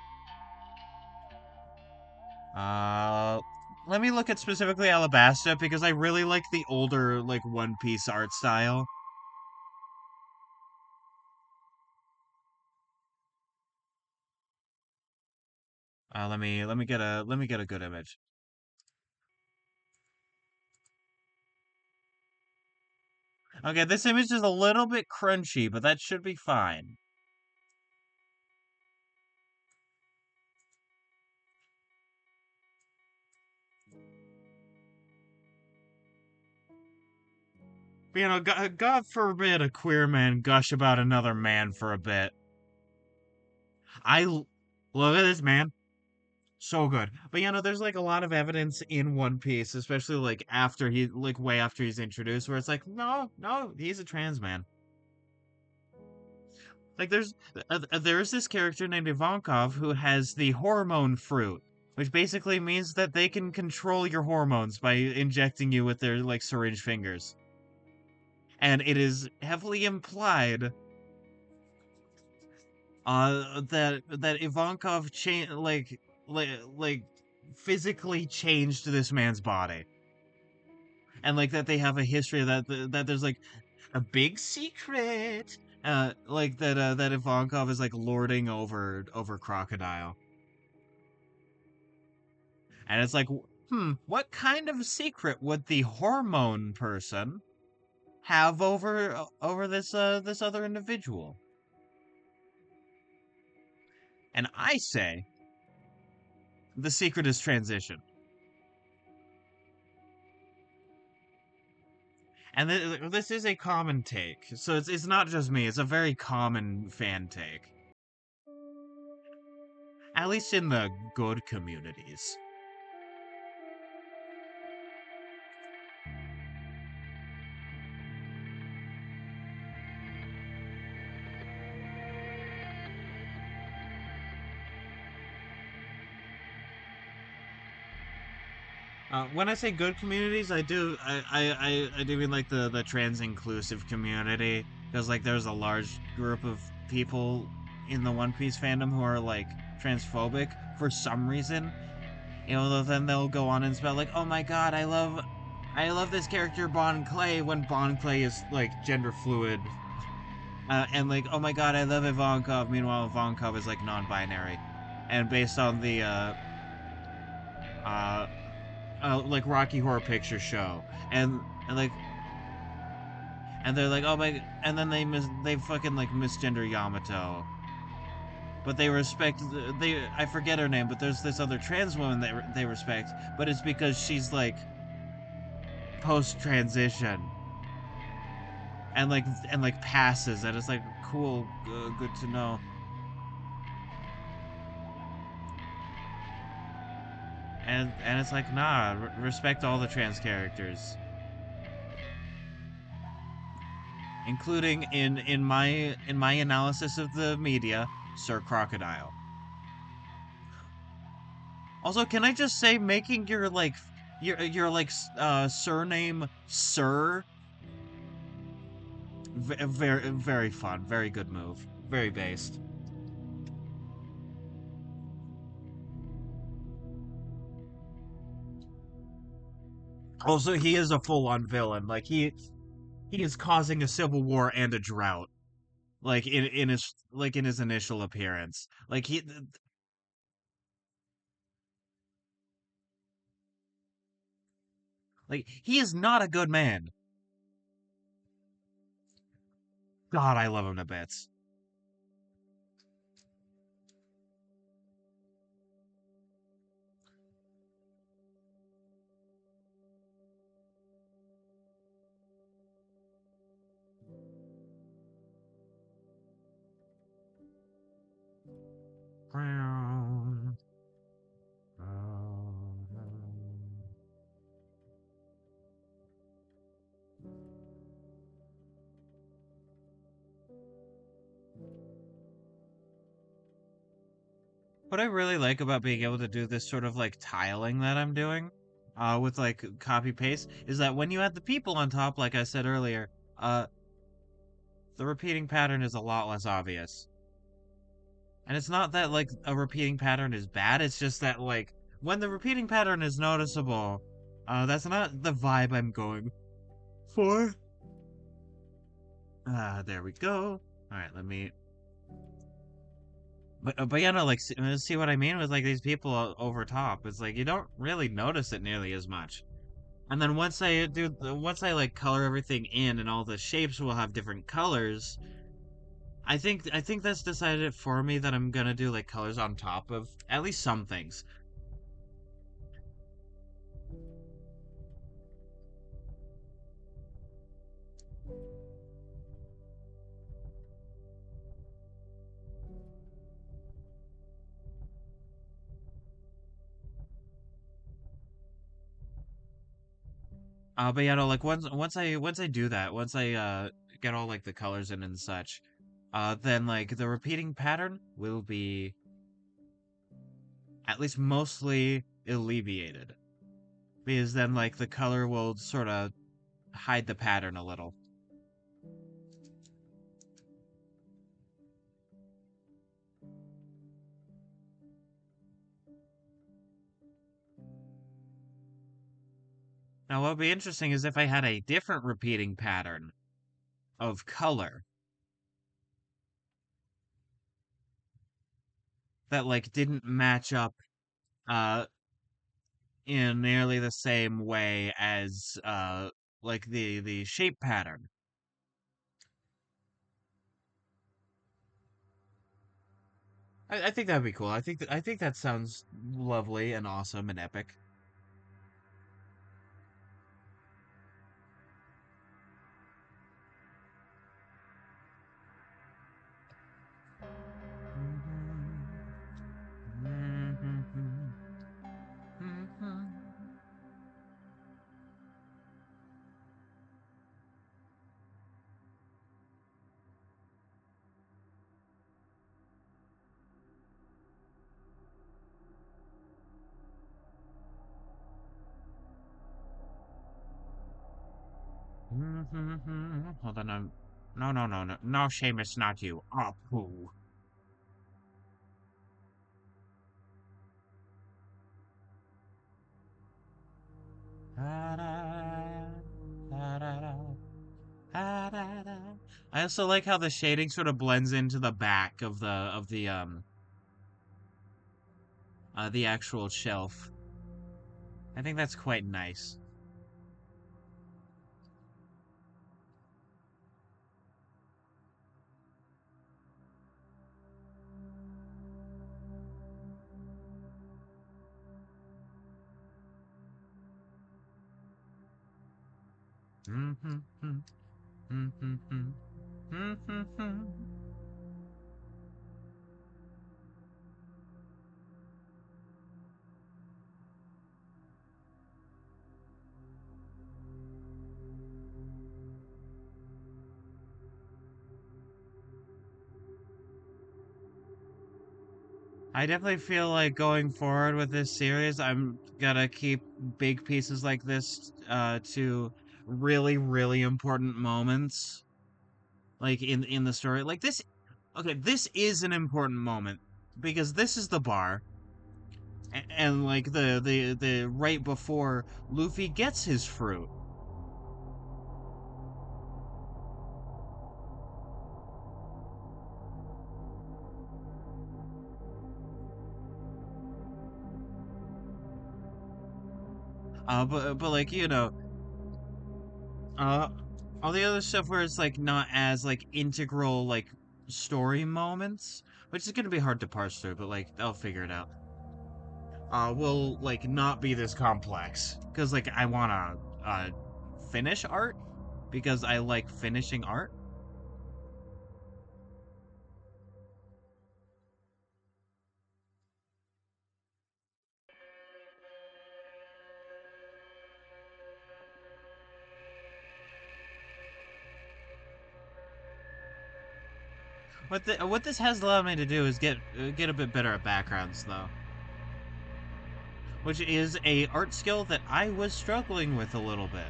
Let me look at specifically Alabasta because I really like the older, like, One Piece art style. Let me get a good image. Okay, this image is a little bit crunchy, but that should be fine. But, you know, God forbid a queer man gush about another man for a bit. Look at this man. So good. But you know, there's like a lot of evidence in One Piece, especially like after way after he's introduced, where it's like, no, he's a trans man. Like there's this character named Ivankov who has the hormone fruit, which basically means that they can control your hormones by injecting you with their like syringe fingers. And it is heavily implied that Ivankov like physically changed this man's body. And like that they have a history that there's like a big secret like that Ivankov is like lording over Crocodile. And it's like, what kind of secret would the hormone person have over this other individual? And I say the secret is transition. And this is a common take. So it's not just me, it's a very common fan take. At least in the good communities. When I say good communities, I do mean like the trans inclusive community, because like there's a large group of people in the One Piece fandom who are like transphobic for some reason. You know, then they'll go on and spell like, oh my god, I love this character Bon Clay when Bon Clay is like gender fluid, and like, oh my god, I love Ivankov. Meanwhile, Ivankov is like non-binary, and based on the uh like Rocky Horror Picture Show, and like, and they're like, oh my, and then they fucking like misgender Yamato, but they respect I forget her name, but there's this other trans woman that they respect, but it's because she's like post transition, and like passes, and it's like cool, good to know. And it's like, nah, respect all the trans characters, including in my analysis of the media, Sir Crocodile. Also, can I just say, making your like You're like surname Sir. Very very fun. Very good move. Very based. Also, he is a full-on villain. Like he is causing a civil war and a drought. Like in his initial appearance. Like he is not a good man. God, I love him to bits. What I really like about being able to do this sort of like tiling that I'm doing, with like copy paste, is that when you add the people on top, like I said earlier, uh, the repeating pattern is a lot less obvious. And it's not that like a repeating pattern is bad, it's just that like when the repeating pattern is noticeable, that's not the vibe I'm going for. There we go. All right, let me. But yeah, no, like see what I mean with like these people over top. It's like you don't really notice it nearly as much. And then once I like color everything in, and all the shapes will have different colors. I think that's decided it for me that I'm gonna do like colors on top of at least some things. But yeah, no, like once I do that, once I get all like the colors in and such, then like the repeating pattern will be at least mostly alleviated. Because then like the color will sort of hide the pattern a little. Now what would be interesting is if I had a different repeating pattern of color that like didn't match up uh in nearly the same way as like the shape pattern. I think that'd be cool. I think that sounds lovely and awesome and epic. Hold on, no, Seamus, not you. Oh, poo. I also like how the shading sort of blends into the back of the actual shelf. I think that's quite nice. I definitely feel like going forward with this series, I'm gonna keep big pieces like this to really, really important moments, like in the story. Like this, okay, this is an important moment because this is the bar, and like the right before Luffy gets his fruit. But like uh, all the other stuff where it's like not as like integral like story moments, which is gonna be hard to parse through, but like I'll figure it out. Will like not be this complex because like I wanna finish art because I like finishing art. What this has allowed me to do is get a bit better at backgrounds though, which is a art skill that I was struggling with a little bit.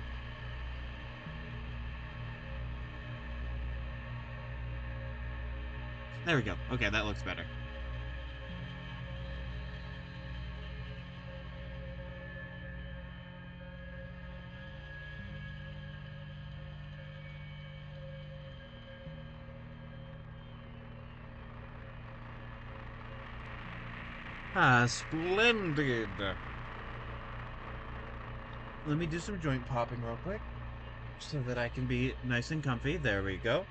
There we go. Okay, that looks better. Ah, splendid. Let me do some joint popping real quick so that I can be nice and comfy. There we go.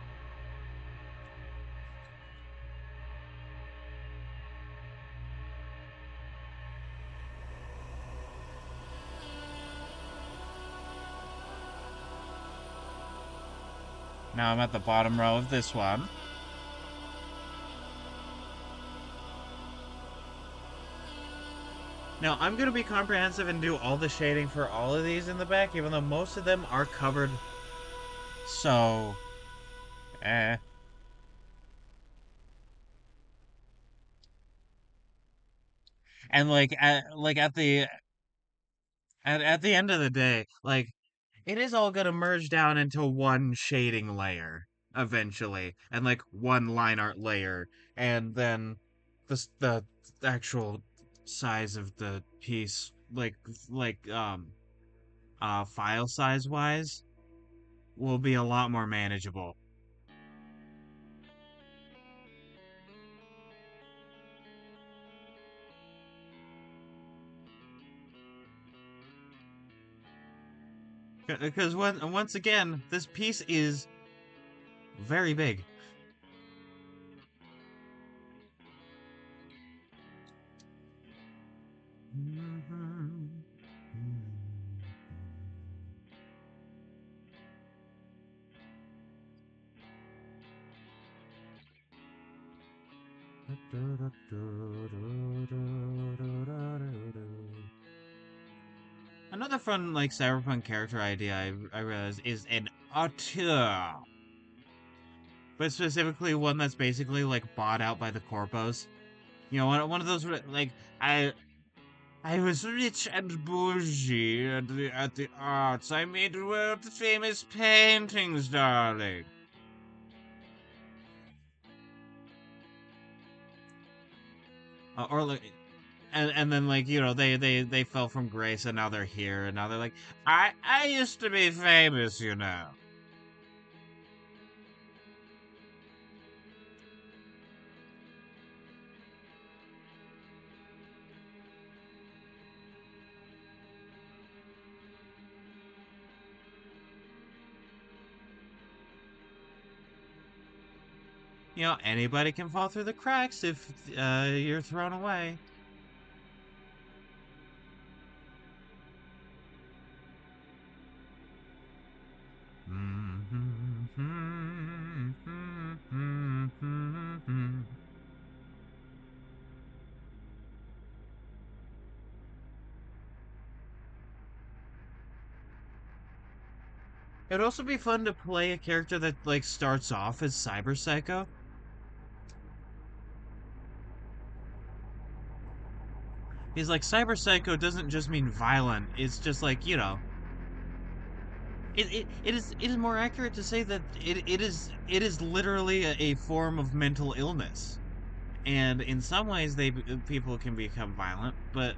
Now I'm at the bottom row of this one. Now I'm going to be comprehensive and do all the shading for all of these in the back, even though most of them are covered. So, eh. And like at the end of the day, like it is all gonna merge down into one shading layer eventually, and like one line art layer, and then the actual size of the piece, file size wise, will be a lot more manageable. Because once again, this piece is very big. Another fun like cyberpunk character idea I realized is an auteur, but specifically one that's basically like bought out by the corpos. You know, one of those like I I was rich and bougie at the arts. I made world famous paintings, darling. Or like and then like they fell from grace and now they're here and now they're like I used to be famous, you know. You know, anybody can fall through the cracks if you're thrown away. It'd also be fun to play a character that like starts off as Cyber Psycho. He's like, cyber psycho doesn't just mean violent. It's just like, it is more accurate to say that it is literally a form of mental illness. And in some ways people can become violent, but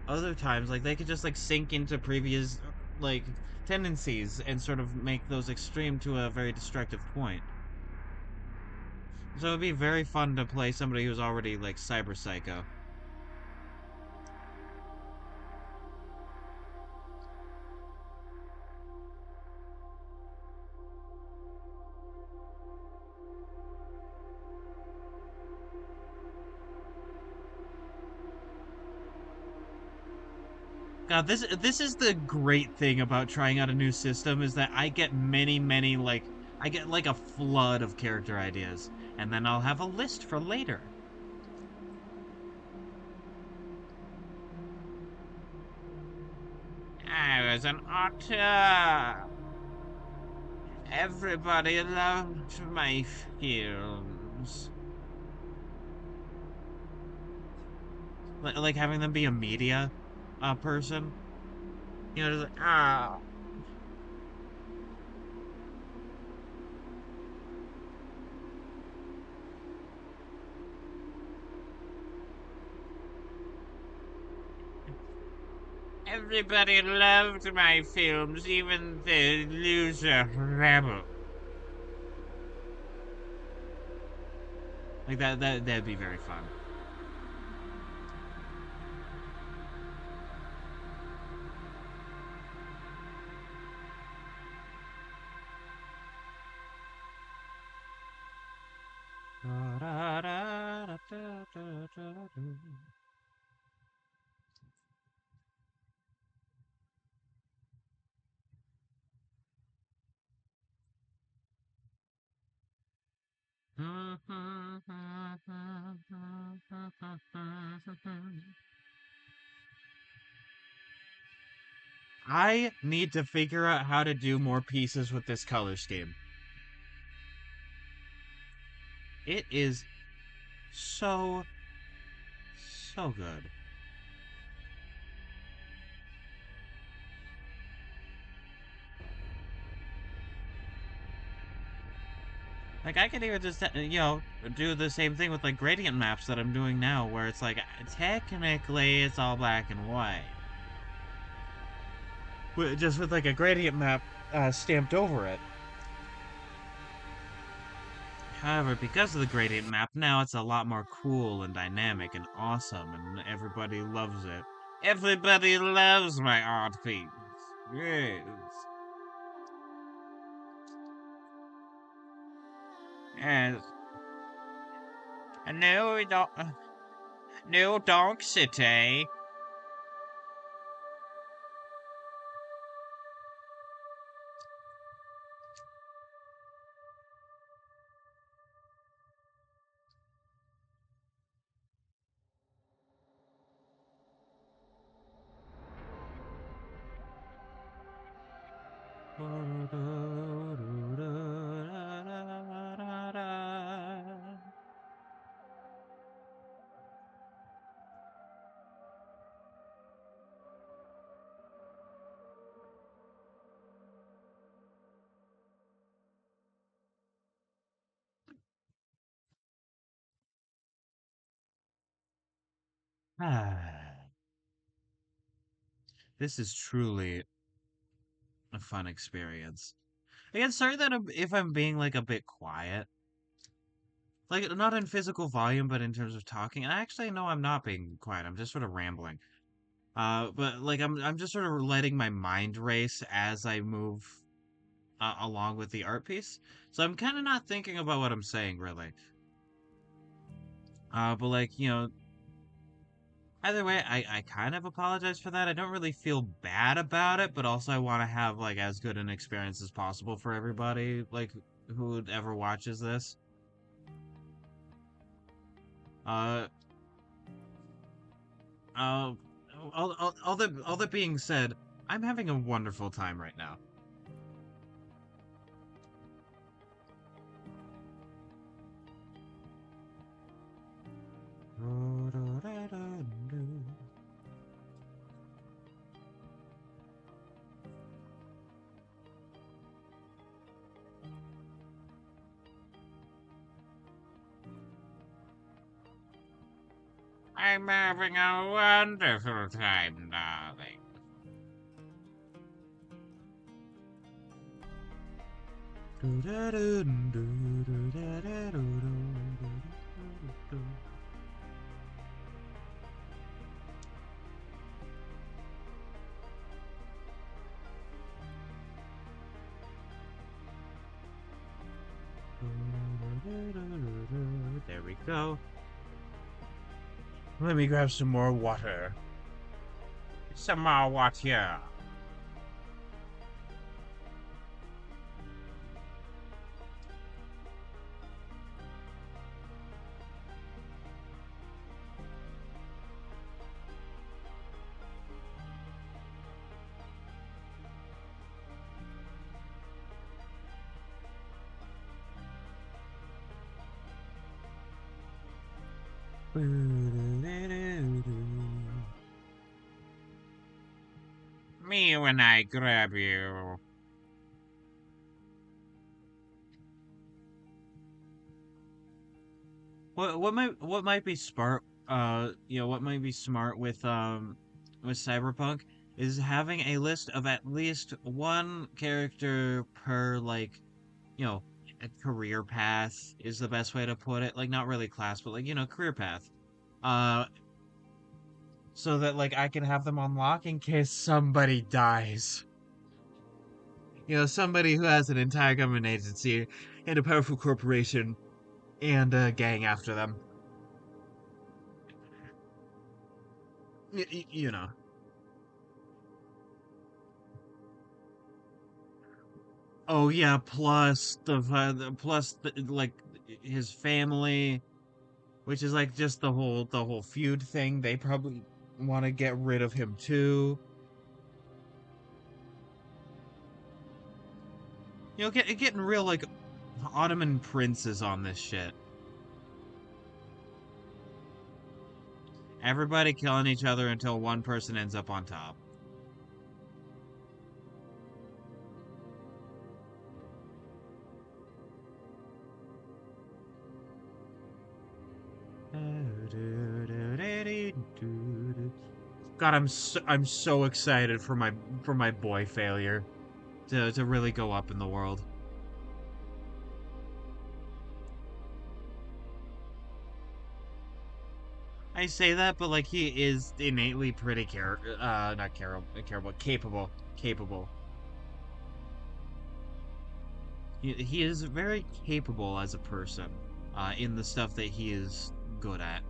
other times like they could just like sink into previous like tendencies and sort of make those extreme to a very destructive point. So it'd be very fun to play somebody who's already like cyber psycho. God, this is the great thing about trying out a new system is that I get many like I get like a flood of character ideas, and then I'll have a list for later. I was an otter. Everybody loved my films. Like having them be a media person. Just like, everybody loved my films, even the loser rebel. Like that'd be very fun. I need to figure out how to do more pieces with this color scheme. It is so, so good. Like, I could even just, do the same thing with, like, gradient maps that I'm doing now, where it's like, technically, it's all black and white. Just with, like, a gradient map stamped over it. However, because of the gradient map, now it's a lot more cool and dynamic and awesome, and everybody loves it. Everybody loves my art piece. Yes. Yes. No, no dog city. This is truly a fun experience. Again, sorry that if I'm being like a bit quiet, like not in physical volume, but in terms of talking. And actually, no, I'm not being quiet. I'm just sort of rambling. But like I'm just sort of letting my mind race as I move along with the art piece. So I'm kind of not thinking about what I'm saying really. But like either way, I kind of apologize for that. I don't really feel bad about it, but also I want to have like as good an experience as possible for everybody like who ever watches this. Uh, uh, all that being said, I'm having a wonderful time right now. I'm having a wonderful time, darling. There we go. Let me grab some more water. Some more water. Me when I grab you. What might be smart what might be smart with Cyberpunk is having a list of at least one character per like a career path is the best way to put it, like not really class but like career path, uh so that like I can have them unlock in case somebody dies. Somebody who has an entire government agency and a powerful corporation and a gang after them. You know. Oh yeah, like his family, which is like just the whole feud thing. They probably want to get rid of him too. Getting real like Ottoman princes on this shit. Everybody killing each other until one person ends up on top. God, I'm so excited for my boy failure to really go up in the world. I say that, but like he is innately pretty not careful, capable. He is very capable as a person, in the stuff that he is good at.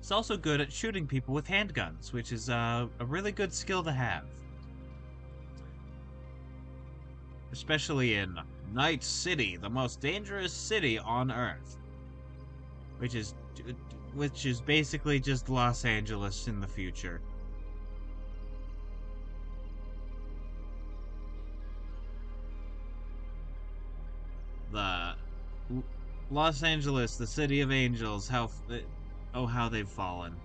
He's also good at shooting people with handguns, which is a really good skill to have, especially in Night City, the most dangerous city on Earth, which is which is basically just Los Angeles in the future. The Los Angeles, the city of angels, how they've fallen.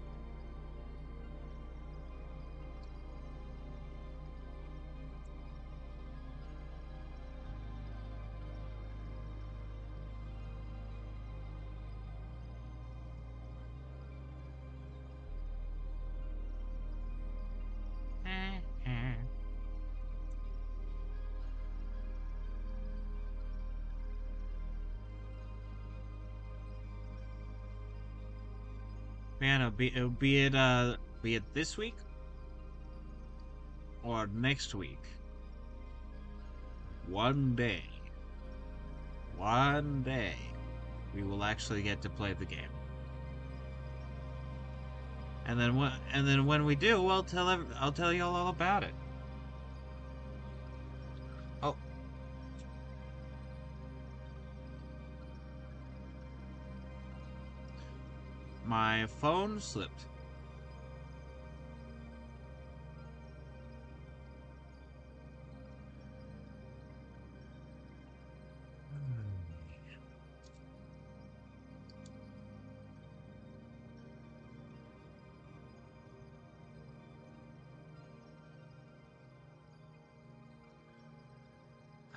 Man, be it this week or next week. One day, one day, we will actually get to play the game. And then when we do, I'll tell you all about it. Oh, my phone slipped.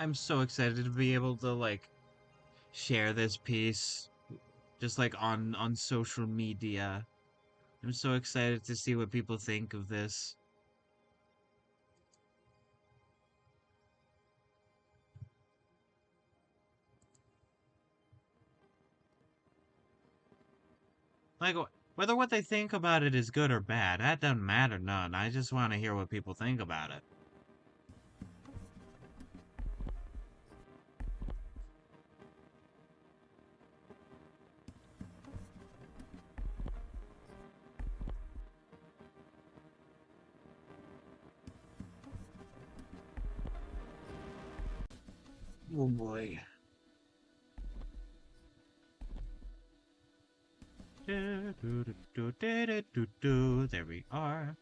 I'm so excited to be able to like share this piece just like on social media. I'm so excited to see what people think of this. Like whether what they think about it is good or bad, that doesn't matter none. I just want to hear what people think about it. Oh boy. There we are.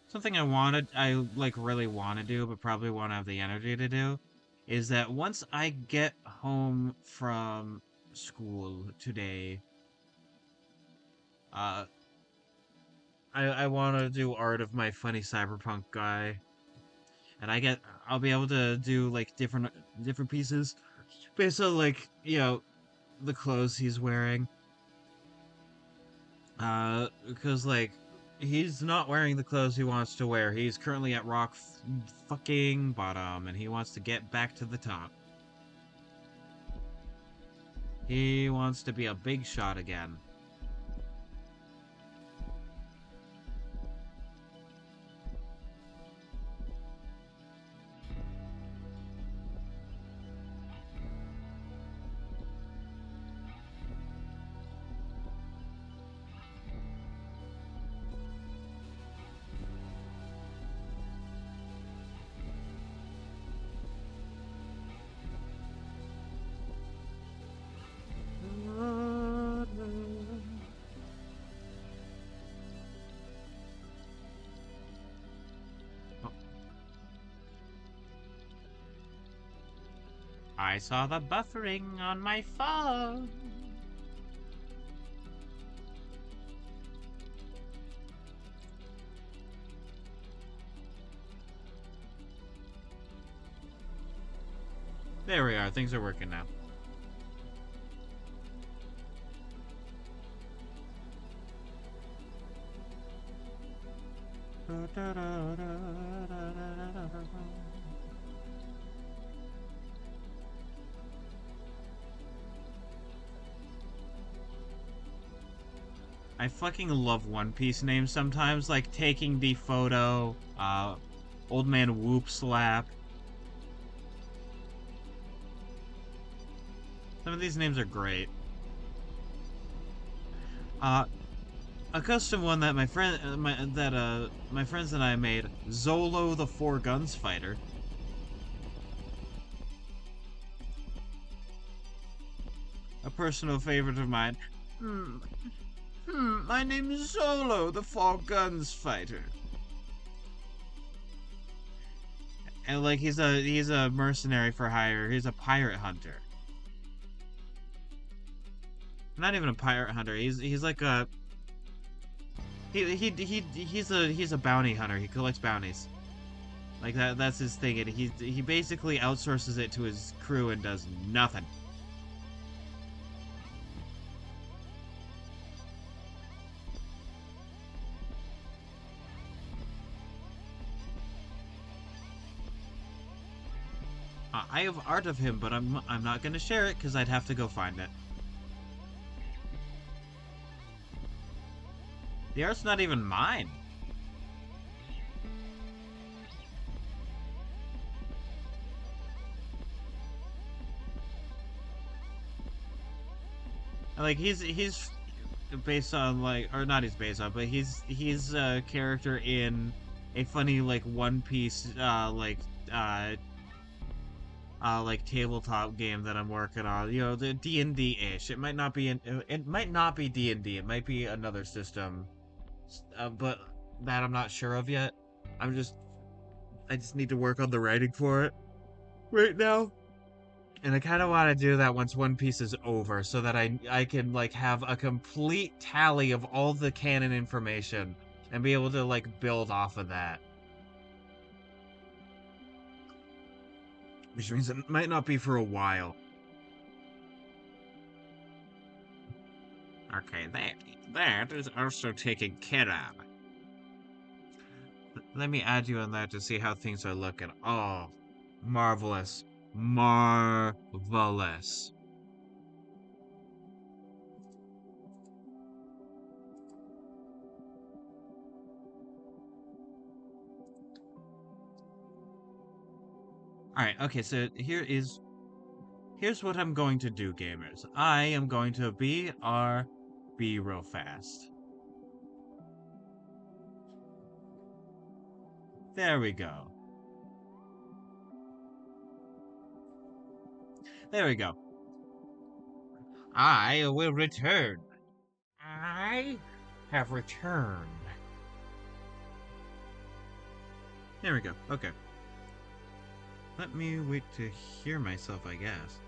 Something I like really want to do, but probably won't have the energy to do, is that once I get home from school today, uh, I want to do art of my funny cyberpunk guy, and I'll be able to do like different pieces based on like the clothes he's wearing. Because like he's not wearing the clothes he wants to wear. He's currently at fucking bottom, and he wants to get back to the top. He wants to be a big shot again. I saw the buffering on my phone. There we are. Things are working now. I fucking love One Piece names sometimes, like Taking the Photo, Old Man Whoop Slap. Some of these names are great. A custom one that my friends and I made, Zolo the Four Guns Fighter. A personal favorite of mine. My name is Zolo the Four Guns Fighter. And like he's a mercenary for hire. He's a pirate hunter. Not even a pirate hunter. He's like a he's a bounty hunter. He collects bounties. Like that's his thing, and he basically outsources it to his crew and does nothing. I have art of him, but I'm not gonna share it because I'd have to go find it. The art's not even mine. Like he's based on like, or not he's based on, but he's a character in a funny like One Piece like tabletop game that I'm working on. You know, the D&D ish. It might not be D&D. It might be another system, but that I'm not sure of yet. I just need to work on the writing for it right now. And I kind of want to do that once One Piece is over, so that I can like have a complete tally of all the canon information and be able to like build off of that. Which means it might not be for a while. Okay, that is also taken care of. Let me add you on that to see how things are looking. Oh, marvelous. Marvelous. Alright, okay, so here's what I'm going to do, gamers. I am going to be real fast. There we go. There we go. I will return. I have returned. There we go. Okay. Let me wait to hear myself, I guess.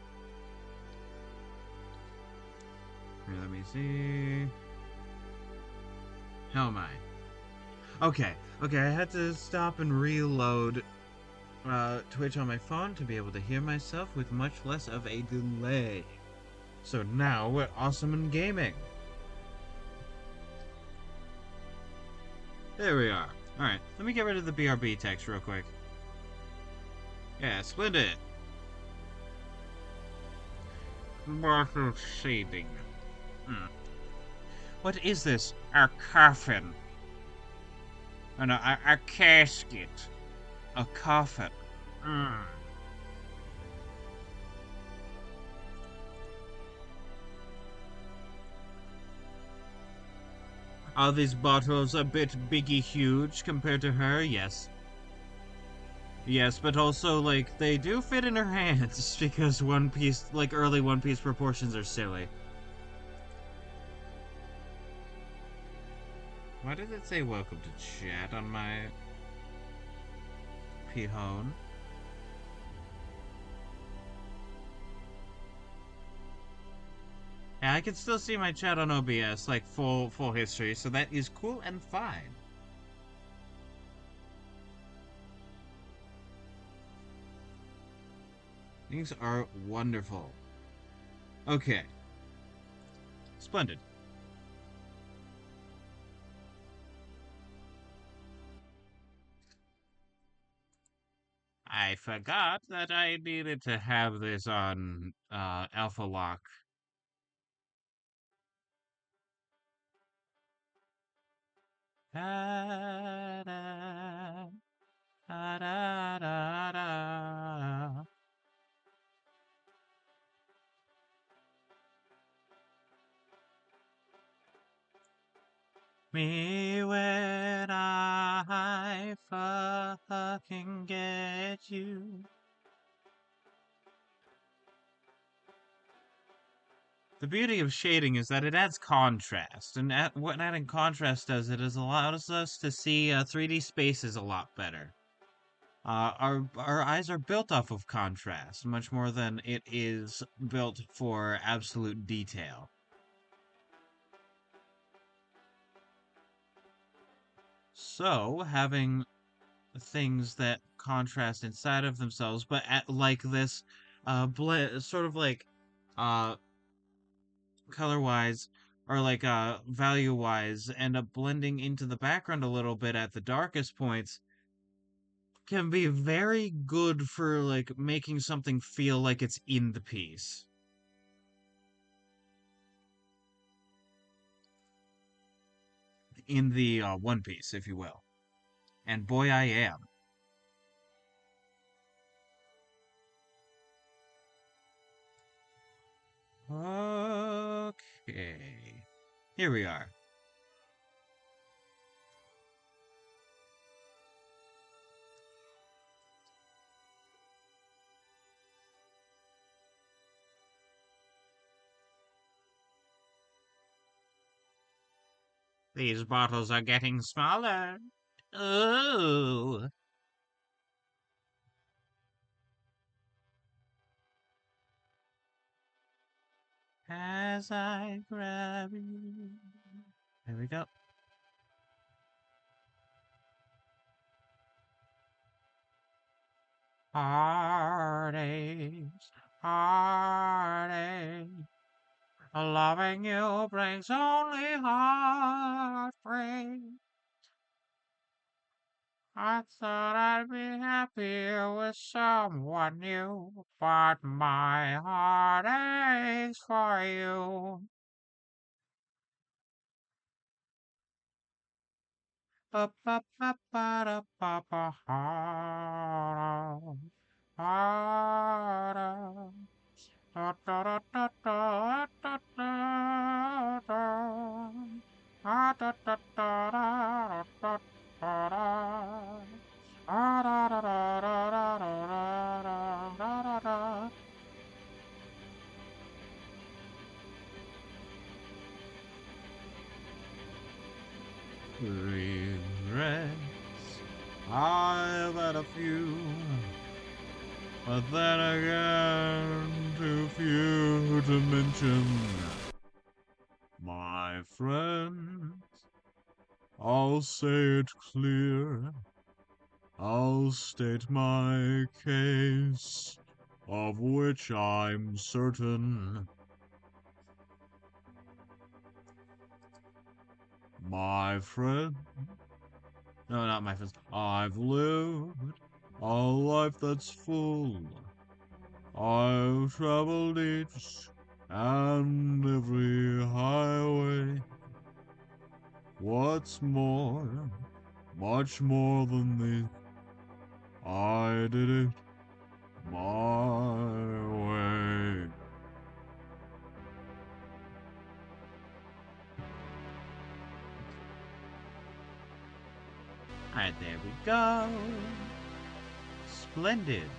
Here, let me see. How am I? Okay. Okay, I had to stop and reload Twitch on my phone to be able to hear myself with much less of a delay. So now we're awesome in gaming. There we are. Alright, let me get rid of the BRB text real quick. Yeah, splendid. Bottle shading. What is this? A coffin. Oh no, a casket. A coffin. Are these bottles a bit biggy huge compared to her? Yes. Yes, but also, like, they do fit in her hands because One Piece, like, early One Piece proportions are silly. Why did it say welcome to chat on my P-hone? Yeah, I can still see my chat on OBS, like full history, so that is cool and fine. Things are wonderful. Okay. Splendid. I forgot that I needed to have this on Alpha Lock. Da, da, da, da, da, da. Me when I fucking get you. The beauty of shading is that it adds contrast, and what adding contrast does it is allows us to see 3D spaces a lot better. Our eyes are built off of contrast, much more than it is built for absolute detail. So, having things that contrast inside of themselves, but at like this, sort of like, color-wise, or like, value-wise, end up blending into the background a little bit at the darkest points, can be very good for, like, making something feel like it's in the piece. In the, One Piece, if you will. And boy, I am. Okay. Here we are. These bottles are getting smaller. Ooh. as I grab you. There we go. Heartaches, heartache. Loving you brings only heartbreak. I thought I'd be happier with someone new, but my heart aches for you. Ba ba ba ba da ba ba ha da da da da da da da da da da da da da da da da. Ah, da, da, da, da, da, da, da, da, da, da. Regrets, I've had a few, but then again, too few to mention. My friend, I'll say it clear, I'll state my case, of which I'm certain. My friend, no, not my friends, I've lived a life that's full. I've traveled each and every highway. What's more, much more than this, I did it my way. Alright, there we go. Splendid.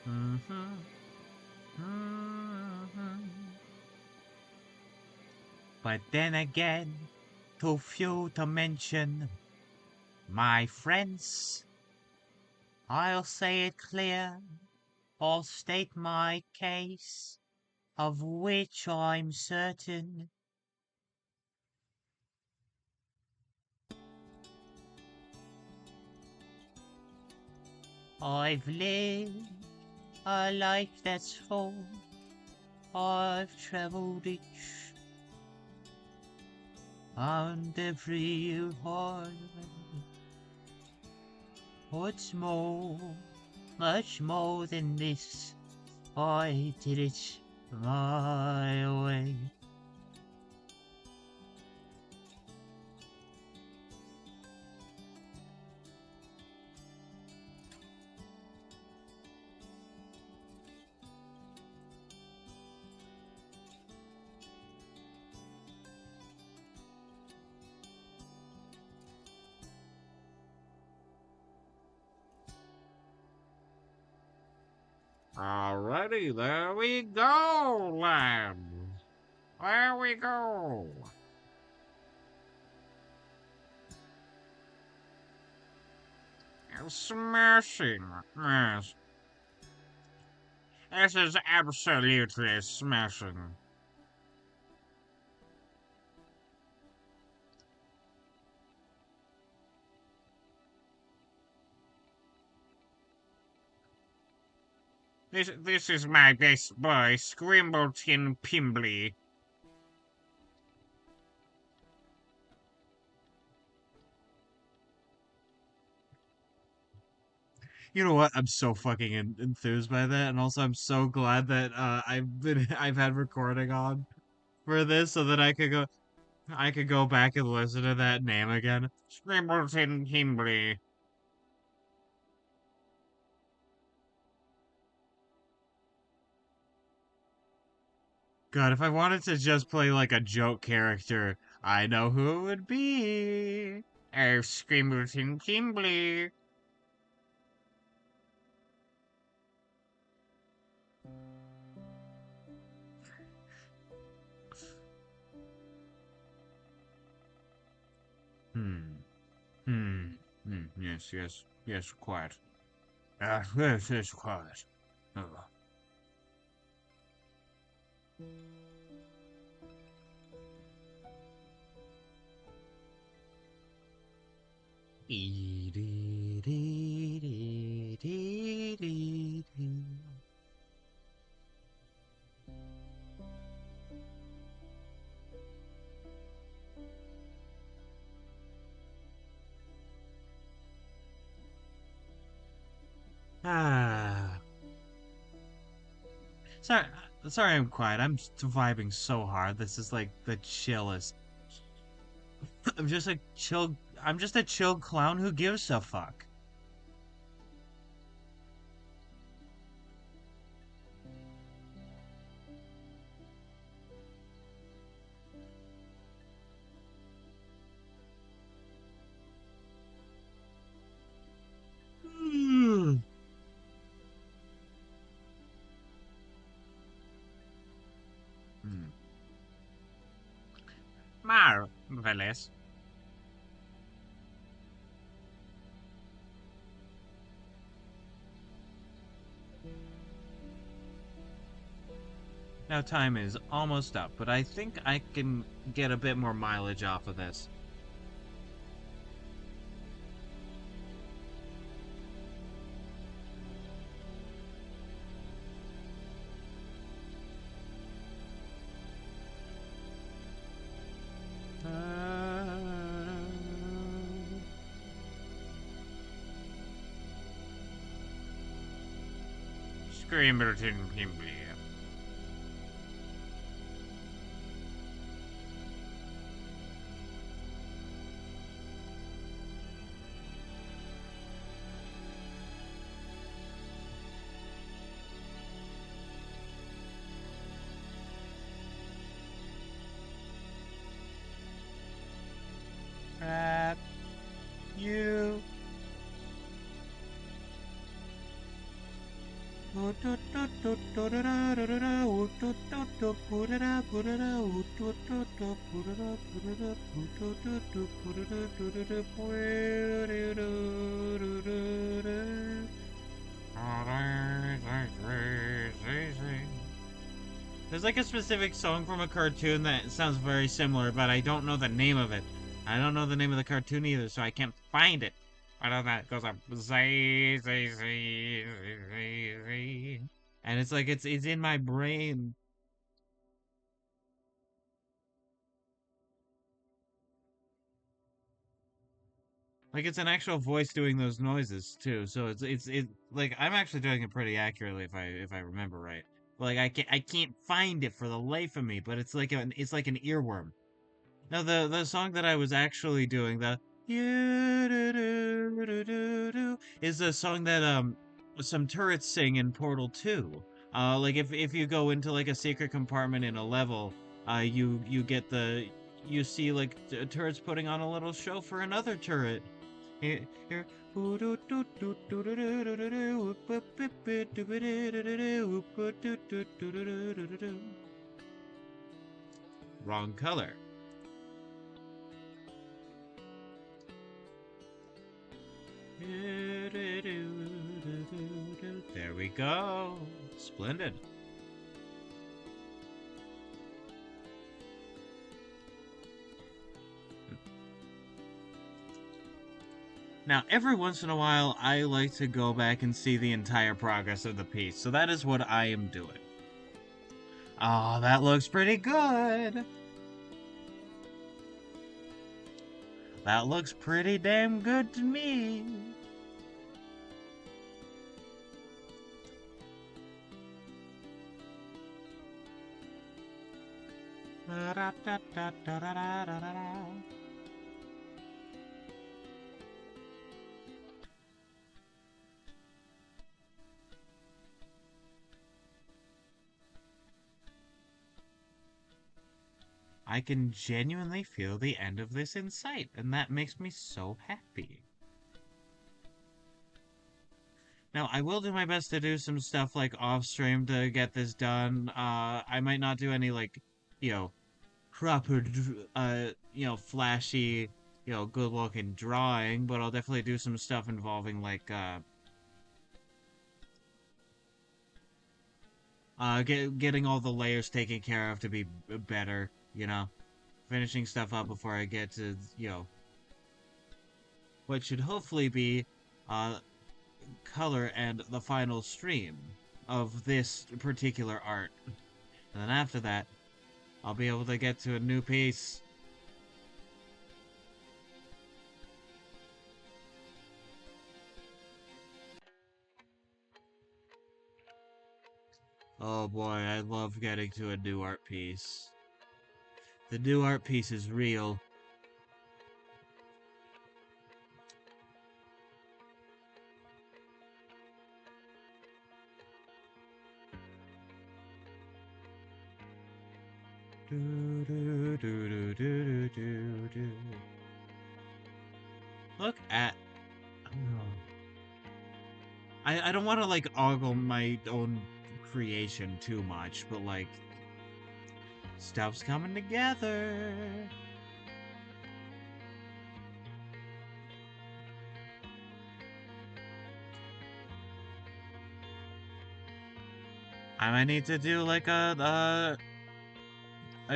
Mm-hmm. Mm-hmm. But then again, too few to mention. My friends, I'll say it clear, I'll state my case, of which I'm certain. I've lived a life that's full, I've traveled each and every highway. What's more, much more than this, I did it my way. Alrighty, there we go, lambs. There we go. Smashing, yes. This is absolutely smashing. This is my best boy, Scrimbleton Pimbly. You know what? I'm so fucking enthused by that, and also I'm so glad that I've had recording on for this, so that I could go back and listen to that name again. Scrimbleton Pimbly. God, if I wanted to just play like a joke character, I know who it would be. Oh, Scrimbleton Pimbly. Hmm. Yes, yes, yes, quiet. Yes, yes, quiet. Oh. Ah. Sorry, sorry I'm quiet. I'm vibing so hard. This is like the chillest. I'm just a chill. I'm just a chill clown who gives a fuck. Marvelous. Now time is almost up, but I think I can get a bit more mileage off of this. Screamerton Kimby. Crap. You. There's like a specific song from a cartoon that sounds very similar, but I don't know the name of it. I don't know the name of the cartoon either, so I can't find it. I know that it goes up zay zay zay zay zay, and it's like it's in my brain. Like it's an actual voice doing those noises too. So it's like I'm actually doing it pretty accurately if I remember right. But like I can't find it for the life of me. But it's like an earworm. No, the song that I was actually doing, the is a song that some turrets sing in Portal 2. Like if you go into like a secret compartment in a level, you get you see like turrets putting on a little show for another turret. Here, here. Wrong color. There we go. Splendid. Now, every once in a while, I like to go back and see the entire progress of the piece, so that is what I am doing. Oh, that looks pretty good. That looks pretty damn good to me. I can genuinely feel the end of this in sight, and that makes me so happy. Now, I will do my best to do some stuff like off stream to get this done. I might not do any like, you know, proper, flashy good looking drawing, but I'll definitely do some stuff involving like getting all the layers taken care of to be better, finishing stuff up before I get to, what should hopefully be uh color and the final stream of this particular art. And then after that, I'll be able to get to a new piece. Oh boy, I love getting to a new art piece. The new art piece is real. Do, do, do, do, do, do, do. Look at... I don't want to, like, ogle my own creation too much, but, like, stuff's coming together. I might need to do, like, a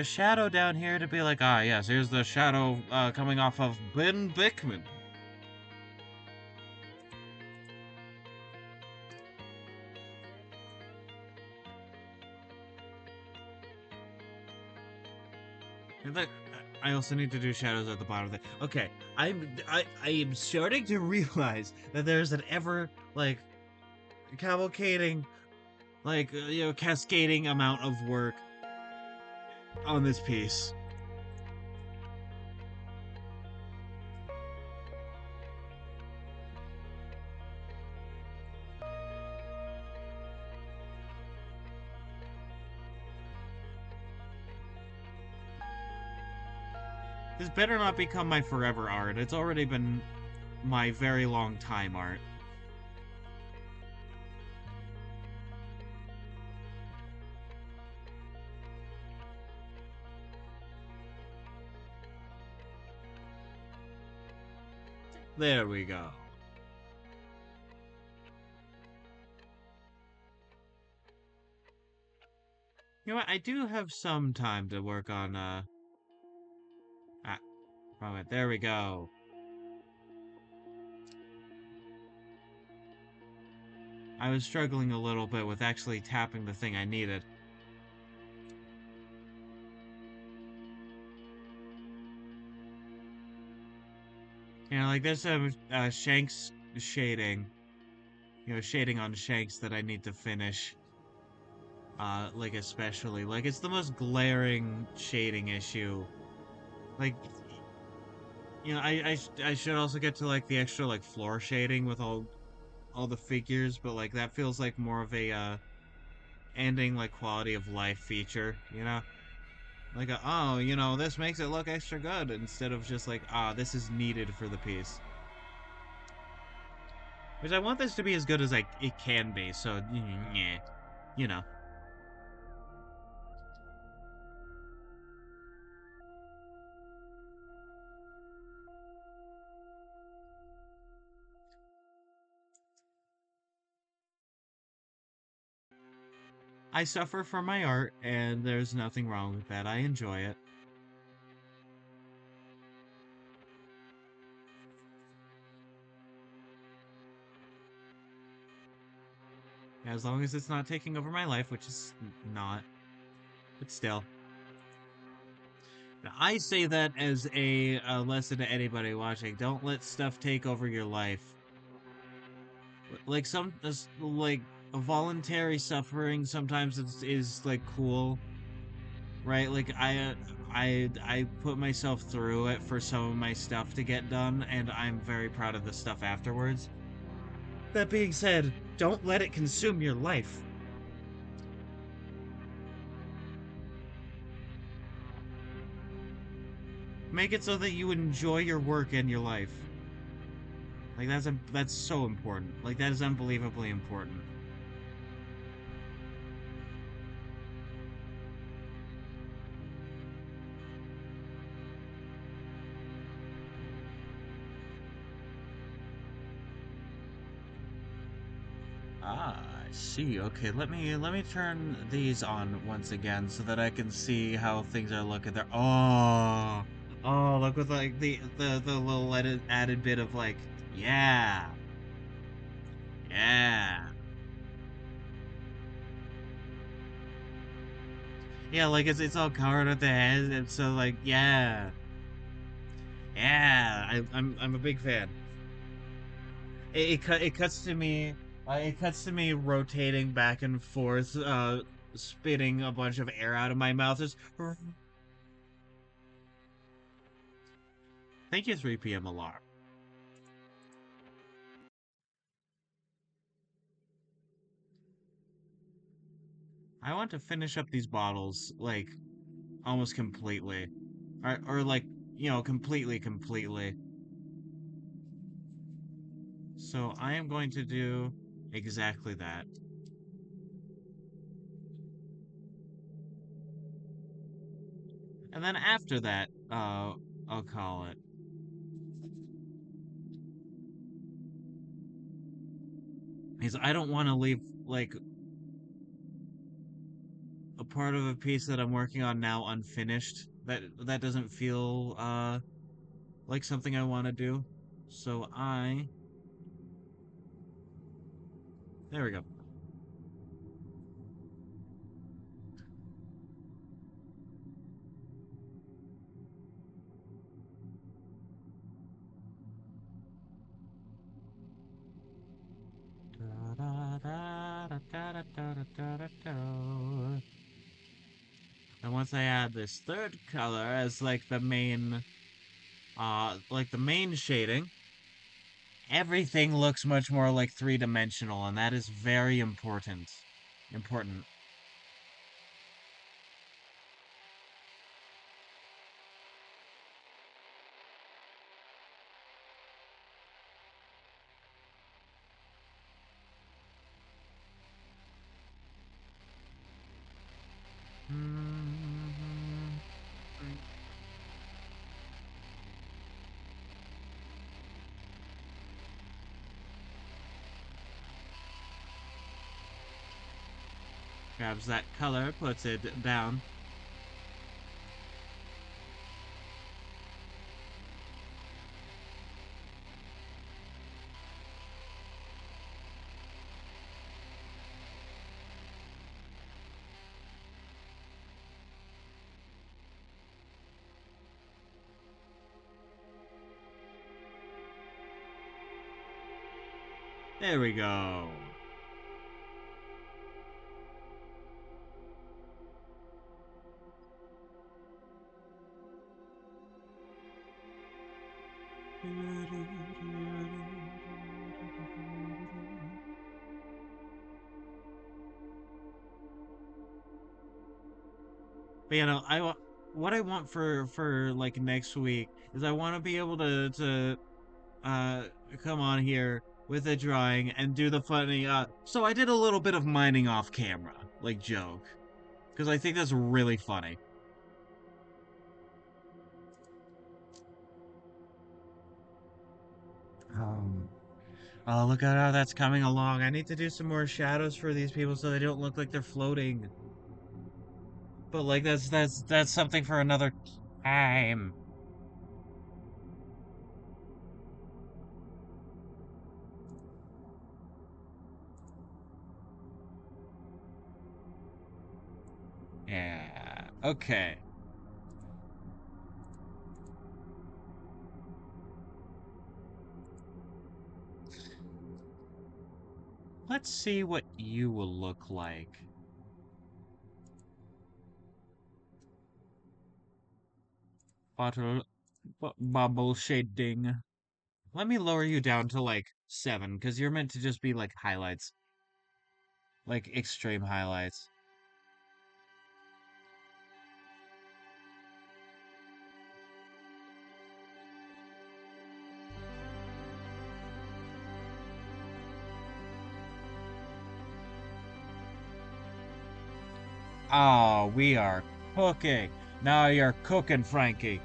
shadow down here to be like, ah, yes, here's the shadow coming off of Ben Bickman. And then, I also need to do shadows at the bottom of the... Okay, I am starting to realize that there's an ever, like, cavalcading, like, cascading amount of work on this piece. This better not become my forever art. It's already been my very long time art. There we go. You know what? I do have some time to work on, wrong. There we go. I was struggling a little bit with actually tapping the thing I needed. Like there's some Shanks shading, shading on Shanks that I need to finish. Like especially, like it's the most glaring shading issue. Like, I should also get to like the extra like floor shading with all the figures, but like that feels like more of a ending like quality of life feature, Like oh, this makes it look extra good instead of just like, this is needed for the piece. Which I want this to be as good as it can be, so yeah, you know. I suffer from my art, and there's nothing wrong with that. I enjoy it. As long as it's not taking over my life, which is not. But still. I say that as a lesson to anybody watching. Don't let stuff take over your life. Like like voluntary suffering sometimes is like cool, right? Like I put myself through it for some of my stuff to get done, and I'm very proud of the stuff afterwards. That being said, don't let it consume your life. Make it so that you enjoy your work and your life. Like that's so important. Like that is unbelievably important. Ah, I see. Okay, let me turn these on once again so that I can see how things are looking there. Oh, oh, look with like the little added bit of like, yeah, yeah, yeah. Like it's all covered with the head, and so like, yeah, yeah. I'm a big fan. It cuts to me. It cuts to me rotating back and forth, spitting a bunch of air out of my mouth. Just thank you, 3 p.m. alarm. I want to finish up these bottles like almost completely, or like completely. So I am going to do exactly that, and then after that, I'll call it. Because I don't want to leave like a part of a piece that I'm working on now unfinished. That doesn't feel like something I want to do. So there we go. And once I add this third color as like the main shading, everything looks much more like three-dimensional, and that is very important. Important. Grabs that color, puts it down. There we go. But what I want for like next week is I want to be able to uh come on here with a drawing and do the funny so I did a little bit of mining off camera like joke because I think that's really funny. Um, oh, look at how that's coming along. I need to do some more shadows for these people so they don't look like they're floating. But like that's something for another time. Yeah. Okay. Let's see what you will look like. Bottle bubble shading. Let me lower you down to like 7, because you're meant to just be like highlights. Like extreme highlights. Oh, we are cooking. Now you're cooking, Frankie.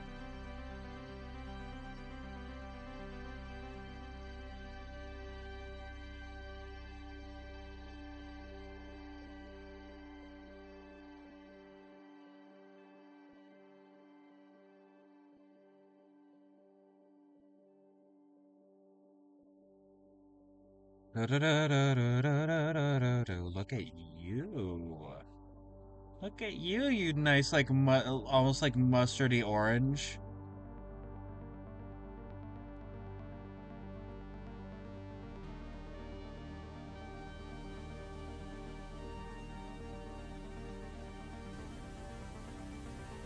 Look at you. Look at you, you nice, like, almost like mustardy orange.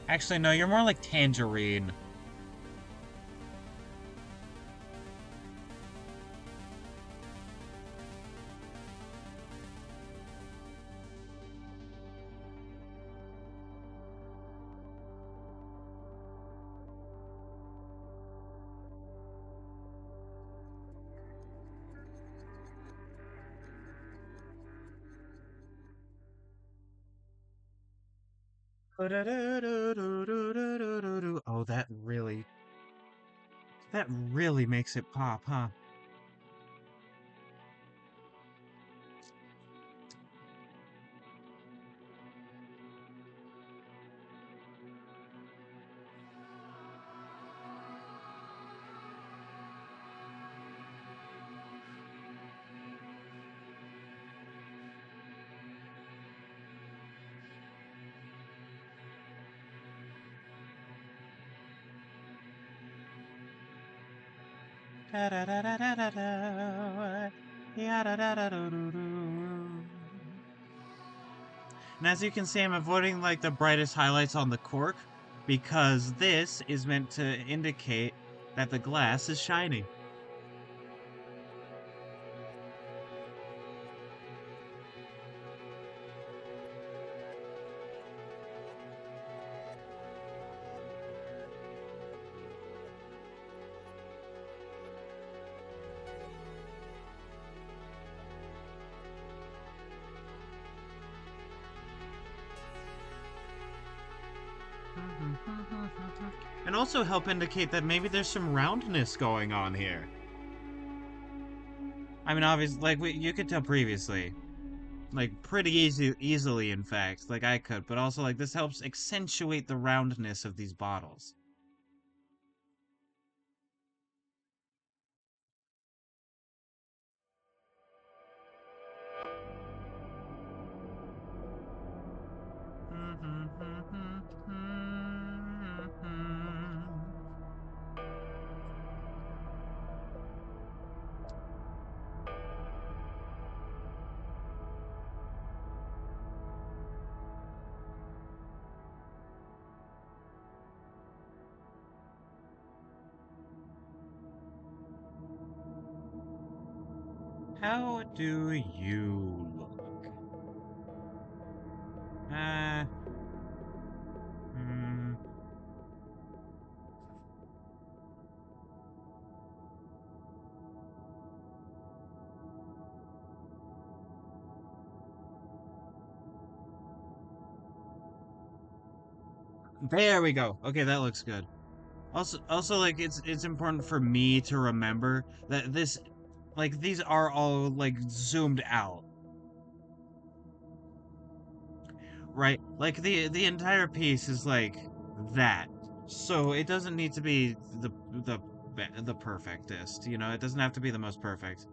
Actually, no, you're more like tangerine. Oh, that really makes it pop, huh? And as you can see, I'm avoiding like the brightest highlights on the cork because this is meant to indicate that the glass is shiny. And also help indicate that maybe there's some roundness going on here. I mean, obviously, like you could tell previously, like pretty easily, in fact, like I could, but also like this helps accentuate the roundness of these bottles. How do you look? Uh, hmm. There we go. Okay, that looks good. Also, like it's important for me to remember that this, like these are all like zoomed out, right? Like the entire piece is like that, so it doesn't need to be the the perfectest. You know, it doesn't have to be the most perfect.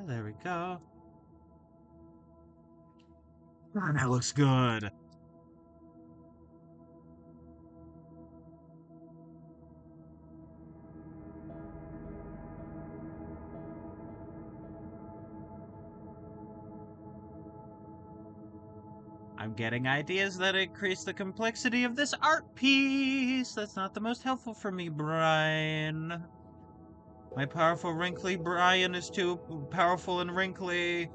There we go. Ah, that looks good. I'm getting ideas that increase the complexity of this art piece. That's not the most helpful for me, Brian. My powerful, wrinkly Brian is too powerful and wrinkly.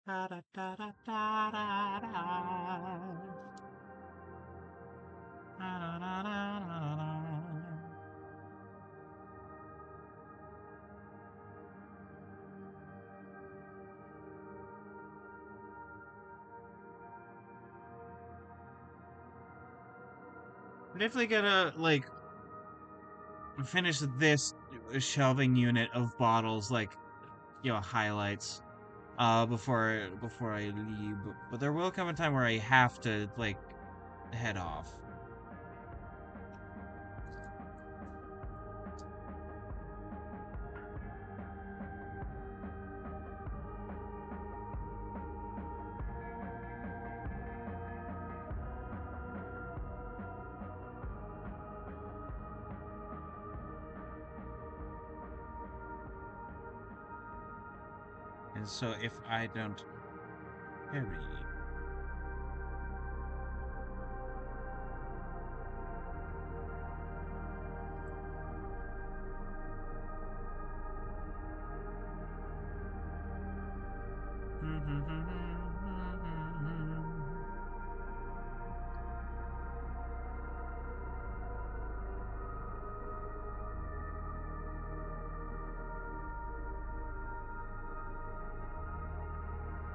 Da, da, da, da, da, da, da. Da, da, da, da, da, da. definitely gonna like finish this shelving unit of bottles, like highlights, before I leave. But there will come a time where I have to like head off. And so if I don't hurry.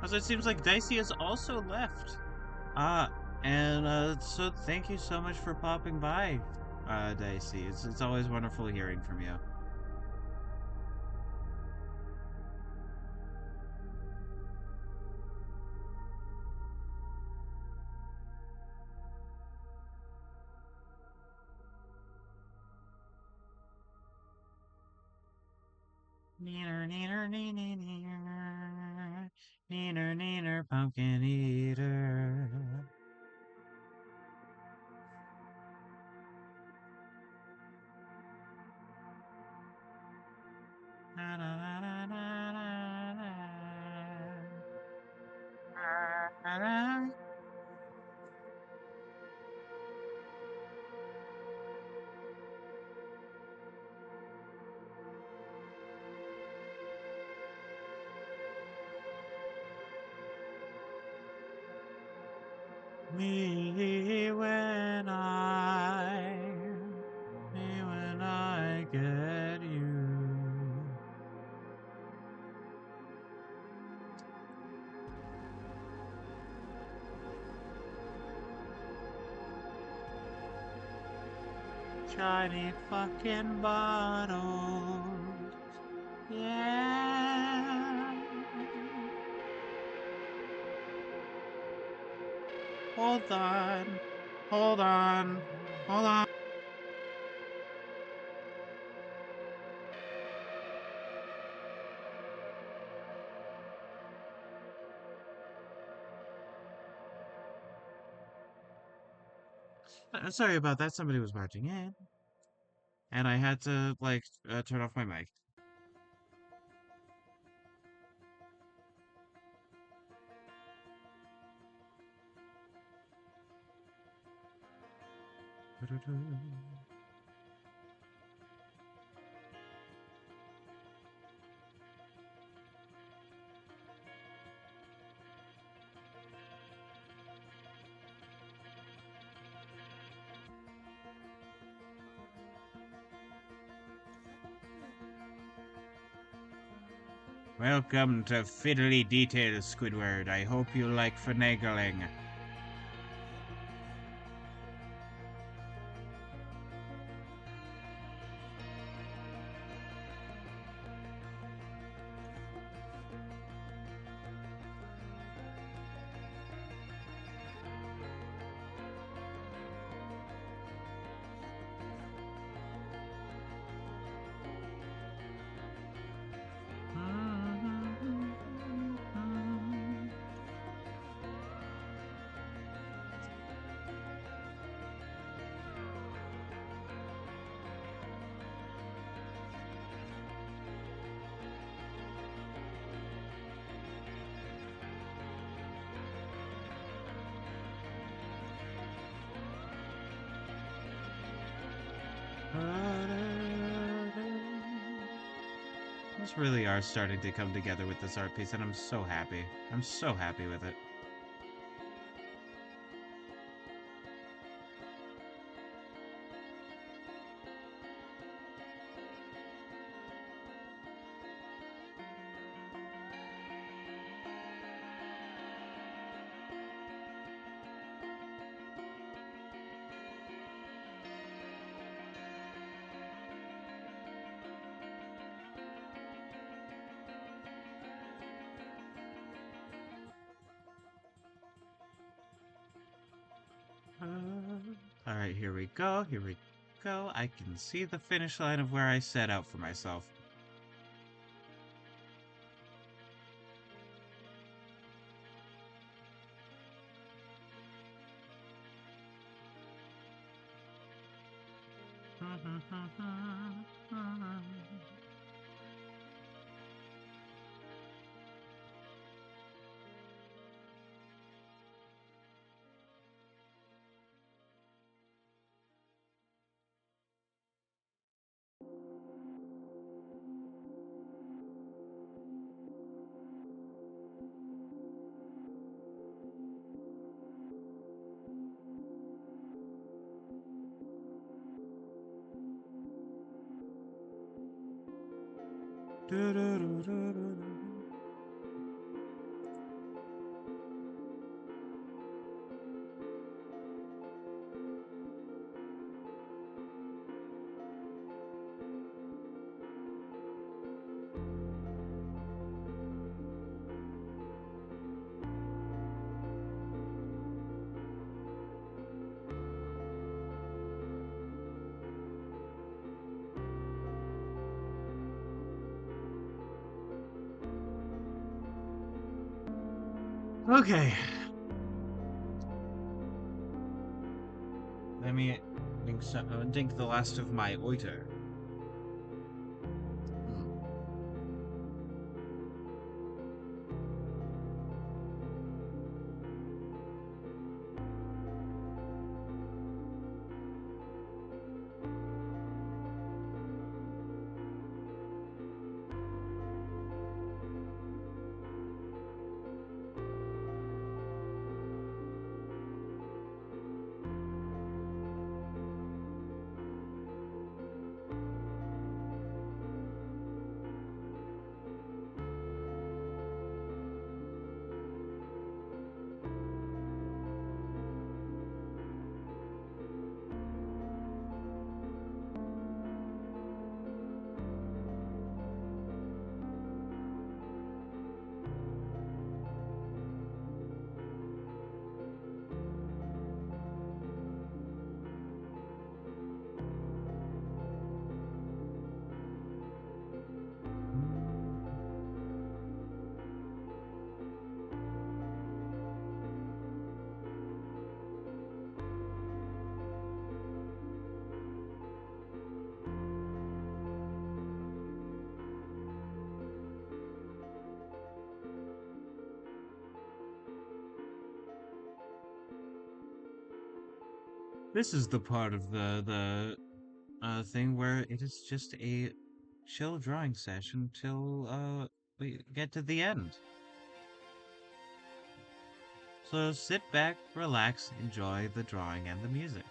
Also, it seems like Dicey has also left. Uh, and so thank you so much for popping by, Dicey. It's always wonderful hearing from you. Neener, neener, neener, neener, neener, neener, pumpkin eater. Na, na, na, na, na, na, na, na. Me when I get you. Shiny fucking bottles. Yeah. Hold on. Hold on. Hold on. Sorry about that. Somebody was barging in. And I had to, like, turn off my mic. Welcome to Fiddly Details, Squidward. I hope you like finagling. These really are starting to come together with this art piece, and I'm so happy. I'm so happy with it. Alright, here we go, here we go. I can see the finish line of where I set out for myself. Okay. Let me drink the last of my oiter. This is the part of the thing where it is just a chill drawing session till we get to the end. So sit back, relax, enjoy the drawing and the music.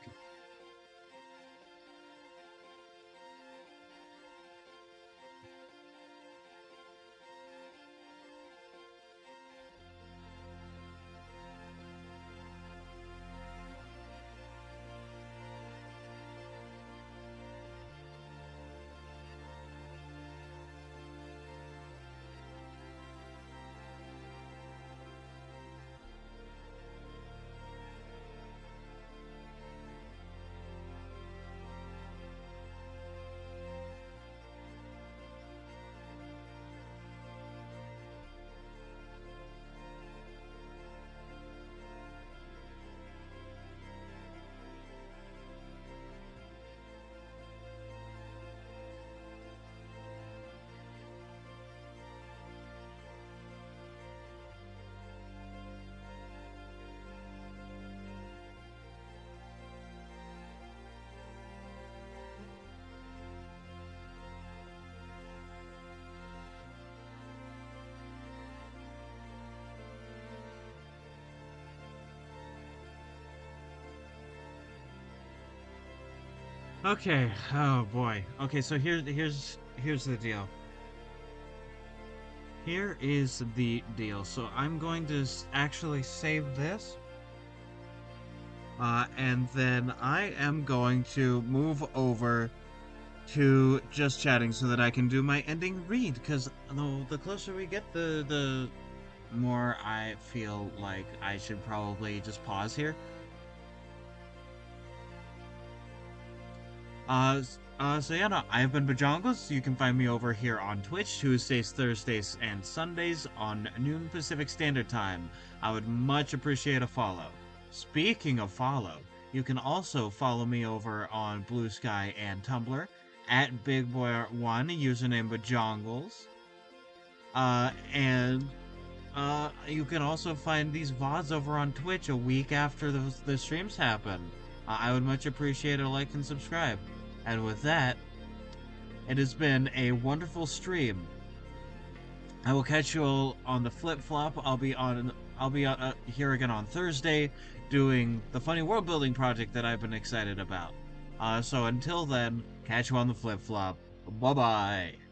Okay, oh boy. Okay, so here's the deal. Here is the deal. So I'm going to actually save this. And then I am going to move over to just chatting so that I can do my ending read, because the closer we get, the more I feel like I should probably just pause here. So yeah, no, I've been Bajongles. You can find me over here on Twitch Tuesdays, Thursdays, and Sundays on noon Pacific Standard Time. I would much appreciate a follow. Speaking of follow, you can also follow me over on Bluesky and Tumblr at BigBoy1, username Bajongles. And you can also find these VODs over on Twitch a week after the streams happen. I would much appreciate a like and subscribe. And with that, it has been a wonderful stream. I will catch you all on the flip flop. I'll be here again on Thursday, doing the funny world building project that I've been excited about. So until then, catch you on the flip flop. Bye bye.